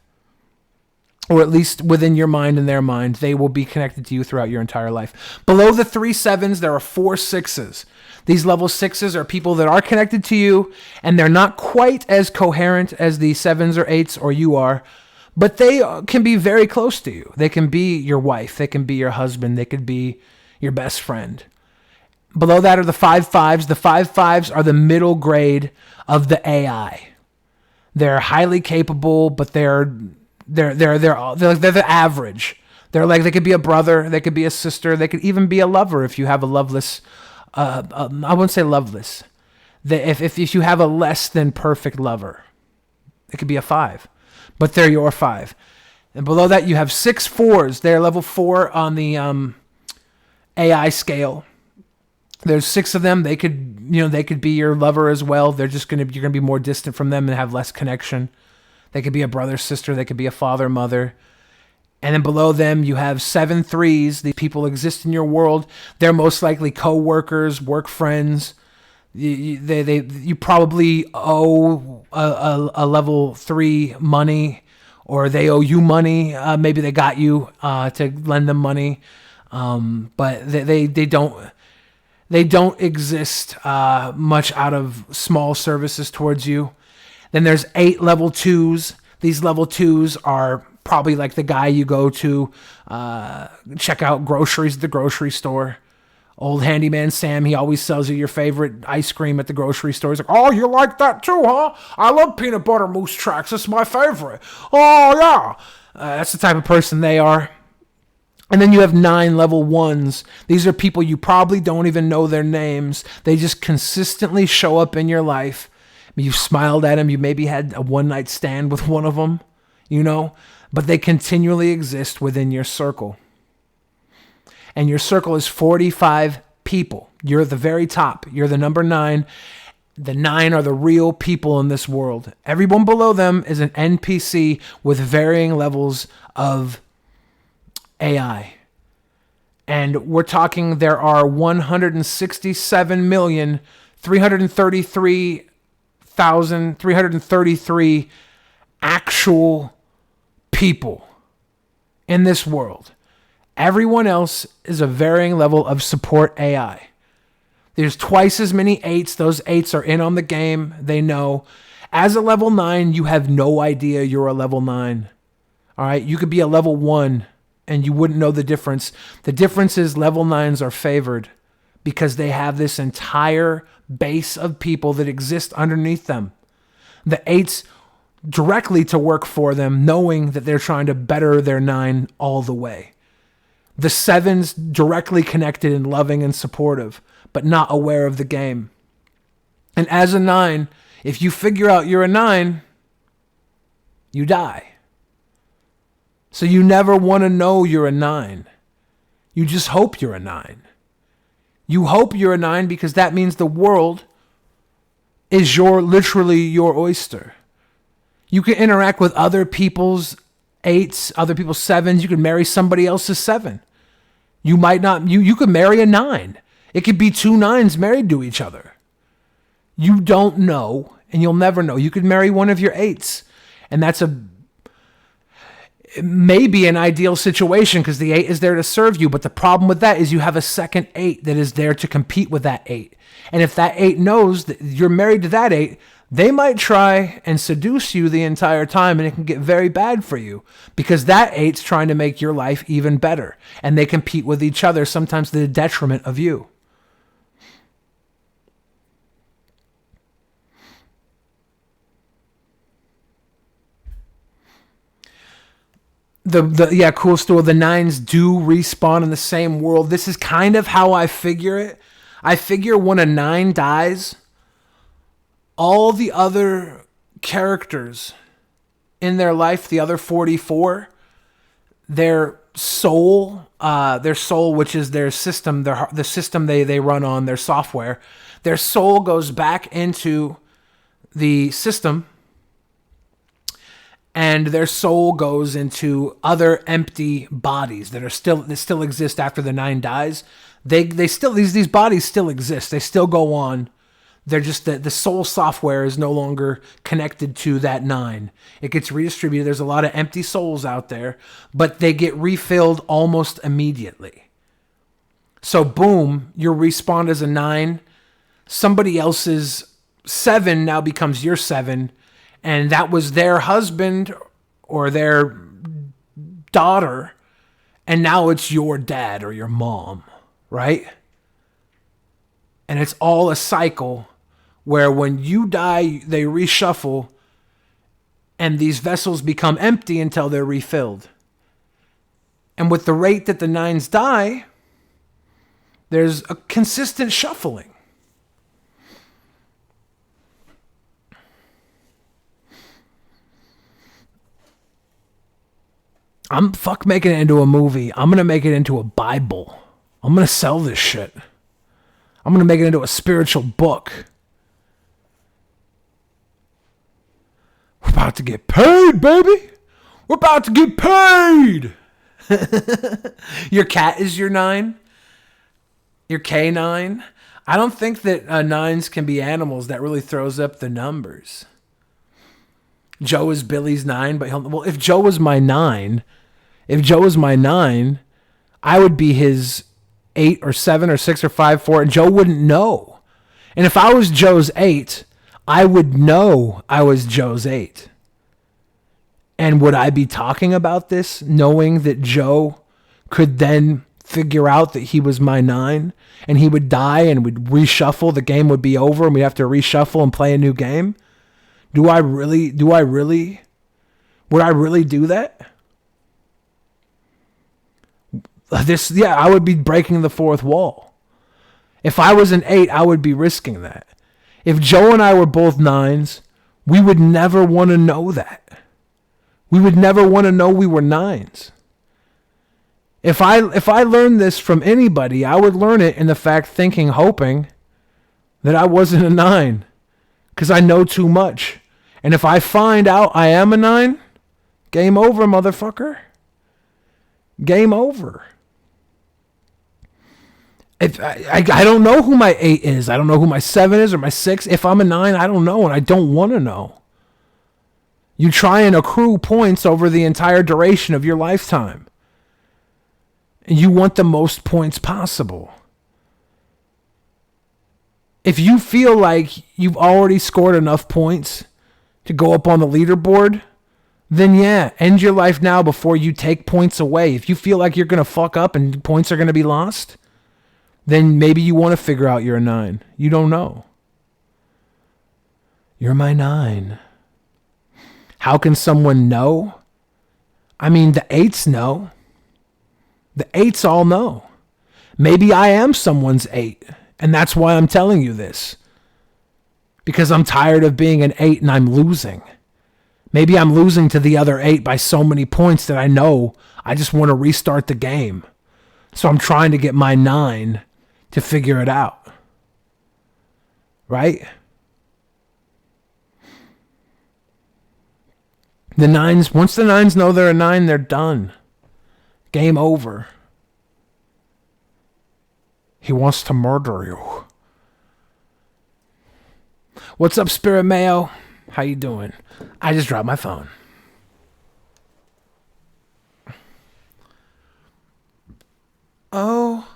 Speaker 2: or at least within your mind and their mind. They will be connected to you throughout your entire life. Below the 3 7s, there are 4 6s. These level 6s are people that are connected to you, and they're not quite as coherent as the 7s or 8s or you are, but they can be very close to you. They can be your wife. They can be your husband. They could be your best friend. Below that are the 5 5s. The 5 5s are the middle grade of the AI. They're highly capable, but they're the average. They could be a brother. They could be a sister. They could even be a lover if you have a loveless. I wouldn't say loveless. If you have a less than perfect lover, it could be a 5. But they're your 5. And below that, you have 6 4s. They're level 4 on the AI scale. There's 6 of them. They could be your lover as well. You're gonna be more distant from them and have less connection. They could be a brother, sister. They could be a father, mother. And then below them, you have 7 3s. These people exist in your world. They're most likely co-workers, work friends. You probably owe a level 3 money, or they owe you money. Maybe they got you to lend them money, but they don't exist much out of small services towards you. Then there's 8 level 2s. These level 2s are probably like the guy you go to check out groceries at the grocery store. Old handyman Sam, he always sells you your favorite ice cream at the grocery store. He's like, oh, you like that too, huh? I love peanut butter moose tracks. It's my favorite. Oh, yeah. That's the type of person they are. And then you have 9 level 1s. These are people you probably don't even know their names. They just consistently show up in your life. You've smiled at them. You maybe had a one-night stand with one of them, but they continually exist within your circle. And your circle is 45 people. You're at the very top. You're the number 9. The 9 are the real people in this world. Everyone below them is an NPC with varying levels of AI. And we're talking there are 167,333,333 actual people in this world. Everyone else is a varying level of support AI. There's twice as many 8s. Those 8s are in on the game. They know. As a level 9, you have no idea you're a level 9. All right? You could be a level 1 and you wouldn't know the difference. The difference is level 9s are favored because they have this entire base of people that exist underneath them. The 8s directly to work for them, knowing that they're trying to better their 9 all the way. The 7s directly connected and loving and supportive, but not aware of the game. And as a 9, if you figure out you're a 9, you die. So you never want to know you're a 9. You just hope you're a 9. You hope you're a 9 because that means the world is literally your oyster. You can interact with other people's 8s, other people's 7s. You can marry somebody else's 7. You might not, you could marry a 9. It could be 2 9s married to each other. You don't know, and you'll never know. You could marry one of your 8s, and that's maybe an ideal situation because the 8 is there to serve you. But the problem with that is you have a second 8 that is there to compete with that 8. And if that 8 knows that you're married to that 8, they might try and seduce you the entire time, and it can get very bad for you because that 8's trying to make your life even better, and they compete with each other, sometimes to the detriment of you. Yeah, cool story. The nines do respawn in the same world. This is kind of how I figure it. I figure when a nine dies, all the other characters in their life, the other 44, their soul, which is their system, the system they run on, their software, their soul goes back into the system, and their soul goes into other empty bodies that still exist after the nine dies. They still, these bodies still exist. They still go on. They're just the soul software is no longer connected to that nine. It gets redistributed. There's a lot of empty souls out there, but they get refilled almost immediately. So boom, you're respawned as a nine. Somebody else's 7 now becomes your 7, and that was their husband or their daughter, and now it's your dad or your mom, right? And it's all a cycle where when you die, they reshuffle, and these vessels become empty until they're refilled. And with the rate that the nines die, there's a consistent shuffling. I'm making it into a movie. I'm going to make it into a Bible. I'm going to sell this shit. I'm going to make it into a spiritual book. We're about to get paid, baby. We're about to get paid. Your cat is your 9. Your K9. I don't think that nines can be animals. That really throws up the numbers. Joe is Billy's 9, but if Joe was my 9, I would be his 8 or 7 or 6 or 5, 4, and Joe wouldn't know. And if I was Joe's 8, I would know I was Joe's 8. And would I be talking about this knowing that Joe could then figure out that he was my 9 and he would die and would reshuffle, the game would be over and we'd have to reshuffle and play a new game? Would I really do that? I would be breaking the fourth wall. If I was an 8, I would be risking that. If Joe and I were both 9s, we would never want to know that. We would never want to know we were 9s. If I learned this from anybody, I would learn it in the fact hoping that I wasn't a 9. Because I know too much. And if I find out I am a 9, game over, motherfucker. Game over. If I don't know who my 8 is. I don't know who my 7 is or my 6. If I'm a 9, I don't know, and I don't want to know. You try and accrue points over the entire duration of your lifetime. And you want the most points possible. If you feel like you've already scored enough points to go up on the leaderboard, then yeah, end your life now before you take points away. If you feel like you're going to fuck up and points are going to be lost, then maybe you want to figure out you're a 9. You don't know. You're my 9. How can someone know? I mean, the 8s know. The 8s all know. Maybe I am someone's 8, and that's why I'm telling you this. Because I'm tired of being an 8 and I'm losing. Maybe I'm losing to the other 8 by so many points that I know I just want to restart the game. So I'm trying to get my 9 to figure it out. Right? The 9s, once the 9s know they're a 9, they're done. Game over. He wants to murder you. What's up, Spirit Mayo? How you doing? I just dropped my phone. Oh.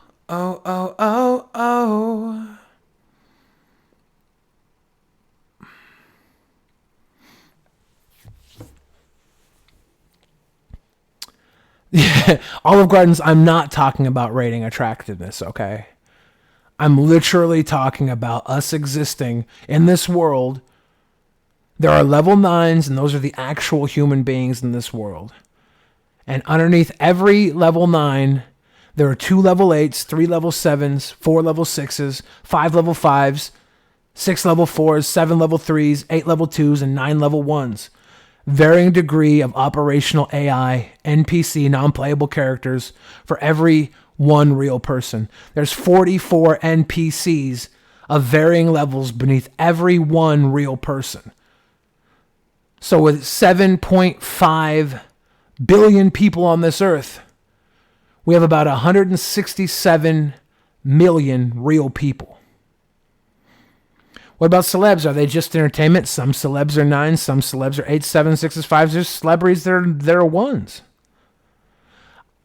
Speaker 2: Yeah, Olive Gardens, I'm not talking about rating attractiveness, okay? I'm literally talking about us existing in this world. There are level 9s, and those are the actual human beings in this world. And underneath every level 9, there are 2 level 8s, 3 level 7s, 4 level 6s, 5 level 5s, 6 level 4s, 7 level 3s, 8 level 2s, and 9 level 1s. Varying degree of operational AI, NPC, non-playable characters for every one real person. There's 44 NPCs of varying levels beneath every one real person. So with 7.5 billion people on this earth, we have about 167 million real people. What about celebs? Are they just entertainment? Some celebs are 9s, some celebs are 8s, 7s, 6s, 5s. There's celebrities that are 1s.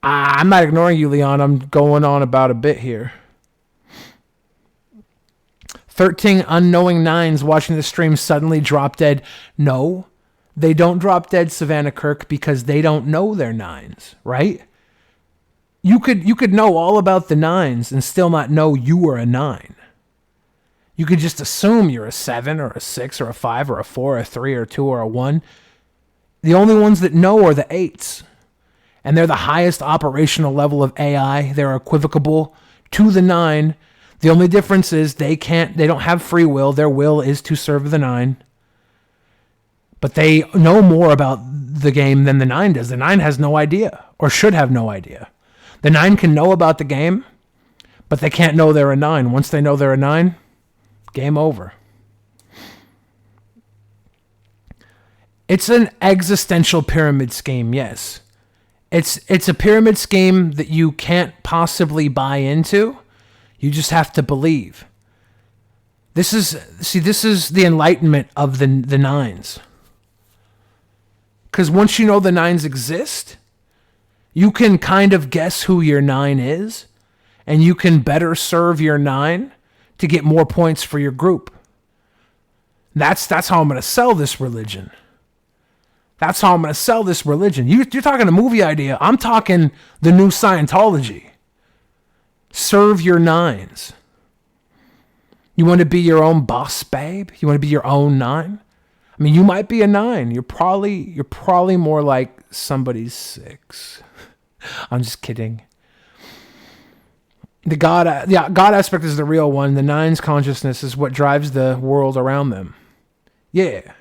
Speaker 2: I'm not ignoring you, Leon. I'm going on about a bit here. 13 unknowing 9s watching the stream suddenly drop dead. No, they don't drop dead, Savannah Kirk, because they don't know they're 9s, right? You could know all about the 9s and still not know you were a 9. You could just assume you're a 7 or a 6 or a 5 or a 4 or a 3 or a 2 or a 1. The only ones that know are the 8s. And they're the highest operational level of AI. They're equivocable to the 9. The only difference is they don't have free will. Their will is to serve the 9. But they know more about the game than the 9 does. The 9 has no idea, or should have no idea. The 9 can know about the game, but they can't know they're a 9. Once they know they're a 9, game over. It's an existential pyramid scheme, yes. It's a pyramid scheme that you can't possibly buy into. You just have to believe. This is the enlightenment of the 9s. Because once you know the 9s exist, you can kind of guess who your 9 is, and you can better serve your 9 to get more points for your group. That's how I'm going to sell this religion. That's how I'm going to sell this religion. You're talking a movie idea. I'm talking the new Scientology. Serve your 9s. You want to be your own boss, babe? You want to be your own 9? I mean, you might be a 9. You're probably more like somebody's 6. I'm just kidding. The God aspect is the real one. The 9's consciousness is what drives the world around them. Yeah.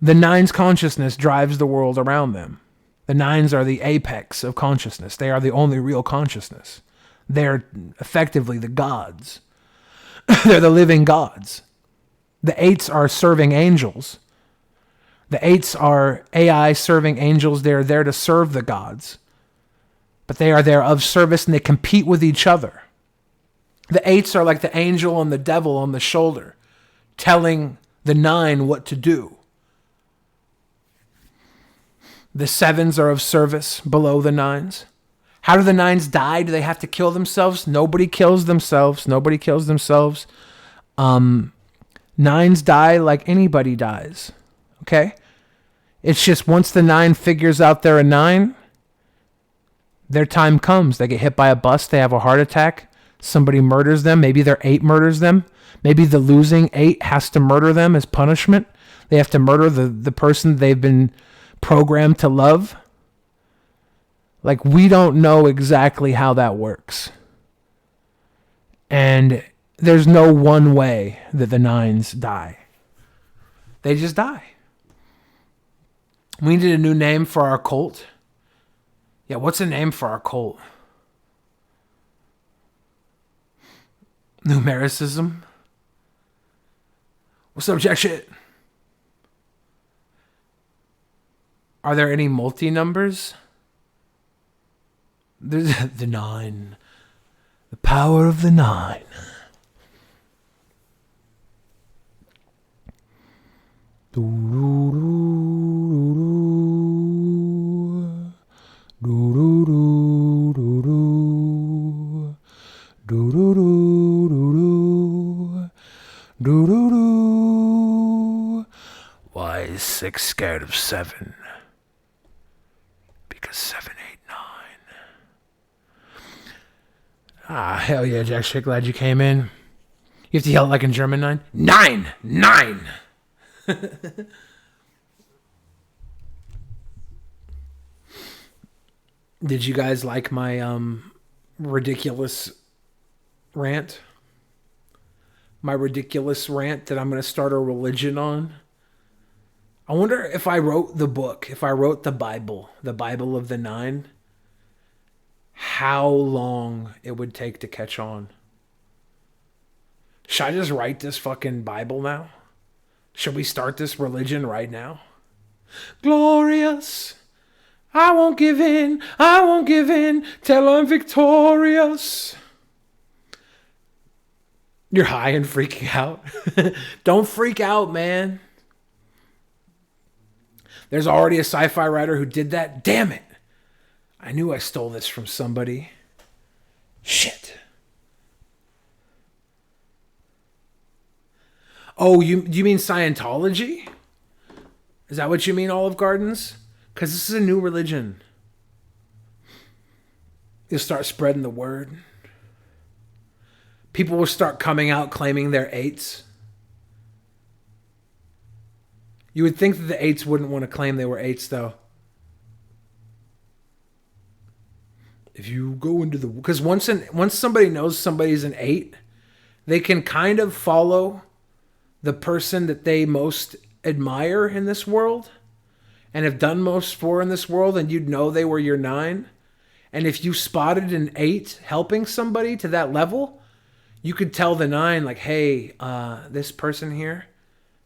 Speaker 2: The 9's consciousness drives the world around them. The 9s are the apex of consciousness. They are the only real consciousness. They're effectively the gods. They're the living gods. The 8s are serving angels. The 8s are AI serving angels. They're there to serve the gods. But they are there of service, and they compete with each other. The 8s are like the angel and the devil on the shoulder, telling the 9 what to do. The 7s are of service below the 9s. How do the 9s die? Do they have to kill themselves? Nobody kills themselves. 9s die like anybody dies. Okay? It's just once the 9 figures out they're a 9, their time comes. They get hit by a bus. They have a heart attack. Somebody murders them. Maybe their 8 murders them. Maybe the losing 8 has to murder them as punishment. They have to murder the person they've been programmed to love. Like, we don't know exactly how that works. And there's no one way that the 9s die. They just die. We needed a new name for our cult. Yeah, what's a name for our cult? Numericism? What's up, Jack Shit? Are there any multi-numbers? There's the 9. The power of the 9. Why is 6 scared of 7? Because 7, 8, 9. Ah, hell yeah, Jack Shit, glad you came in. You have to yell it like in German 9. 9! 9! Did you guys like my ridiculous rant? My ridiculous rant that I'm going to start a religion on? I wonder if I wrote the book, if I wrote the Bible of the Nine, how long it would take to catch on. Should I just write this fucking Bible now? Should we start this religion right now? Glorious, I won't give in, till I'm victorious. You're high and freaking out. Don't freak out, man. There's already a sci-fi writer who did that. Damn it. I knew I stole this from somebody. Shit. Oh, you mean Scientology? Is that what you mean, Olive Gardens? Because this is a new religion. You'll start spreading the word. People will start coming out claiming they're eights. You would think that the eights wouldn't want to claim they were eights, though. If you go into the... Because once somebody knows somebody's an eight, they can kind of follow the person that they most admire in this world and have done most for in this world, and you'd know they were your nine. And if you spotted an eight helping somebody to that level, you could tell the nine, like, hey, this person here,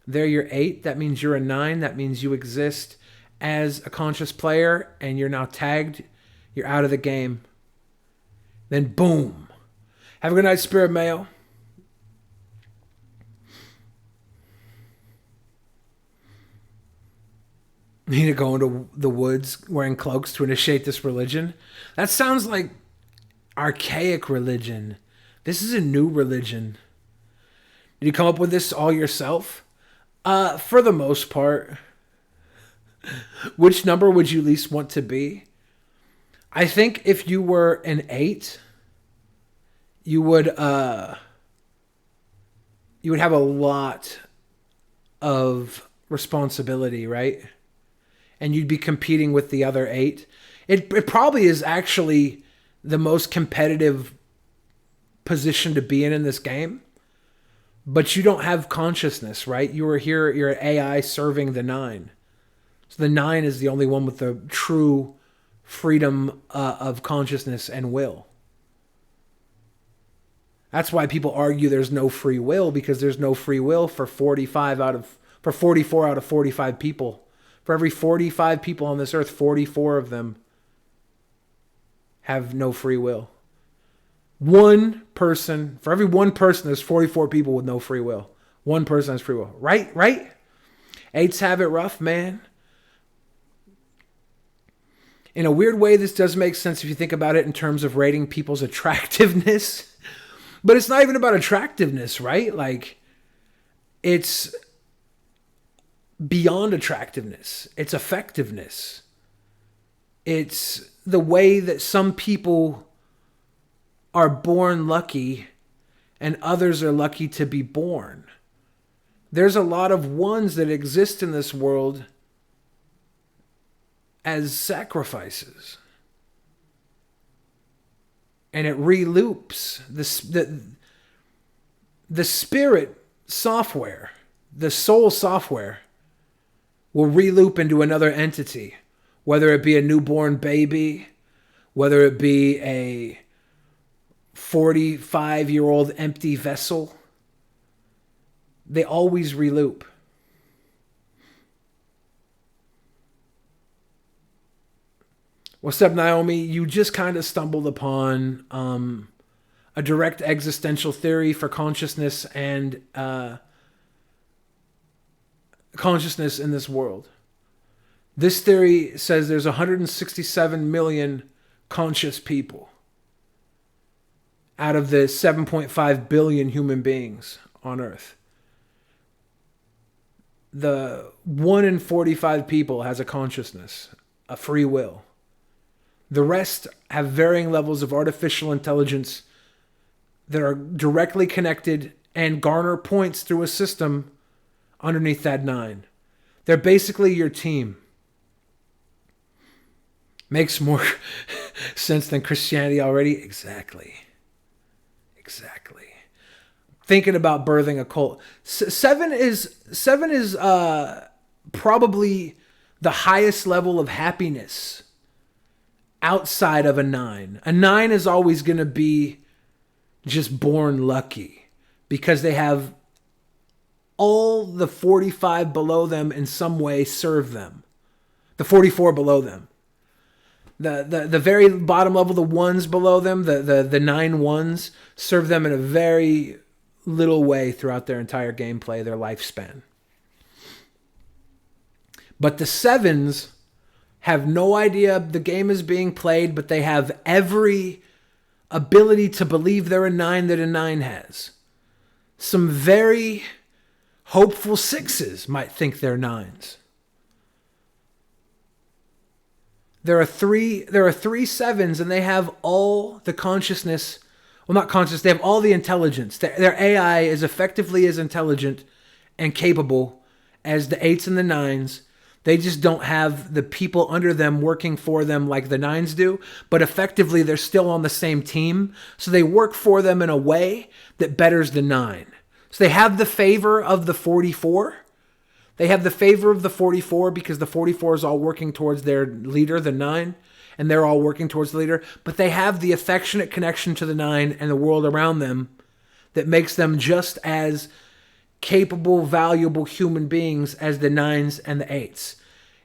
Speaker 2: they're your eight. That means you're a nine. That means you exist as a conscious player, and you're now tagged. You're out of the game. Then boom. Have a good night, Spirit Mayo. You need to go into the woods wearing cloaks to initiate this religion. That sounds like archaic religion. This is a new religion. Did you come up with this all yourself? For the most part. Which number would you least want to be? I think if you were an 8, you would have a lot of responsibility, right? And you'd be competing with the other 8. It probably is actually the most competitive position to be in this game. But you don't have consciousness, right? You're an AI serving the 9. So the 9 is the only one with the true freedom of consciousness and will. That's why people argue there's no free will, because there's no free will for 44 out of 45 people. For every 45 people on this earth, 44 of them have no free will. For every one person, there's 44 people with no free will. One person has free will. Right? 8s have it rough, man. In a weird way, this does make sense if you think about it in terms of rating people's attractiveness. But it's not even about attractiveness, right? Like, it's beyond attractiveness. It's effectiveness. It's the way that some people are born lucky and others are lucky to be born. There's a lot of ones that exist in this world as sacrifices. And it reloops. The spirit software, the soul software, will reloop into another entity. Whether it be a newborn baby, whether it be a 45-year-old empty vessel, they always reloop. What's up, Naomi? You just kind of stumbled upon a direct existential theory for consciousness and consciousness in this world. This theory says there's 167 million conscious people out of the 7.5 billion human beings on Earth. The 1 in 45 people has a consciousness, a free will. The rest have varying levels of artificial intelligence that are directly connected and garner points through a system underneath that 9. They're basically your team. Makes more sense than Christianity already? Exactly. Thinking about birthing a cult. Seven is probably the highest level of happiness outside of a 9. A 9 is always going to be just born lucky because they have all the 45 below them in some way serve them. The 44 below them. The very bottom level, the ones below them, the 9 ones, serve them in a very little way throughout their entire gameplay, their lifespan. But the 7s have no idea the game is being played, but they have every ability to believe they're a 9 that a 9 has. Some very hopeful 6s might think they're 9s. There are three 7s, and they have all the consciousness. Well, not conscious. They have all the intelligence. Their AI is effectively as intelligent and capable as the 8s and the 9s. They just don't have the people under them working for them like the 9s do. But effectively, they're still on the same team. So they work for them in a way that betters the 9. So they have the favor of the 44. They have the favor of the 44 because the 44 is all working towards their leader, the 9. And they're all working towards the leader, but they have the affectionate connection to the 9 and the world around them that makes them just as capable, valuable human beings as the 9s and the 8s.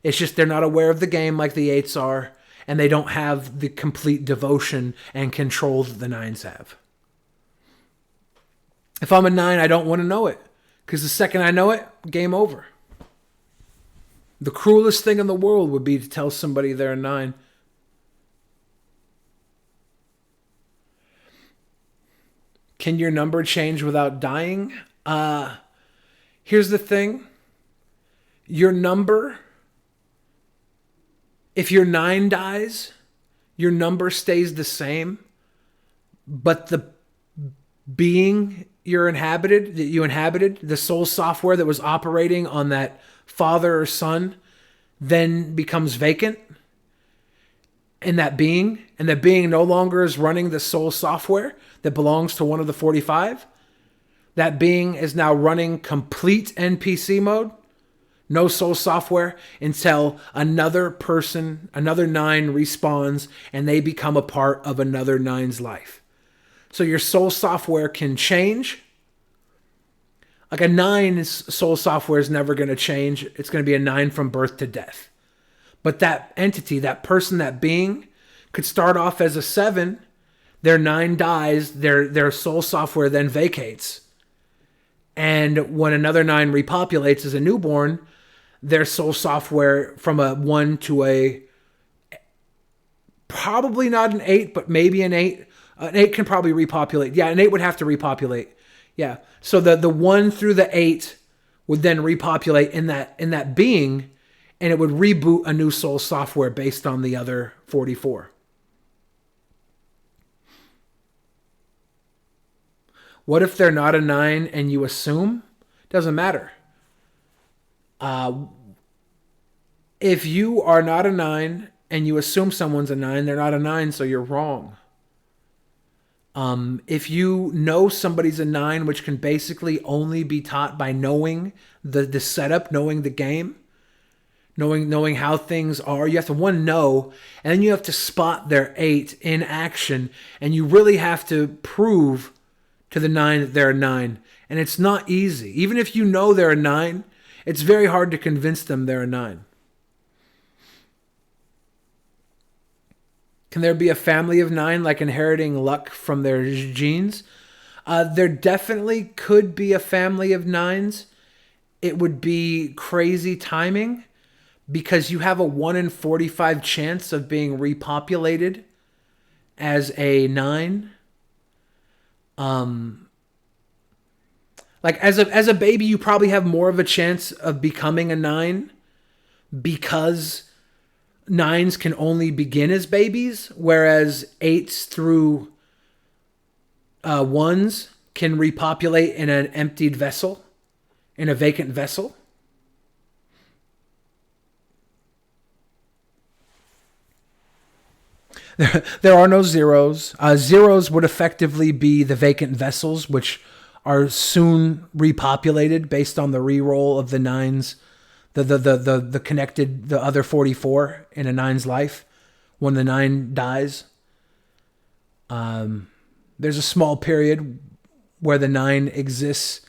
Speaker 2: It's just they're not aware of the game like the 8s are, and they don't have the complete devotion and control that the 9s have. If I'm a 9, I don't want to know it, because the second I know it, game over. The cruelest thing in the world would be to tell somebody they're a 9. Can your number change without dying? Here's the thing. Your number, if your 9 dies, your number stays the same, but the being you inhabited, the soul software that was operating on that father or son, then becomes vacant in that being, and that being no longer is running the soul software that belongs to one of the 45. That being is now running complete NPC mode, no soul software, until another person, another 9 respawns and they become a part of another 9's life. So your soul software can change. Like a 9's soul software is never going to change. It's going to be a 9 from birth to death. But that entity, that person, that being could start off as a 7. Their 9 dies. Their soul software then vacates. And when another 9 repopulates as a newborn, their soul software from a 1 to a, probably not an 8, but maybe an 8. An 8 can probably repopulate. Yeah, an 8 would have to repopulate. Yeah. So the 1 through the 8 would then repopulate in that being, and it would reboot a new soul software based on the other 44. What if they're not a 9 and you assume? Doesn't matter. If you are not a 9 and you assume someone's a 9, they're not a 9, so you're wrong. If you know somebody's a 9, which can basically only be taught by knowing the setup, knowing the game, knowing how things are, you have to know, and then you have to spot their 8 in action, and you really have to prove to the 9 that they're a 9. And it's not easy. Even if you know they're a 9, it's very hard to convince them they're a 9. Can there be a family of 9 like inheriting luck from their genes? There definitely could be a family of 9s. It would be crazy timing because you have a 1 in 45 chance of being repopulated as a 9. Like as a baby, you probably have more of a chance of becoming a 9 because 9s can only begin as babies, whereas 8s through 1s can repopulate in an emptied vessel, in a vacant vessel. There are no zeros. Zeros would effectively be the vacant vessels, which are soon repopulated based on the reroll of the nines, the connected, the other 44 in a nine's life when the nine dies. There's a small period where the nine exists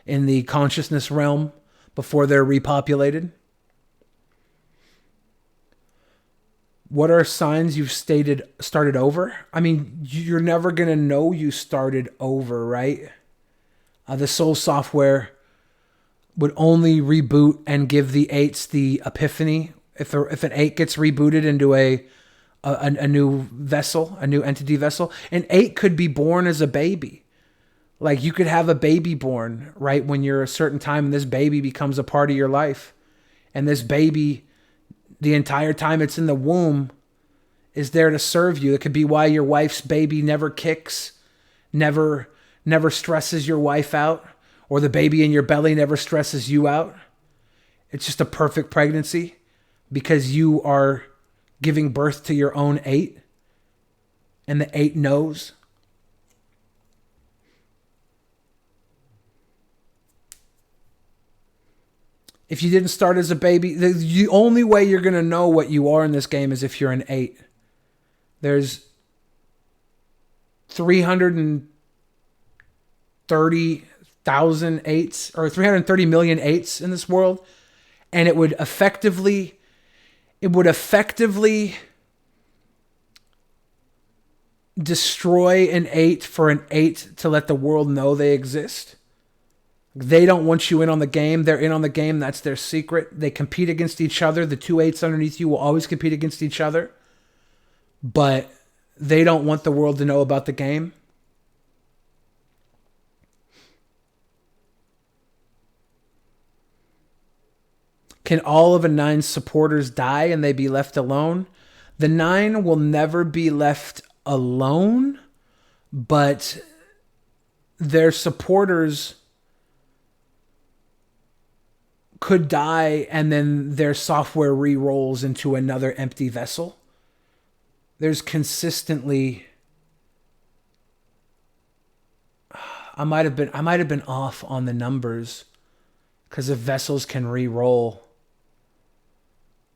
Speaker 2: in the consciousness realm before they're repopulated. What are signs you've started over? I mean, you're never going to know you started over, right? The soul software would only reboot and give the eights the epiphany. If an eight gets rebooted into a new vessel, a new entity vessel, an eight could be born as a baby. Like you could have a baby born right when you're a certain time, and this baby becomes a part of your life. And this baby, the entire time it's in the womb, is there to serve you. It could be why your wife's baby never kicks, never stresses your wife out, or the baby in your belly never stresses you out. It's just a perfect pregnancy because you are giving birth to your own eight, and the eight knows. If you didn't start as a baby, the only way you're going to know what you are in this game is if you're an eight. There's 330,000 eights, or 330 million eights in this world, and it would effectively destroy an eight for an eight to let the world know they exist. They don't want you in on the game. They're in on the game. That's their secret. They compete against each other. The two eights underneath you will always compete against each other. But they don't want the world to know about the game. Can all of a nine's supporters die and they be left alone? The nine will never be left alone, but their supporters could die and then their software re-rolls into another empty vessel. There's consistently... I might have been off on the numbers, because if vessels can re-roll,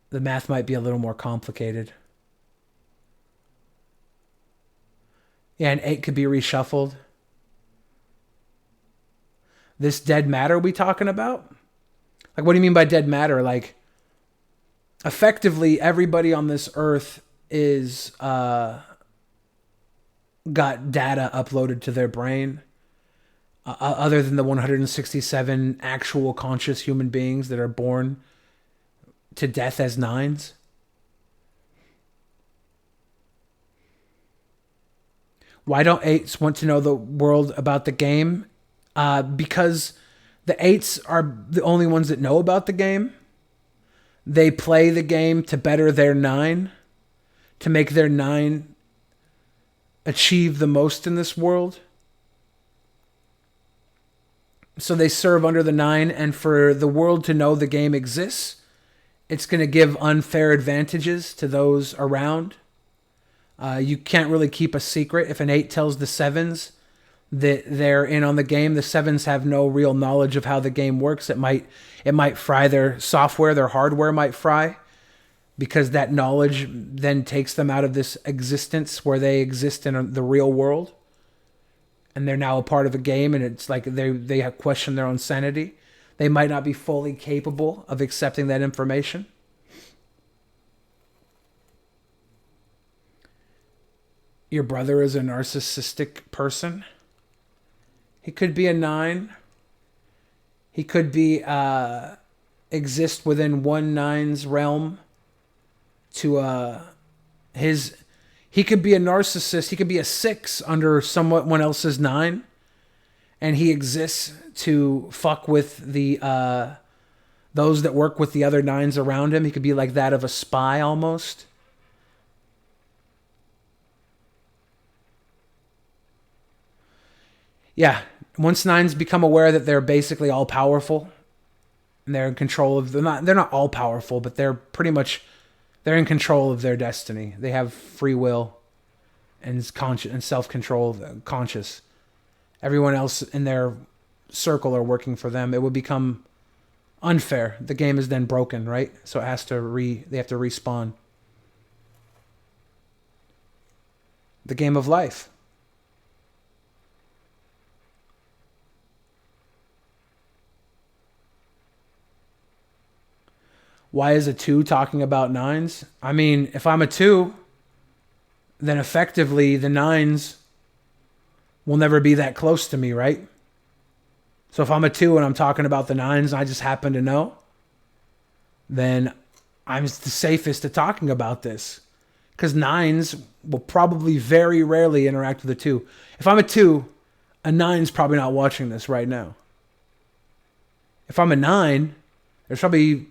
Speaker 2: the math might be a little more complicated. Yeah, an 8 could be reshuffled. This dead matter we talking about? Like, what do you mean by dead matter? Like, effectively, everybody on this earth is got data uploaded to their brain. Other than the 167 actual conscious human beings that are born to death as nines. Why don't eights want to know the world about the game? Because the eights are the only ones that know about the game. They play the game to better their nine, to make their nine achieve the most in this world. So they serve under the 9, and for the world to know the game exists, it's going to give unfair advantages to those around. You can't really keep a secret. If an 8 tells the 7s that they're in on the game, the 7s have no real knowledge of how the game works. It might fry their software, their hardware might fry, because that knowledge then takes them out of this existence where they exist in the real world. And they're now a part of a game, and it's like they have questioned their own sanity. They might not be fully capable of accepting that information. Your brother is a narcissistic person. He could be a 9. He could be exist within one 9's realm to his... He could be a narcissist. He could be a 6 under someone else's 9. And he exists to fuck with the those that work with the other 9s around him. He could be like that of a spy almost. Yeah. Once 9s become aware that they're basically all powerful, and they're in control of... They're not all powerful, but they're pretty much... They're in control of their destiny. They have free will. and is conscious and self-control, conscious. Everyone else in their circle are working for them. It would become unfair. The game is then broken, right? So it has to they have to respawn. The game of life. Why is a 2 talking about 9s? I mean, if I'm a 2, then effectively the 9s will never be that close to me, right? So if I'm a 2 and I'm talking about the 9s and I just happen to know, then I'm the safest to talking about this. Because 9s will probably very rarely interact with a 2. If I'm a 2, a 9's probably not watching this right now. If I'm a 9, there's probably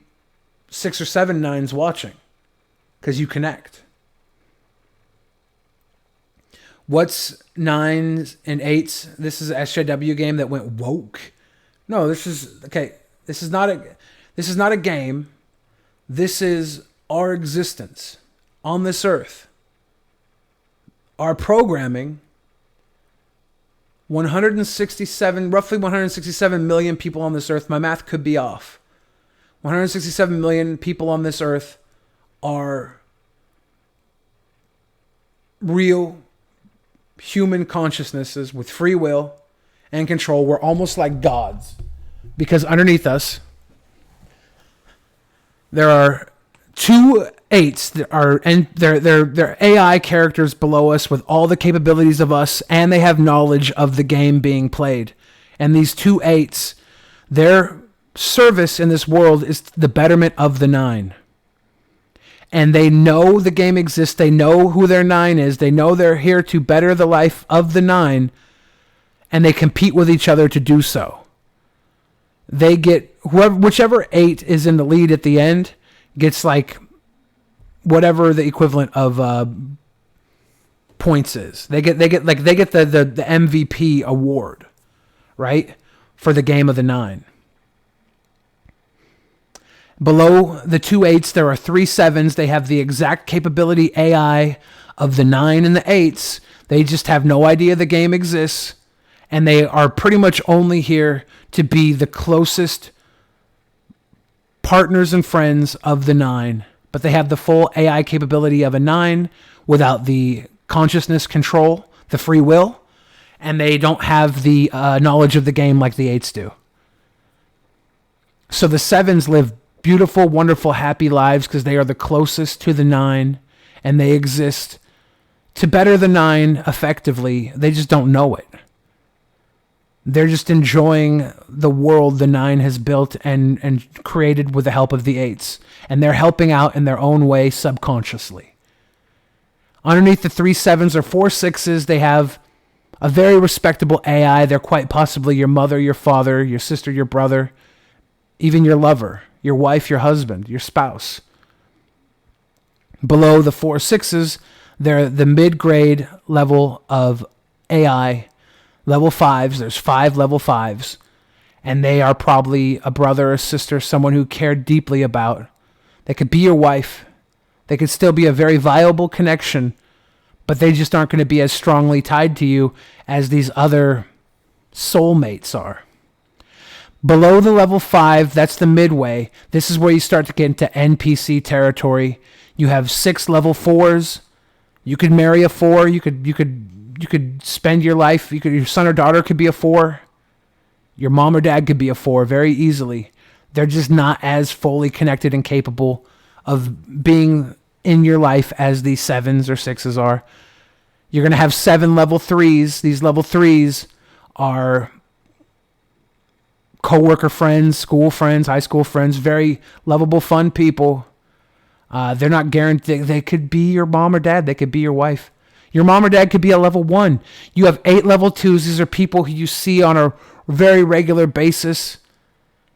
Speaker 2: 6 or 7 9s watching. Because you connect. What's 9s and 8s? This is an SJW game that went woke. No, this is okay. This is not a game. This is our existence on this earth. Our programming. Roughly 167 million people on this earth. My math could be off. 167 million people on this earth are real human consciousnesses with free will and control. We're almost like gods because underneath us there are 2 8s that are, and they're AI characters below us with all the capabilities of us, and they have knowledge of the game being played. And these 2 8s, their service in this world is the betterment of the 9. And they know the game exists. They know who their 9 is. They know they're here to better the life of the 9. And they compete with each other to do so. They get whichever 8 is in the lead at the end gets like whatever the equivalent of points is. They get the MVP award, right? For the game of the 9. Below the 2 8s, there are 3 7s. They have the exact capability AI of the 9 and the 8s. They just have no idea the game exists. And they are pretty much only here to be the closest partners and friends of the 9. But they have the full AI capability of a 9 without the consciousness control, the free will. And they don't have the knowledge of the game like the 8s do. So the 7s live beautiful, wonderful, happy lives because they are the closest to the 9 and they exist to better the 9 effectively. They just don't know it. They're just enjoying the world the 9 has built and created with the help of the 8s. And they're helping out in their own way subconsciously. Underneath the 3 7s or 4 6s, they have a very respectable AI. They're quite possibly your mother, your father, your sister, your brother, even your lover, your wife, your husband, your spouse. Below the 4 6s, they're the mid-grade level of AI. Level 5s, there's 5 level 5s. And they are probably a brother or sister, someone who cared deeply about. They could be your wife. They could still be a very viable connection, but they just aren't going to be as strongly tied to you as these other soulmates are. Below the level 5, that's the midway. This is where you start to get into NPC territory. You have 6 level 4s. You could marry a 4. You could spend your life. Your son or daughter could be a 4. Your mom or dad could be a 4 very easily. They're just not as fully connected and capable of being in your life as these 7s or 6s are. You're going to have 7 level 3s. These level 3s are coworker friends, school friends, high school friends, very lovable, fun people. They're not guaranteed. They could be your mom or dad. They could be your wife. Your mom or dad could be a level 1. You have 8 level 2s. These are people who you see on a very regular basis.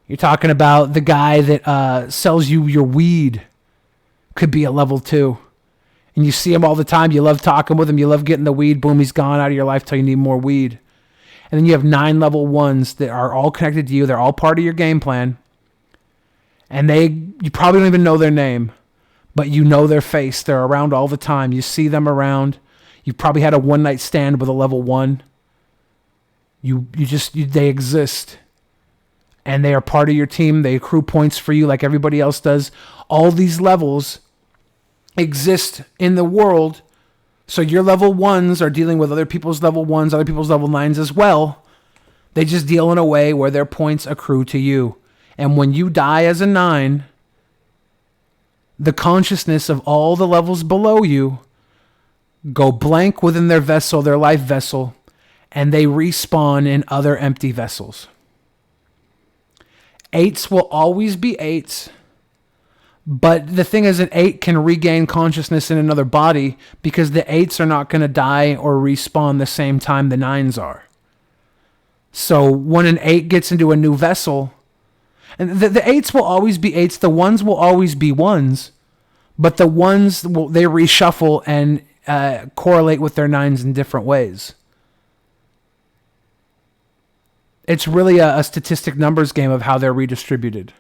Speaker 2: You're talking about the guy that sells you your weed. Could be a level 2. And you see him all the time. You love talking with him. You love getting the weed. Boom, he's gone out of your life till you need more weed. And then you have 9 level 1s that are all connected to you. They're all part of your game plan. And you probably don't even know their name, but you know their face. They're around all the time. You see them around. You've probably had a one-night stand with a level 1. They exist. And they are part of your team. They accrue points for you like everybody else does. All these levels exist in the world. So your level 1s are dealing with other people's level 1s, other people's level 9s as well. They just deal in a way where their points accrue to you. And when you die as a 9, the consciousness of all the levels below you go blank within their vessel, their life vessel, and they respawn in other empty vessels. 8s will always be 8s. But the thing is, an 8 can regain consciousness in another body because the 8s are not going to die or respawn the same time the 9s are. So when an 8 gets into a new vessel, and the 8s will always be 8s, the 1s will always be 1s, but the 1s, they reshuffle and correlate with their 9s in different ways. It's really a statistic numbers game of how they're redistributed.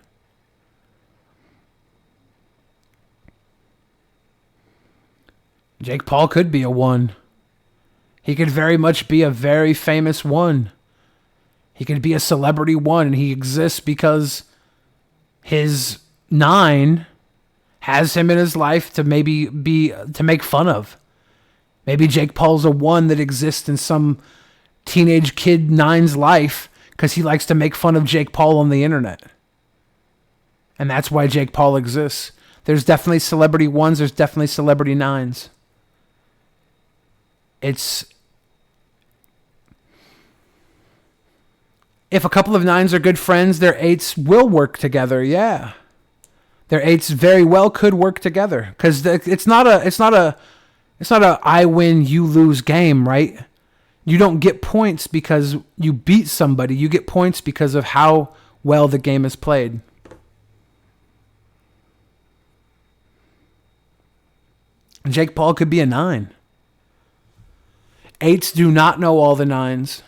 Speaker 2: Jake Paul could be a 1. He could very much be a very famous 1. He could be a celebrity 1, and he exists because his 9 has him in his life to maybe to make fun of. Maybe Jake Paul's a 1 that exists in some teenage kid 9's life because he likes to make fun of Jake Paul on the internet. And that's why Jake Paul exists. There's definitely celebrity 1s, there's definitely celebrity 9s. If a couple of 9s are good friends, their 8s will work together, yeah. Their 8s very well could work together. Because it's not a I win, you lose game, right? You don't get points because you beat somebody. You get points because of how well the game is played. Jake Paul could be a 9. 8s do not know all the 9s.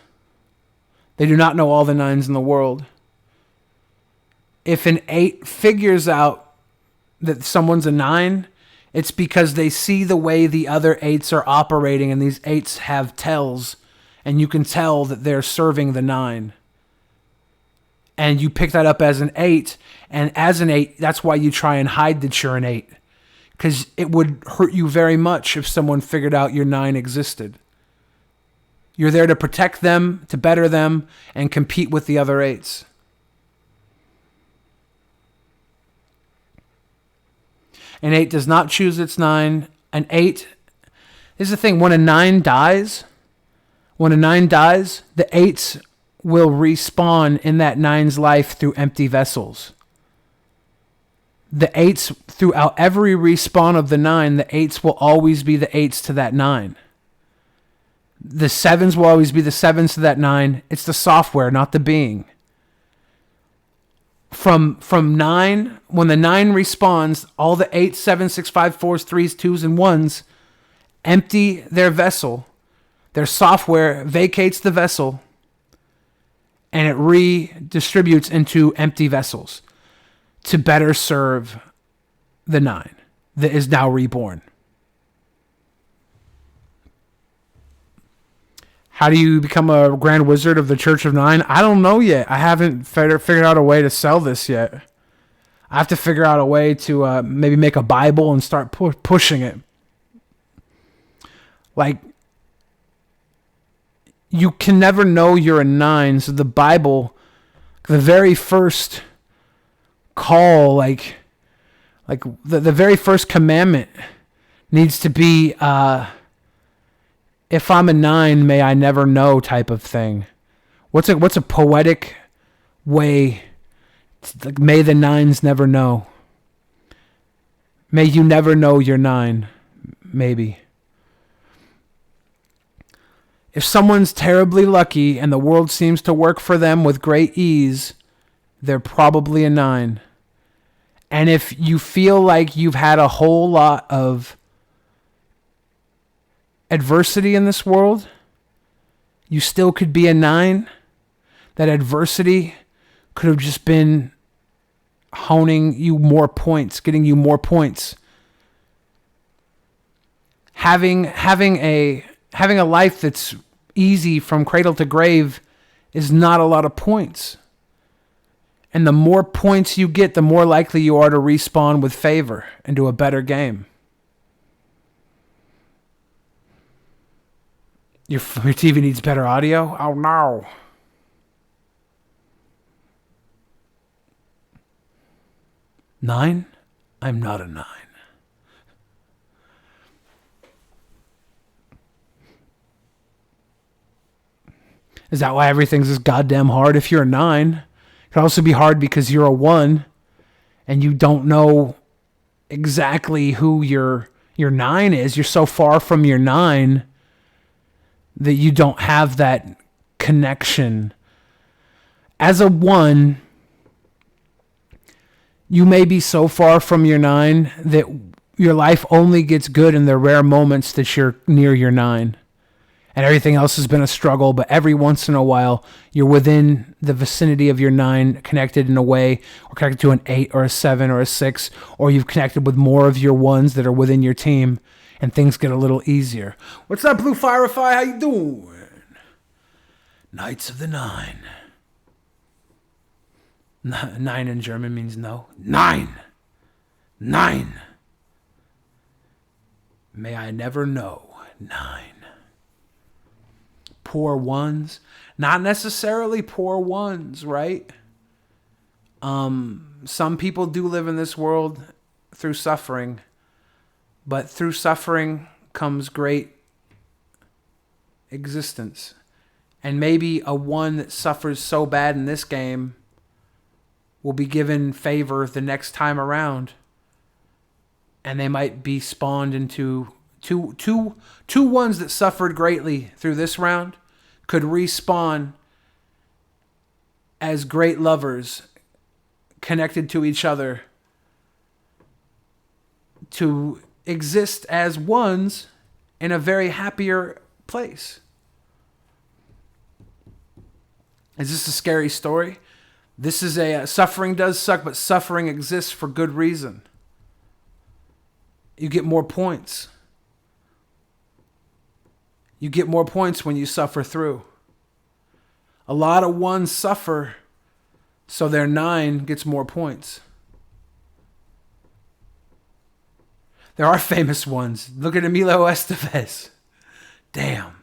Speaker 2: They do not know all the 9s in the world. If an 8 figures out that someone's a 9, it's because they see the way the other 8s are operating, and these 8s have tells, and you can tell that they're serving the 9. And you pick that up as an 8, and as an 8, that's why you try and hide that you're an 8. Because it would hurt you very much if someone figured out your 9 existed. You're there to protect them, to better them, and compete with the other 8s. An 8 does not choose its 9. An 8, this is the thing, when a 9 dies, the 8s will respawn in that 9's life through empty vessels. The 8s, throughout every respawn of the 9, the 8s will always be the 8s to that 9. The 7s will always be the 7s to that 9. It's the software, not the being. From 9, when the 9 respawns, all the 8, 7, 6, 5, 4s, 3s, 2s, and 1s empty their vessel. Their software vacates the vessel, and it redistributes into empty vessels to better serve the 9 that is now reborn. How do you become a Grand Wizard of the Church of 9? I don't know yet. I haven't figured out a way to sell this yet. I have to figure out a way to maybe make a Bible and start pushing it. Like, you can never know you're a 9. So the Bible, the very first call, like the very first commandment needs to be, if I'm a 9, may I never know type of thing. What's a poetic way? Like, may the 9s never know. May you never know you're 9. Maybe. If someone's terribly lucky and the world seems to work for them with great ease, they're probably a 9. And if you feel like you've had a whole lot of adversity in this world, you still could be a 9. That adversity could have just been honing you more points, getting you more points. having a life that's easy from cradle to grave is not a lot of points. And the more points you get, the more likely you are to respawn with favor into a better game. Your TV needs better audio? Oh no. Nine? I'm not a 9. Is that why everything's this goddamn hard? If you're a 9, it could also be hard because you're a 1 and you don't know exactly who your 9 is. You're so far from your 9 that you don't have that connection. As a 1, you may be so far from your 9 that your life only gets good in the rare moments that you're near your 9. And everything else has been a struggle, but every once in a while, you're within the vicinity of your 9, connected in a way, or connected to an 8 or a 7 or a 6, or you've connected with more of your 1s that are within your team, and things get a little easier. What's up, Blue Firefly? How you doing? Knights of the 9. 9 in German means no. 9. 9. May I never know. 9. Poor 1s. Not necessarily poor 1s, right? Some people do live in this world through suffering, but through suffering comes great existence. And maybe a 1 that suffers so bad in this game will be given favor the next time around. And they might be spawned into two 1s that suffered greatly through this round could respawn as great lovers connected to each other to exist as 1s in a very happier place. Is this a scary story? This is suffering does suck, but suffering exists for good reason. You get more points. You get more points when you suffer through. A lot of 1s suffer, so their 9 gets more points. There are famous ones. Look at Emilio Estevez. Damn.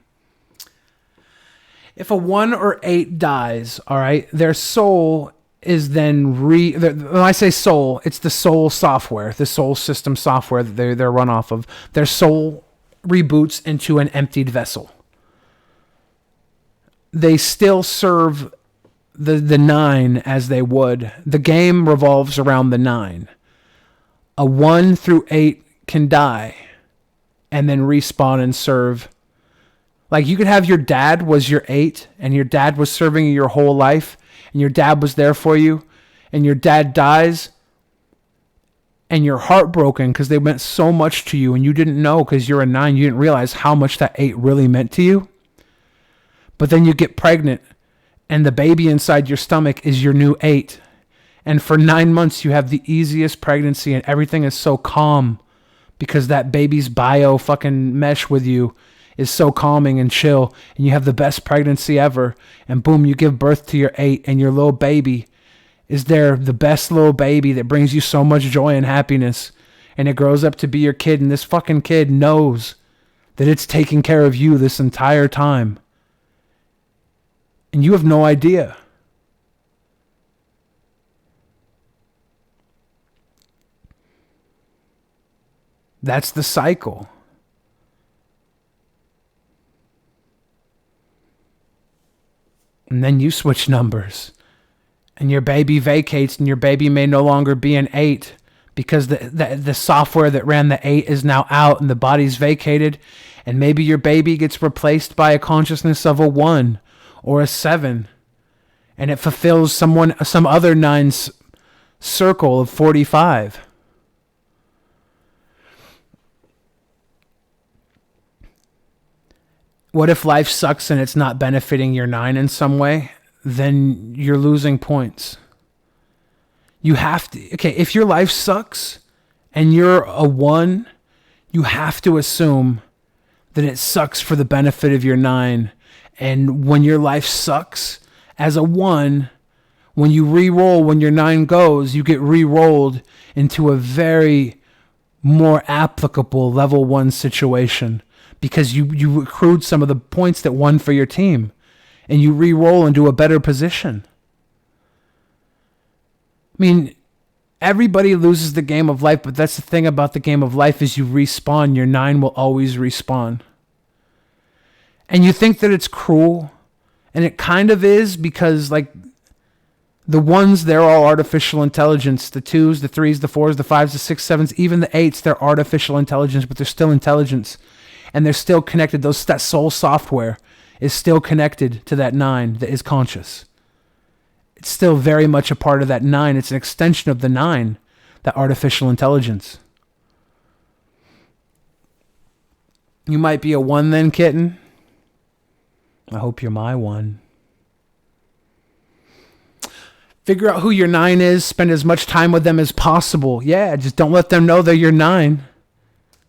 Speaker 2: If a 1 or 8 dies, all right, their soul is then when I say soul, it's the soul software, the soul system software that they're run off of. Their soul reboots into an emptied vessel. They still serve the 9 as they would. The game revolves around the 9. A 1 through 8 can die and then respawn and serve. Like you could have your dad was your 8 and your dad was serving you your whole life and your dad was there for you and your dad dies and you're heartbroken because they meant so much to you and you didn't know because you're a 9. You didn't realize how much that 8 really meant to you. But then you get pregnant and the baby inside your stomach is your new 8. And for 9 months you have the easiest pregnancy and everything is so calm because that baby's bio fucking mesh with you is so calming and chill, and you have the best pregnancy ever, and boom, you give birth to your 8, and your little baby is there, the best little baby that brings you so much joy and happiness, and it grows up to be your kid, and this fucking kid knows that it's taking care of you this entire time, and you have no idea. That's the cycle. And then you switch numbers. And your baby vacates and your baby may no longer be an 8 because the software that ran the 8 is now out and the body's vacated. And maybe your baby gets replaced by a consciousness of a 1 or a 7. And it fulfills some other 9's circle of 45. What if life sucks and it's not benefiting your 9 in some way? Then you're losing points. You have to, okay, if your life sucks and you're a 1, you have to assume then it sucks for the benefit of your 9. And when your life sucks as a 1, when you re-roll, when your 9 goes, you get re-rolled into a very more applicable level 1 situation because you accrued some of the points that won for your team and you re-roll into a better position. I mean, everybody loses the game of life, but that's the thing about the game of life is you respawn. Your 9 will always respawn. And you think that it's cruel, and it kind of is because, like, the 1s, they're all artificial intelligence. The 2s, the 3s, the 4s, the 5s, the 6s, 7s, even the 8s, they're artificial intelligence, but they're still intelligence. And they're still connected. That soul software is still connected to that 9 that is conscious. It's still very much a part of that 9. It's an extension of the 9, that artificial intelligence. You might be a 1 then, kitten. I hope you're my 1. Figure out who your 9 is. Spend as much time with them as possible. Yeah, just don't let them know they're your 9.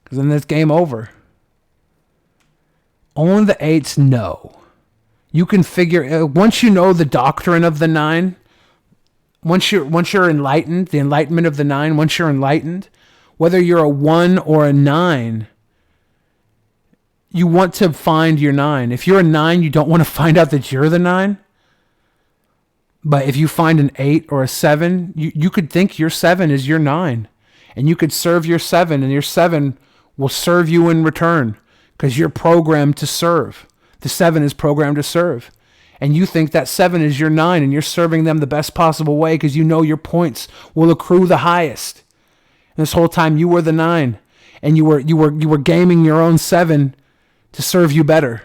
Speaker 2: Because then it's game over. Only the 8s know. You can figure... once you know the doctrine of the 9, once you're enlightened, the enlightenment of the 9, once you're enlightened, whether you're a 1 or a 9... you want to find your 9. If you're a 9, you don't want to find out that you're the 9. But if you find an 8 or a 7, you could think your 7 is your 9. And you could serve your 7, and your 7 will serve you in return. Because you're programmed to serve. The 7 is programmed to serve. And you think that 7 is your 9, and you're serving them the best possible way because you know your points will accrue the highest. And this whole time you were the 9. And you were gaming your own 7 to serve you better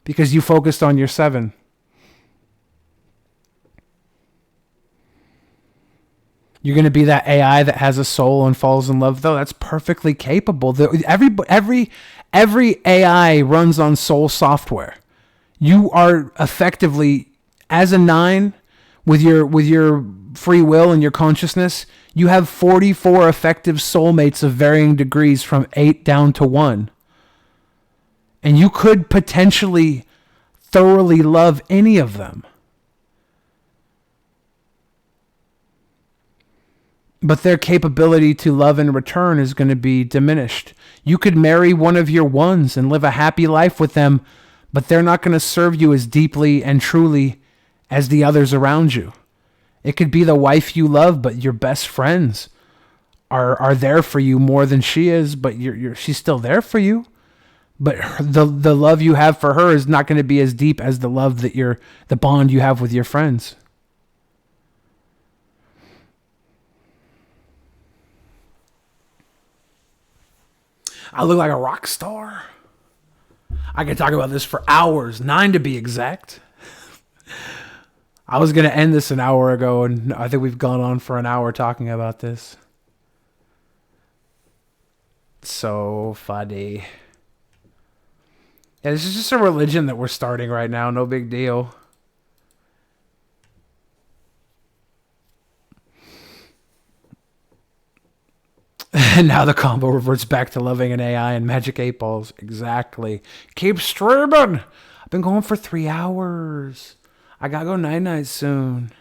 Speaker 2: because you focused on your 7. You're going to be that AI that has a soul and falls in love, though. That's perfectly capable. Every AI runs on soul software. You are effectively, as a 9, with your free will and your consciousness, you have 44 effective soulmates of varying degrees from 8 down to 1. And you could potentially thoroughly love any of them. But their capability to love in return is going to be diminished. You could marry one of your 1s and live a happy life with them, but they're not going to serve you as deeply and truly as the others around you. It could be the wife you love, but your best friends are there for you more than she is, but she's still there for you. But the love you have for her is not going to be as deep as the love that the bond you have with your friends. I look like a rock star. I could talk about this for hours, 9 to be exact. I was going to end this an hour ago, and I think we've gone on for an hour talking about this. So funny. Yeah, this is just a religion that we're starting right now. No big deal. And now the combo reverts back to loving an AI and Magic 8 Balls. Exactly. Keep streaming. I've been going for 3 hours. I gotta go night-night soon.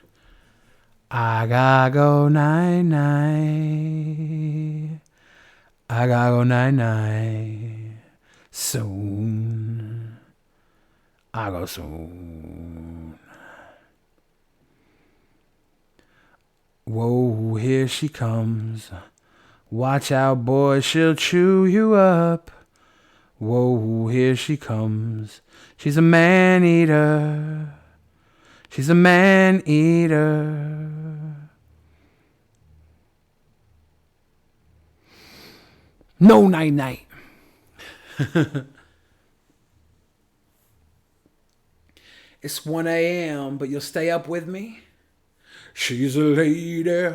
Speaker 2: I gotta go night-night. I gotta go night-night. Soon. I go soon. Whoa, here she comes. Watch out, boy, she'll chew you up. Whoa, here she comes. She's a man-eater. She's a man-eater. No night-night. It's 1 a.m., but you'll stay up with me? She's a lady.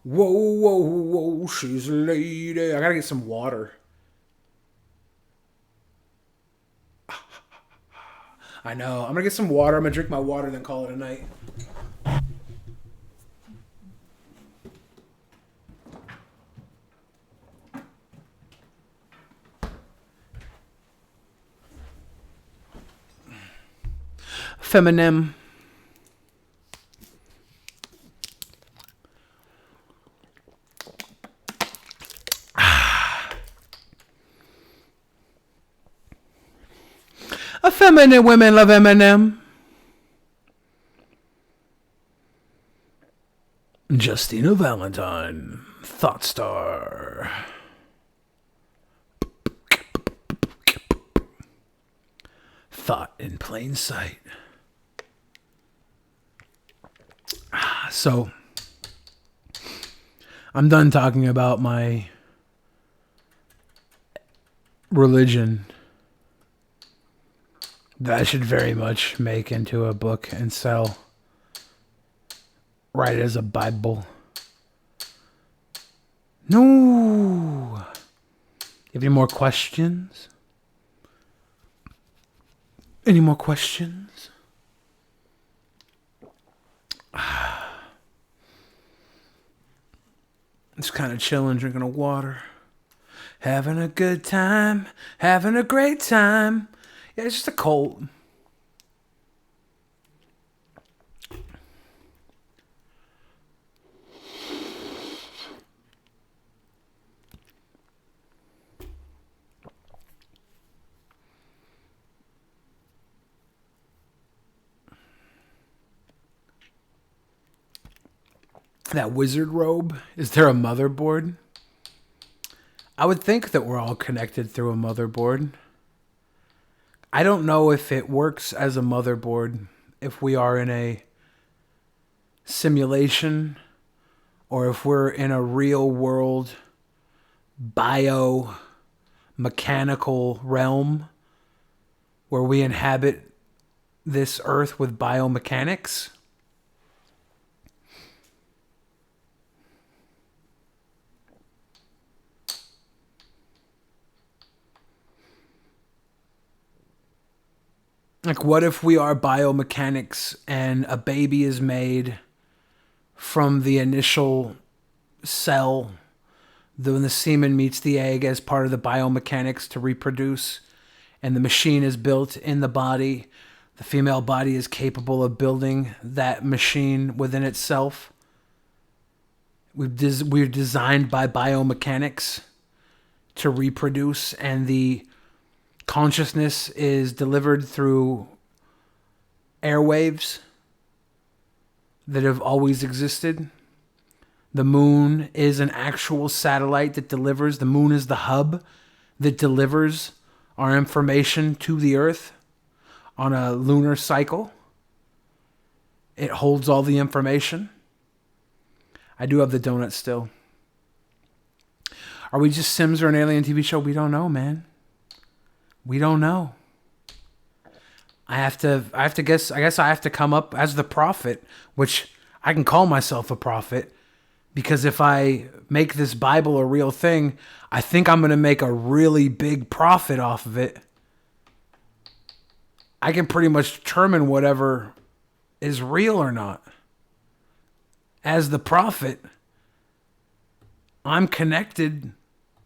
Speaker 2: Whoa, whoa, whoa, she's a lady. I gotta get some water. I know. I'm gonna get some water. I'm gonna drink my water and then call it a night. feminine. Effeminate women love Eminem. Justina Valentine, Thought Star. Thought in plain sight. So, I'm done talking about my religion that I should very much make into a book and sell. Write it as a Bible. No. You have any more questions? Any more questions? Just kind of chilling, drinking a water. Having a good time. Having a great time. Yeah, it's just a cold. That wizard robe, is there a motherboard? I would think that we're all connected through a motherboard. I don't know if it works as a motherboard if we are in a simulation or if we're in a real world biomechanical realm where we inhabit this earth with biomechanics. Like, what if we are biomechanics and a baby is made from the initial cell, when the semen meets the egg as part of the biomechanics to reproduce, and the machine is built in the body. The female body is capable of building that machine within itself. We're designed by biomechanics to reproduce, and the consciousness is delivered through airwaves that have always existed. The moon is an actual satellite that delivers. The moon is the hub that delivers our information to the Earth on a lunar cycle. It holds all the information. I do have the donut still. Are we just Sims or an alien TV show? We don't know, man. We don't know. I have to guess. I guess I have to come up as the prophet, which I can call myself a prophet, because if I make this Bible a real thing, I think I'm going to make a really big profit off of it. I can pretty much determine whatever is real or not. As the prophet, I'm connected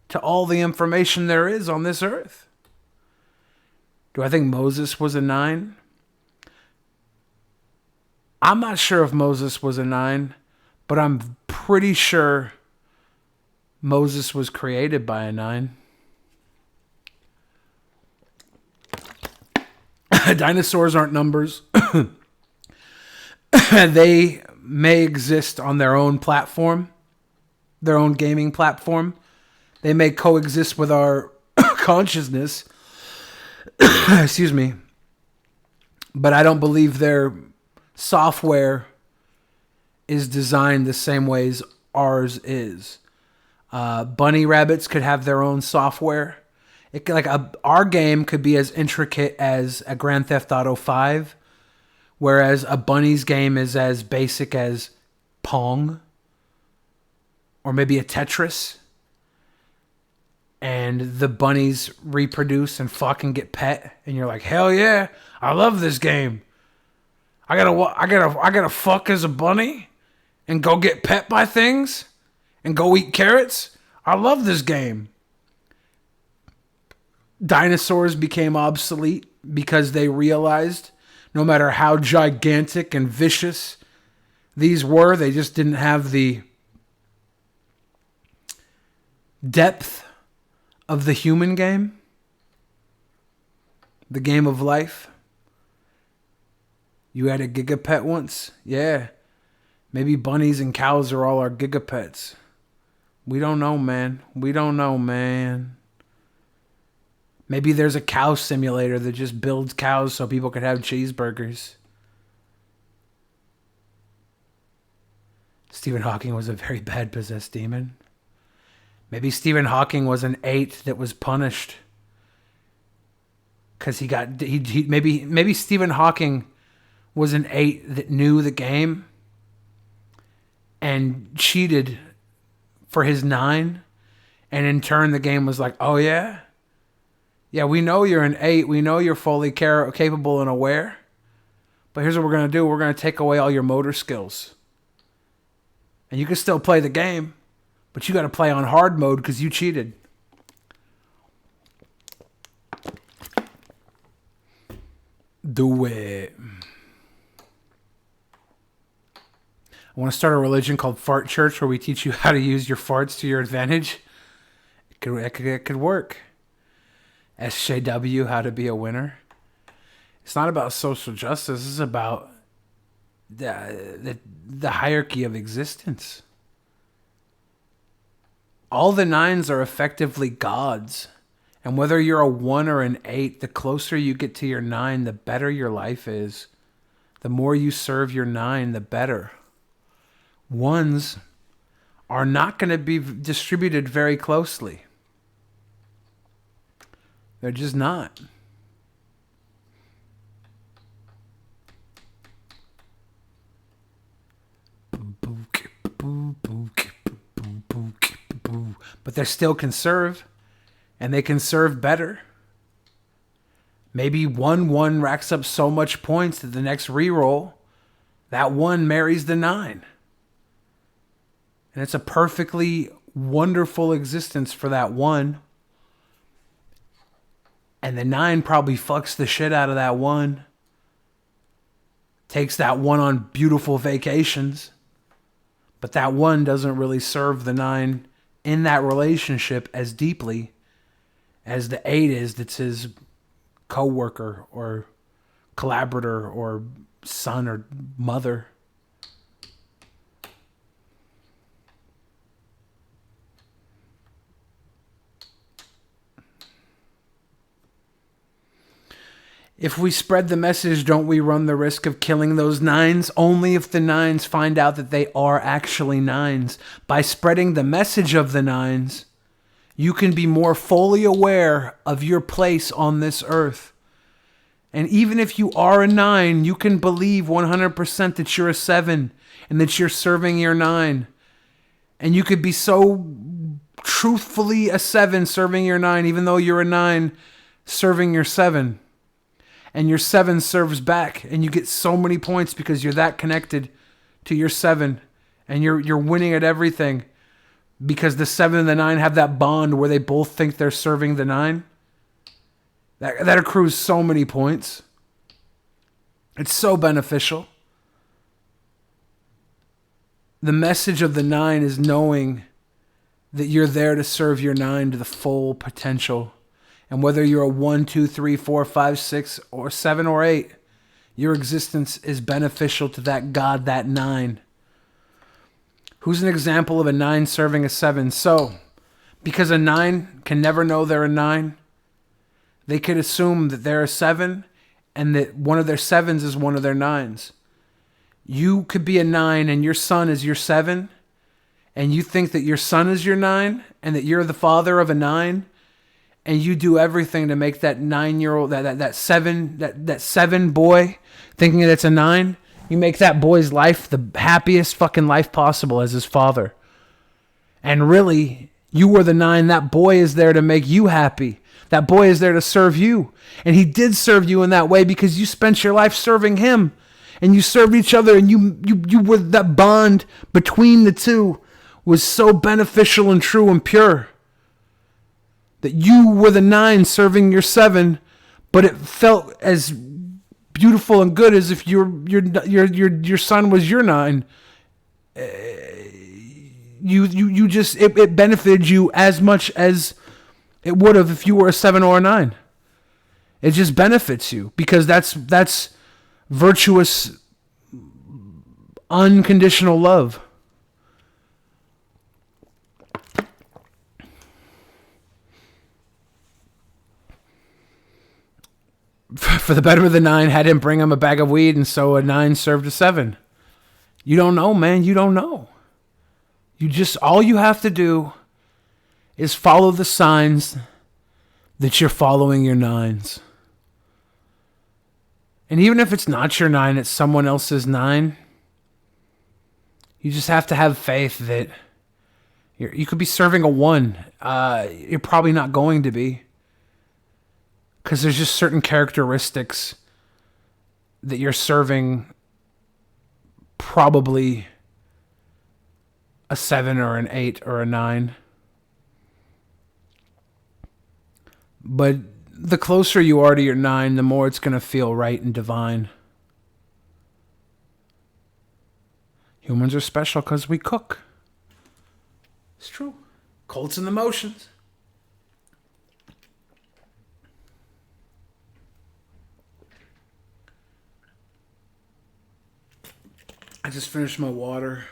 Speaker 2: to all the information there is on this earth. Do I think Moses was a 9? I'm not sure if Moses was a 9, but I'm pretty sure Moses was created by a 9. Dinosaurs aren't numbers. They may exist on their own platform, their own gaming platform. They may coexist with our consciousness. Excuse me. But I don't believe their software is designed the same way as ours is. Bunny rabbits could have their own software. It could, our game could be as intricate as a Grand Theft Auto 5, whereas a bunny's game is as basic as Pong or maybe a Tetris. And the bunnies reproduce and fucking get pet, and you're like, hell yeah, I love this game. I gotta fuck as a bunny and go get pet by things and go eat carrots. I love this game. Dinosaurs became obsolete because they realized No matter how gigantic and vicious these were, they just didn't have the depth of the human game, the game of life. You had a gigapet once? Yeah. Maybe bunnies and cows are all our gigapets. We don't know, man. We don't know, man. Maybe there's a cow simulator that just builds cows so people could have cheeseburgers. Stephen Hawking was a very bad possessed demon. Maybe Stephen Hawking was an 8 that was punished. Because maybe Stephen Hawking was an 8 that knew the game and cheated for his 9. And in turn, the game was like, oh yeah? Yeah, we know you're an 8. We know you're fully capable and aware. But here's what we're going to do. We're going to take away all your motor skills. And you can still play the game, but you got to play on hard mode because you cheated. Do it. I want to start a religion called Fart Church where we teach you how to use your farts to your advantage. It could work. SJW, how to be a winner. It's not about social justice. This is about the hierarchy of existence. All the 9s are effectively gods. And whether you're a 1 or an 8, the closer you get to your 9, the better your life is. The more you serve your 9, the better. 1s are not going to be distributed very closely. They're just not. But they still can serve, and they can serve better. Maybe 1-1 racks up so much points that the next reroll, that 1 marries the 9. And it's a perfectly wonderful existence for that 1. And the 9 probably fucks the shit out of that 1. Takes that 1 on beautiful vacations. But that 1 doesn't really serve the 9 in that relationship as deeply as the 8 is that's his co-worker or collaborator or son or mother. If we spread the message, don't we run the risk of killing those 9s? Only if the 9s find out that they are actually 9s. By spreading the message of the 9s, you can be more fully aware of your place on this earth. And even if you are a 9, you can believe 100% that you're a 7 and that you're serving your 9. And you could be so truthfully a 7 serving your 9, even though you're a 9 serving your 7. And your 7 serves back, and you get so many points because you're that connected to your 7, and you're winning at everything because the 7 and the 9 have that bond where they both think they're serving the 9. That accrues so many points. It's so beneficial. The message of the 9 is knowing that you're there to serve your 9 to the full potential. And whether you're a 1, 2, 3, 4, 5, 6, or 7 or 8, your existence is beneficial to that God, that 9. Who's an example of a 9 serving a 7? So, because a 9 can never know they're a 9, they could assume that they're a 7 and that one of their 7s is one of their 9s. You could be a 9 and your son is your 7, and you think that your son is your 9 and that you're the father of a 9. And you do everything to make that 9-year-old, that 7 boy, thinking that it's a 9. You make that boy's life the happiest fucking life possible as his father. And really, you were the 9. That boy is there to make you happy. That boy is there to serve you. And he did serve you in that way because you spent your life serving him. And you served each other, and you were, that bond between the two was so beneficial and true and pure. That you were the 9 serving your 7, but it felt as beautiful and good as if your son was your 9. You just it benefited you as much as it would have if you were a 7 or a 9. It just benefits you because that's virtuous, unconditional love. For the better of the 9, had him bring him a bag of weed, and so a 9 served a 7. You don't know, man. You don't know. All you have to do is follow the signs that you're following your 9s. And even if it's not your 9, it's someone else's 9, you just have to have faith that you could be serving a 1. You're probably not going to be. Because there's just certain characteristics that you're serving probably a 7 or an 8 or a 9. But the closer you are to your 9, the more it's going to feel right and divine. Humans are special because we cook. It's true. Colts in the motions. I just finished my water.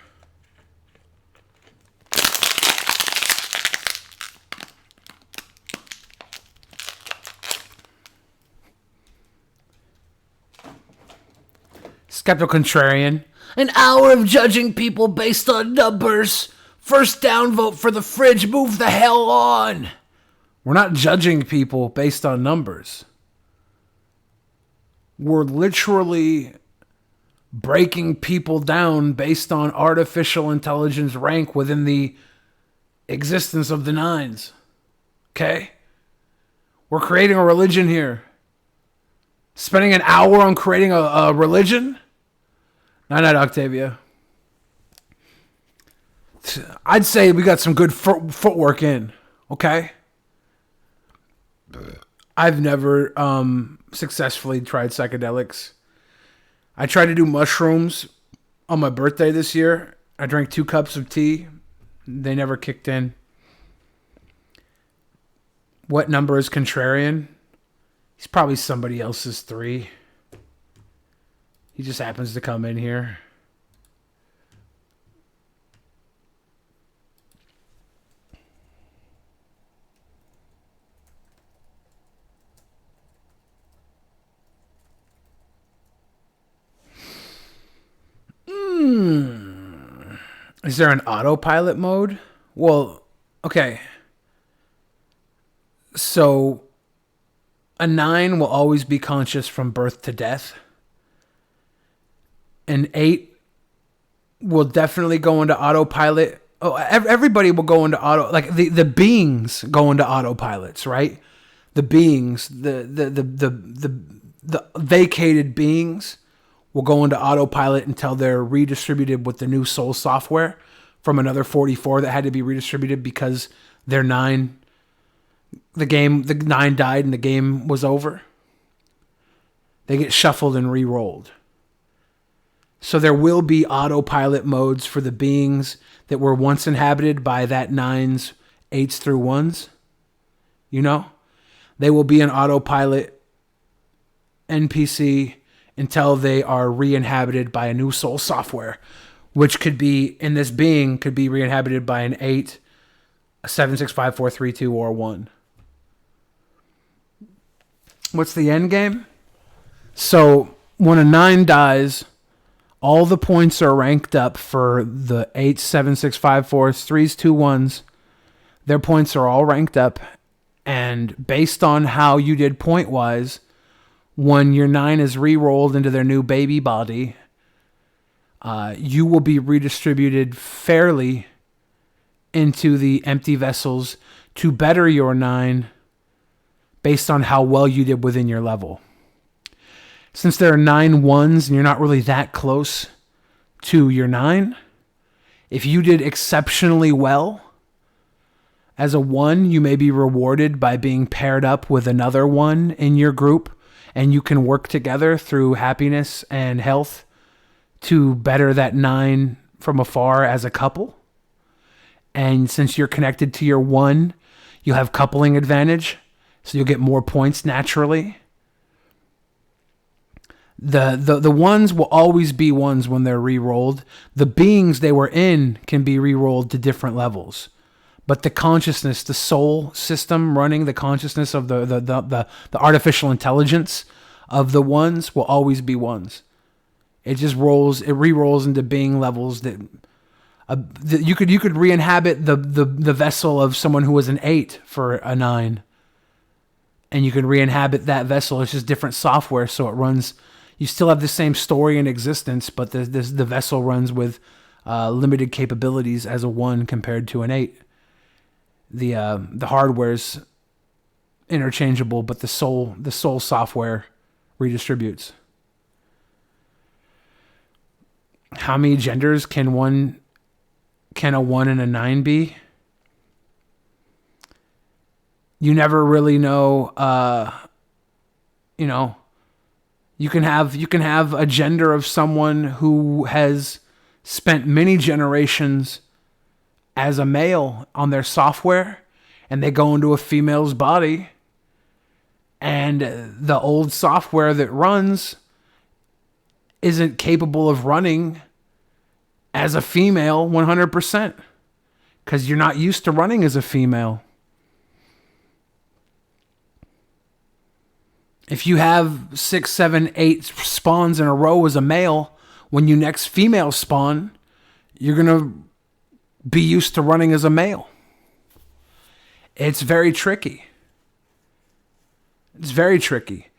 Speaker 2: Skeptical Contrarian. An hour of judging people based on numbers. First down vote for the fridge. Move the hell on. We're not judging people based on numbers. We're literally breaking people down based on artificial intelligence rank within the existence of the 9s. Okay? We're creating a religion here. Spending an hour on creating a religion? Not Octavia. I'd say we got some good footwork in. Okay? I've never successfully tried psychedelics. I tried to do mushrooms on my birthday this year. I drank 2 cups of tea. They never kicked in. What number is Contrarian? He's probably somebody else's 3. He just happens to come in here. Is there an autopilot mode? Well, okay. So, a 9 will always be conscious from birth to death. An 8 will definitely go into autopilot. Oh, everybody will go into auto. Like the beings go into autopilots, right? The beings, the vacated beings will go into autopilot until they're redistributed with the new soul software from another 44 that had to be redistributed because their 9, the 9 died and the game was over. They get shuffled and re-rolled. So there will be autopilot modes for the beings that were once inhabited by that 9's 8s through 1s. You know? They will be an autopilot NPC until they are re-inhabited by a new soul software, which could be, in this being, could be re-inhabited by an 8, a 7, 6, 5, 4, 3, 2, or 1. What's the end game? So, when a 9 dies, all the points are ranked up for the 8, 7, 6, 5, 4s, 3s, 2, 1s. Their points are all ranked up, and based on how you did point-wise, when your 9 is re-rolled into their new baby body, you will be redistributed fairly into the empty vessels to better your 9 based on how well you did within your level. Since there are 9 1s and you're not really that close to your 9, if you did exceptionally well as a 1, you may be rewarded by being paired up with another 1 in your group, and you can work together through happiness and health to better that 9 from afar as a couple. And since you're connected to your 1, you'll have coupling advantage, so you'll get more points naturally. The ones will always be ones when they're re-rolled. The beings they were in can be re-rolled to different levels. But the consciousness, the soul system running the consciousness of the artificial intelligence of the ones will always be ones. It just re-rolls into being levels that you could re-inhabit the vessel of someone who was an 8 for a 9. And you can re-inhabit that vessel. It's just different software, so it runs. You still have the same story in existence, but the vessel runs with limited capabilities as a 1 compared to an 8. The hardware's interchangeable, but the soul software redistributes. How many genders can a 1 and a 9 be? You never really know. You can have a gender of someone who has spent many generations as a male on their software, and they go into a female's body, and the old software that runs isn't capable of running as a female 100%, because you're not used to running as a female. If you have 6, 7, 8 spawns in a row as a male, when you next female spawn, you're going to be used to running as a male. It's very tricky. It's very tricky.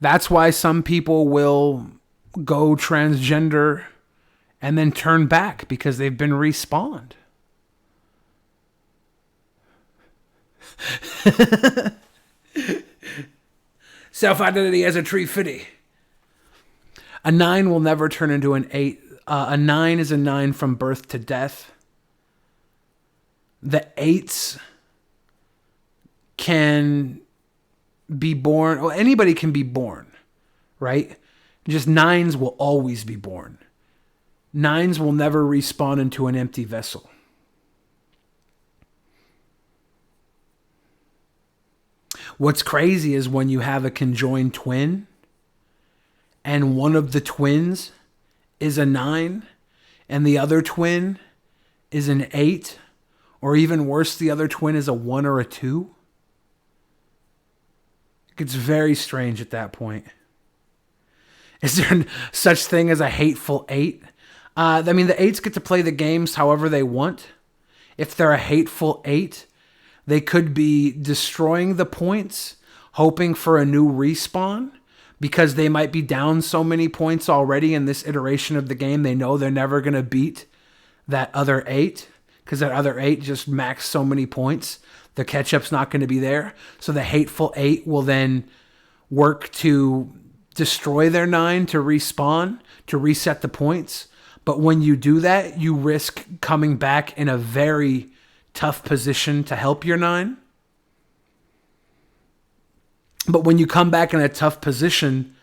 Speaker 2: That's why some people will go transgender and then turn back because they've been respawned. Self-identity as a tree fitty. A 9 will never turn into an 8. A 9 is a 9 from birth to death. The 8s can be born, or anybody can be born, right? Just 9s will always be born. 9s will never respawn into an empty vessel. What's crazy is when you have a conjoined twin and one of the twins is a 9 and the other twin is an 8, or even worse, the other twin is a 1 or a 2. It gets very strange at that point. Is there such thing as a hateful 8? The 8s get to play the games however they want. If they're a hateful 8, they could be destroying the points, hoping for a new respawn, because they might be down so many points already in this iteration of the game. They know they're never going to beat that other 8, because that other 8 just maxed so many points. The catch-up's not going to be there. So the hateful 8 will then work to destroy their 9 to respawn, to reset the points. But when you do that, you risk coming back in a very tough position to help your 9. But when you come back in a tough position,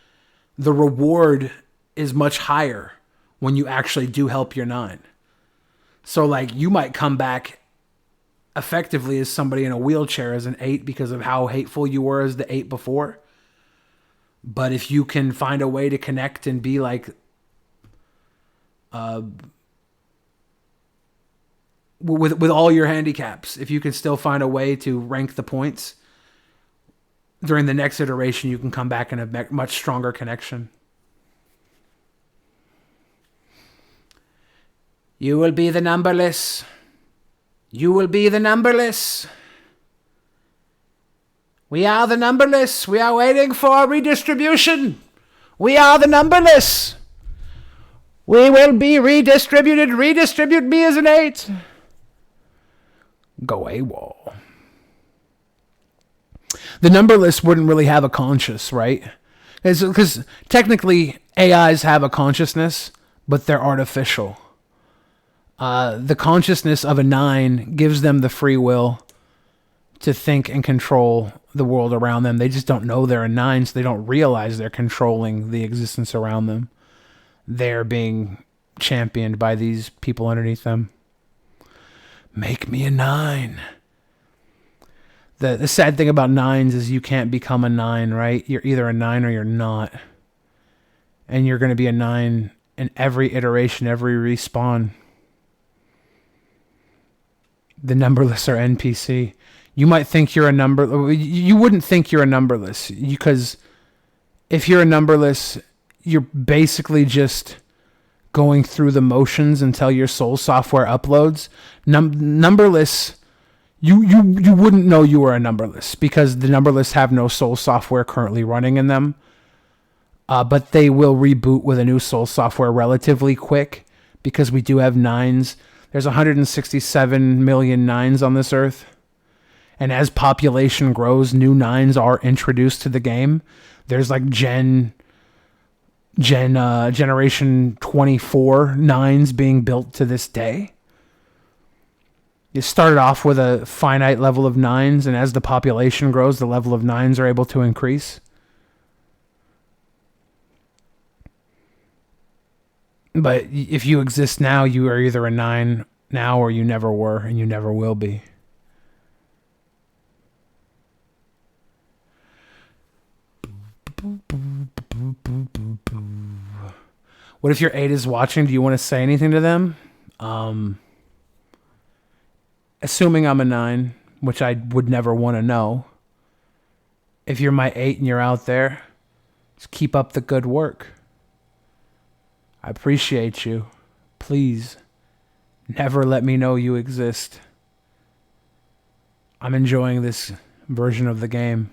Speaker 2: the reward is much higher when you actually do help your 9. So like you might come back effectively as somebody in a wheelchair as an 8 because of how hateful you were as the 8 before. But if you can find a way to connect and be like with all your handicaps, if you can still find a way to rank the points during the next iteration, you can come back in a much stronger connection. You will be the numberless. You will be the numberless. We are the numberless. We are waiting for redistribution. We are the numberless. We will be redistributed. Redistribute me as an 8. Go AWOL. The numberless wouldn't really have a conscious, right? Because technically AIs have a consciousness, but they're artificial. The consciousness of a 9 gives them the free will to think and control the world around them. They just don't know they're a 9, so they don't realize they're controlling the existence around them. They're being championed by these people underneath them. Make me a 9. The sad thing about 9s is you can't become a 9, right? You're either a 9 or you're not. And you're going to be a 9 in every iteration, every respawn. The numberless are NPC. You might think you're a number. You wouldn't think you're a numberless, because if you're a numberless, you're basically just going through the motions until your soul software uploads. Numberless, you wouldn't know you were a numberless, because the numberless have no soul software currently running in them. But they will reboot with a new soul software relatively quick, because we do have 9s. There's 167 million 9s on this earth. And as population grows, new 9s are introduced to the game. There's like generation 24 9s being built to this day. You started off with a finite level of 9s, and as the population grows, the level of 9s are able to increase. But if you exist now, you are either a 9 now or you never were, and you never will be. What if your 8 is watching? Do you want to say anything to them? Assuming I'm a 9, which I would never want to know. If you're my 8 and you're out there, just keep up the good work. I appreciate you. Please, never let me know you exist. I'm enjoying this version of the game.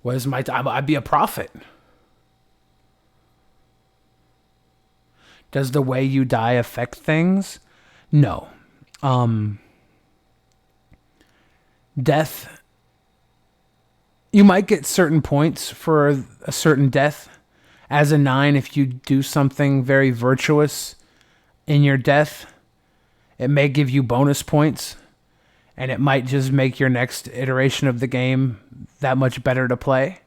Speaker 2: What is my time? I'd be a prophet. Does the way you die affect things? No. Death. You might get certain points for a certain death. As a 9, if you do something very virtuous in your death, it may give you bonus points. And it might just make your next iteration of the game that much better to play.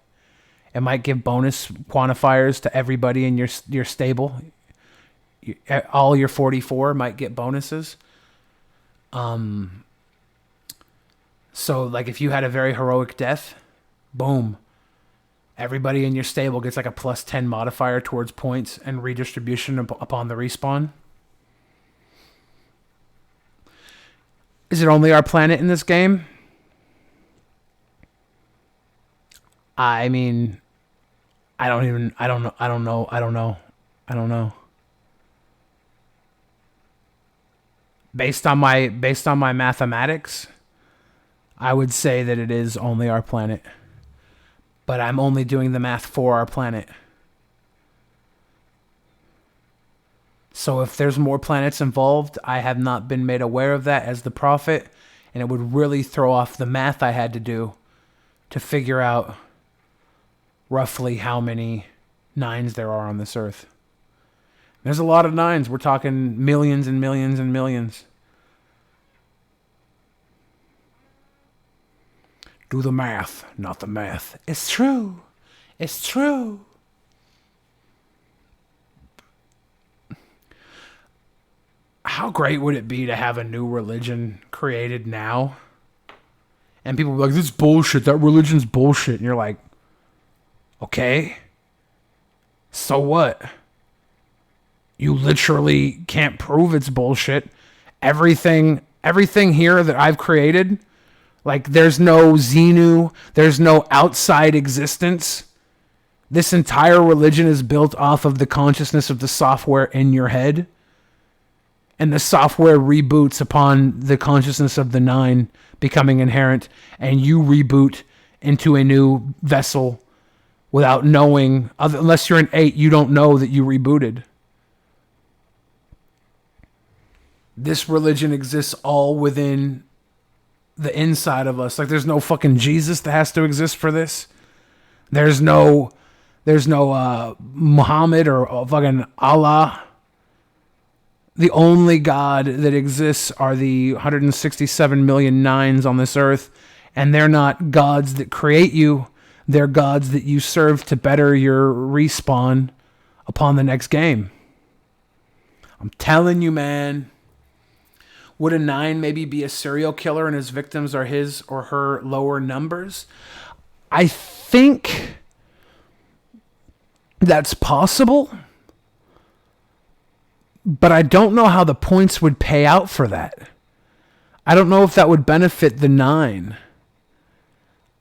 Speaker 2: It might give bonus quantifiers to everybody in your stable. All your 44 might get bonuses. So, like, if you had a very heroic death, boom. Everybody in your stable gets like a plus 10 modifier towards points and redistribution upon the respawn. Is it only our planet in this game? I mean, I don't know. Based on my mathematics, I would say that it is only our planet. But I'm only doing the math for our planet. So if there's more planets involved, I have not been made aware of that as the prophet, and it would really throw off the math I had to do to figure out roughly how many 9s there are on this earth. There's a lot of 9s. We're talking millions and millions and millions. Do the math, not the math. It's true. It's true. How great would it be to have a new religion created now? And people be like, this is bullshit. That religion's bullshit. And you're like, okay. So what? You literally can't prove it's bullshit. Everything here that I've created, like, there's no Xenu, there's no outside existence. This entire religion is built off of the consciousness of the software in your head. And the software reboots upon the consciousness of the 9 becoming inherent, and you reboot into a new vessel without knowing, unless you're an 8, you don't know that you rebooted. This religion exists all within the inside of us. Like, there's no fucking Jesus that has to exist for this. There's no Muhammad or fucking Allah. the only God that exists are the 167 million nines on this earth, and they're not gods that create you. They're gods that you serve to better your respawn upon the next game. I'm telling you, man. Would a 9 maybe be a serial killer and his victims are his or her lower numbers? I think that's possible, but I don't know how the points would pay out for that. I don't know if that would benefit the 9.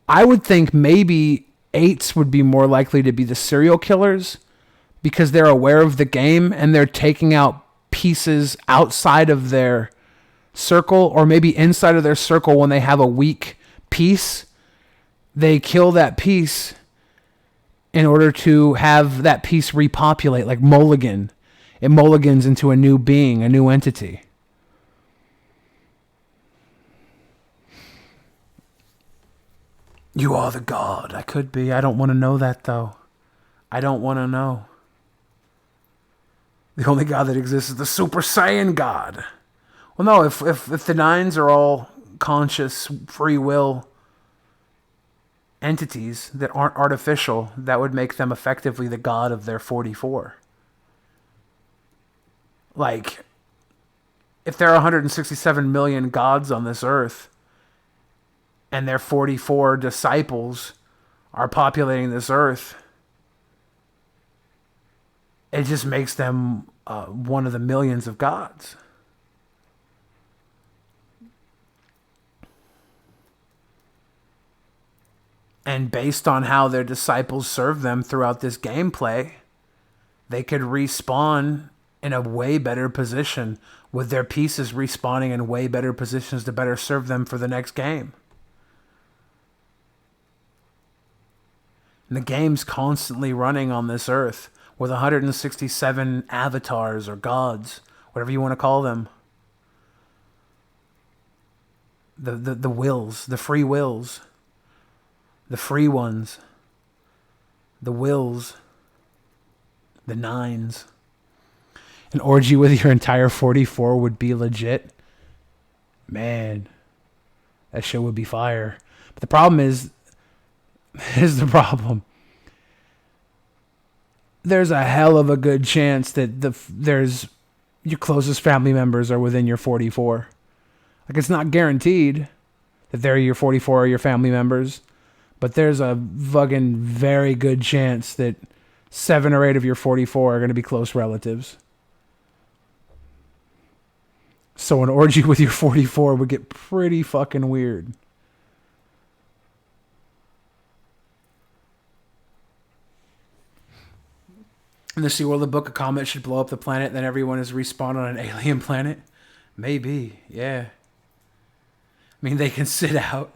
Speaker 2: I would think maybe 8s would be more likely to be the serial killers because they're aware of the game and they're taking out pieces outside of their circle or maybe inside of their circle. When they have a weak piece, they kill that piece in order to have that piece repopulate, like mulligan. It mulligans into a new being, a new entity. You are the god. I could be. I don't want to know that, though. I don't want to know. The only god that exists is the Super Saiyan god. Well, no, if the 9s are all conscious, free will entities that aren't artificial, that would make them effectively the god of their 44. Like, if there are 167 million gods on this earth, and their 44 disciples are populating this earth, it just makes them one of the millions of gods. And based on how their disciples serve them throughout this gameplay, they could respawn in a way better position, with their pieces respawning in way better positions to better serve them for the next game. And the game's constantly running on this earth with 167 avatars or gods, whatever you want to call them. The wills, the free wills. The free ones, the wills, the 9s. An orgy with your entire 44 would be legit. Man, that shit would be fire. But the problem is, here's the problem. There's a hell of a good chance that there's your closest family members are within your 44. Like, it's not guaranteed that they're your 44 or your family members. But there's a fucking very good chance that 7 or 8 of your 44 are going to be close relatives. So an orgy with your 44 would get pretty fucking weird. In the SeaWorld, the book, a comet should blow up the planet, and then everyone is respawned on an alien planet. Maybe, yeah. I mean, they can sit out.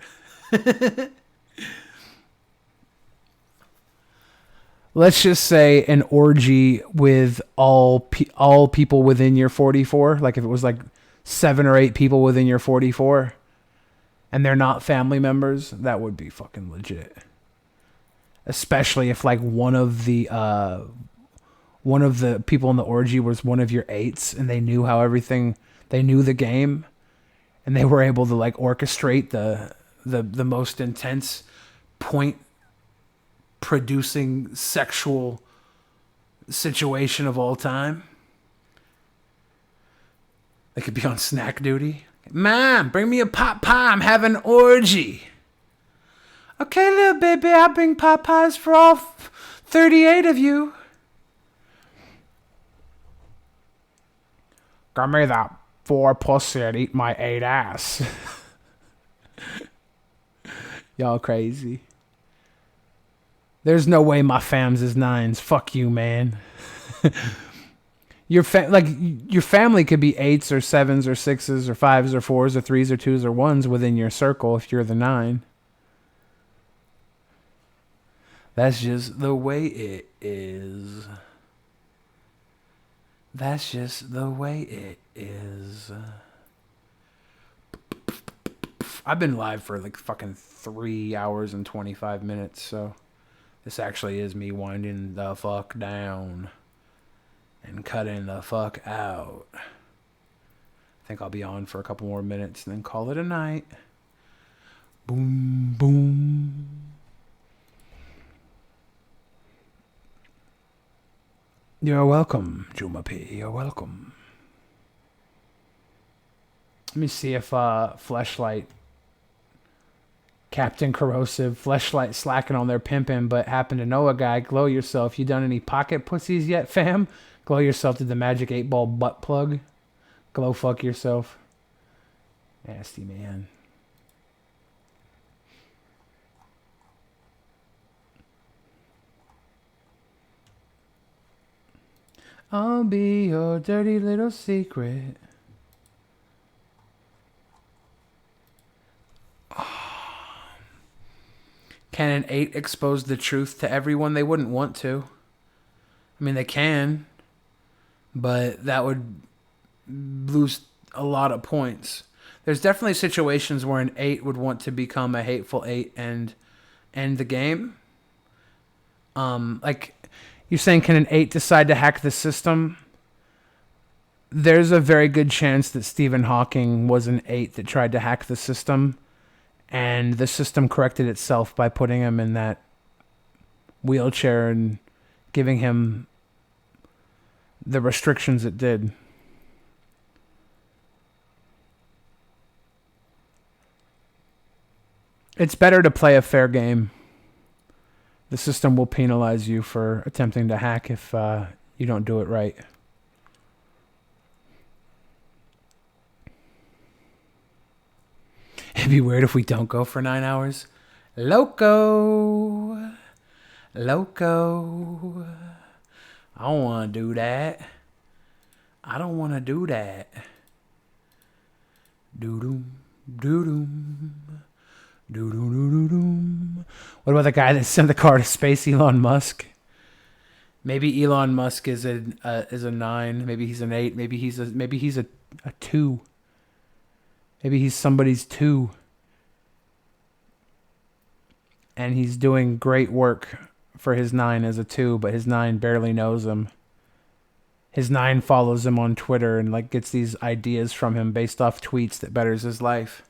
Speaker 2: Let's just say an orgy with all people within your 44. Like if it was like 7 or 8 people within your 44 and they're not family members, that would be fucking legit. Especially if like one of the people in the orgy was one of your 8s and they knew they knew the game and they were able to like orchestrate the most intense point producing sexual situation of all time. They could be on snack duty. Mom, bring me a pot pie. I'm having an orgy. Okay, little baby, I'll bring pot pies for all 38 of you. Give me that 4 pussy and eat my 8 ass. Y'all crazy. There's no way my fam's is 9s. Fuck you, man. Your family could be 8s or 7s or 6s or 5s or 4s or 3s or 2s or 1s within your circle if you're the 9. That's just the way it is. That's just the way it is. I've been live for like fucking 3 hours and 25 minutes, so this actually is me winding the fuck down and cutting the fuck out. think I'll be on for a couple more minutes and then call it a night. Boom, boom. You're welcome, Juma P. You're welcome. Let me see if Fleshlight, Captain Corrosive, Fleshlight slacking on their pimping, but happen to know a guy. Glow yourself. You done any pocket pussies yet, fam? Glow yourself to the Magic 8-Ball butt plug. Glow fuck yourself. Nasty man. I'll be your dirty little secret. Can an 8 expose the truth to everyone? They wouldn't want to. I mean, they can, but that would lose a lot of points. There's definitely situations where an 8 would want to become a hateful 8 and end the game. Like, you're saying, can an 8 decide to hack the system? There's a very good chance that Stephen Hawking was an 8 that tried to hack the system, and the system corrected itself by putting him in that wheelchair and giving him the restrictions it did. It's better to play a fair game. The system will penalize you for attempting to hack if you don't do it right. It'd be weird if we don't go for 9 hours. Loco. Loco. I don't want to do that. I don't want to do that. Doo-doom. Doo-doom. Doo-doo-doo-doo-doom. What about the guy that sent the car to space, Elon Musk? Maybe Elon Musk is a 9. Maybe he's an 8. Maybe he's a 2. Maybe he's somebody's 2. And he's doing great work for his 9 as a 2, but his 9 barely knows him. His 9 follows him on Twitter and like gets these ideas from him based off tweets that betters his life.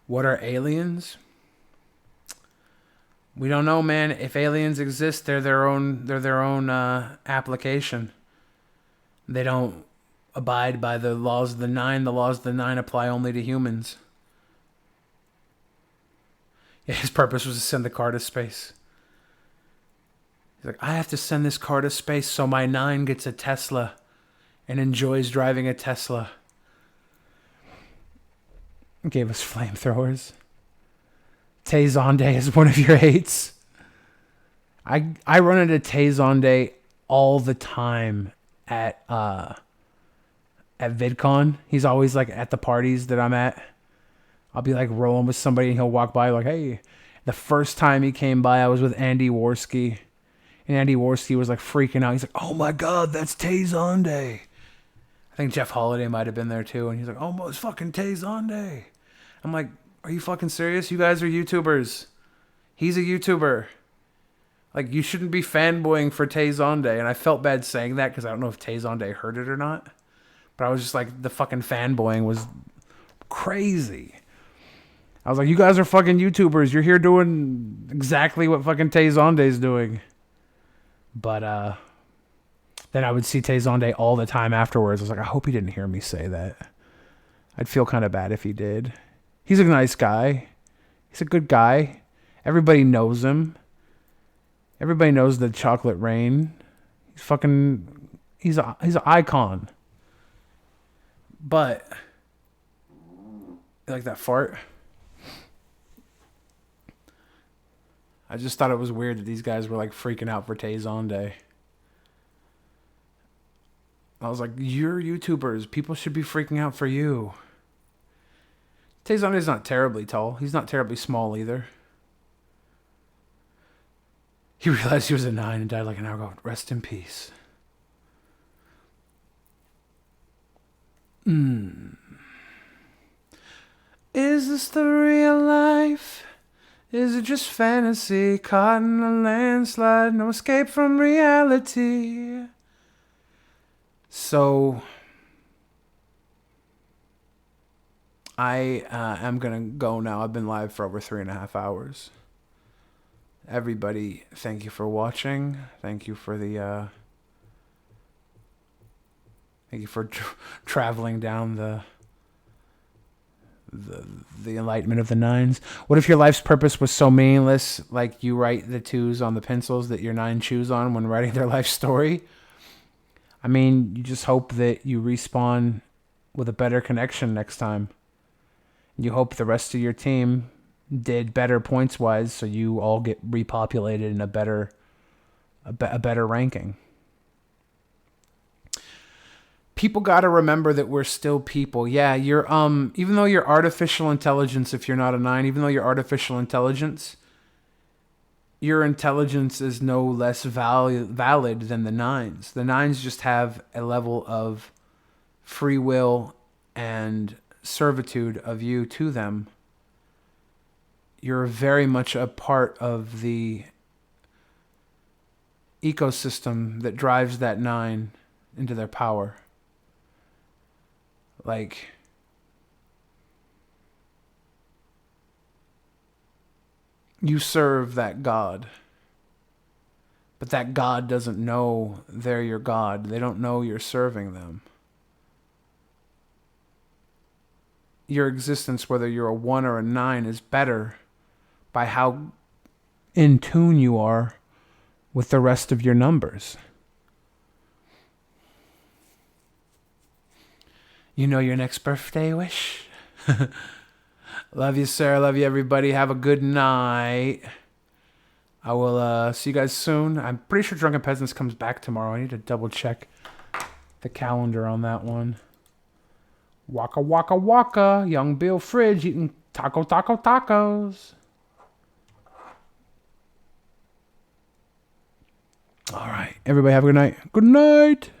Speaker 2: What are aliens? We don't know, man. If aliens exist, they're their own application. They don't abide by the laws of the 9. The laws of the 9 apply only to humans. Yeah, his purpose was to send the car to space. He's like, I have to send this car to space so my 9 gets a Tesla and enjoys driving a Tesla. Gave us flamethrowers. Tay Zonday is one of your 8s. I run into Tay Zonday all the time at VidCon. He's always like at the parties that I'm at. I'll be like rolling with somebody and he'll walk by like, hey. The first time he came by, I was with Andy Worski. And Andy Worski was like freaking out. He's like, oh my God, that's Tay Zonday. I think Jeff Holiday might have been there too. And he's like, oh, it's fucking Tay Zonday. I'm like, are you fucking serious? You guys are YouTubers. He's a YouTuber. Like, you shouldn't be fanboying for Tay Zonday. And I felt bad saying that because I don't know if Tay Zonday heard it or not. But I was just like, the fucking fanboying was crazy. I was like, you guys are fucking YouTubers. You're here doing exactly what fucking Tay Zonday's doing. But then I would see Tay Zonday all the time afterwards. I was like, I hope he didn't hear me say that. I'd feel kind of bad if he did. He's a nice guy. He's a good guy. Everybody knows him. Everybody knows the Chocolate Rain. He's an icon. But you like that fart? I just thought it was weird that these guys were like freaking out for Tay Zonday. I was like, you're YouTubers. People should be freaking out for you. Tay Zonday's not terribly tall. He's not terribly small either. He realized he was a 9 and died like an hour ago. Rest in peace. Is this the real life? Is it just fantasy? Caught in a landslide, no escape from reality. So I am going to go now. I've been live for over 3.5 hours. Everybody, thank you for watching. Thank you for the thank you for traveling down the enlightenment of the nines. What if your life's purpose was so meaningless, like you write the 2s on the pencils that your 9 choose on when writing their life story? I mean, you just hope that you respawn with a better connection next time. You hope the rest of your team did better points-wise, so you all get repopulated in a better ranking. People got to remember that we're still people. Yeah, you're even though you're artificial intelligence, if you're not a 9, even though you're artificial intelligence, your intelligence is no less valid than the 9s. The 9s just have a level of free will and servitude of you to them. You're very much a part of the ecosystem that drives that 9 into their power. Like, you serve that God, but that God doesn't know they're your God. They don't know you're serving them. Your existence, whether you're a 1 or a 9, is better by how in tune you are with the rest of your numbers. You know your next birthday wish? Love you, sir. Love you, everybody. Have a good night. I will see you guys soon. I'm pretty sure Drunken Peasants comes back tomorrow. I need to double check the calendar on that one. Waka waka waka. Young Bill Fridge eating tacos. All right. Everybody have a good night. Good night.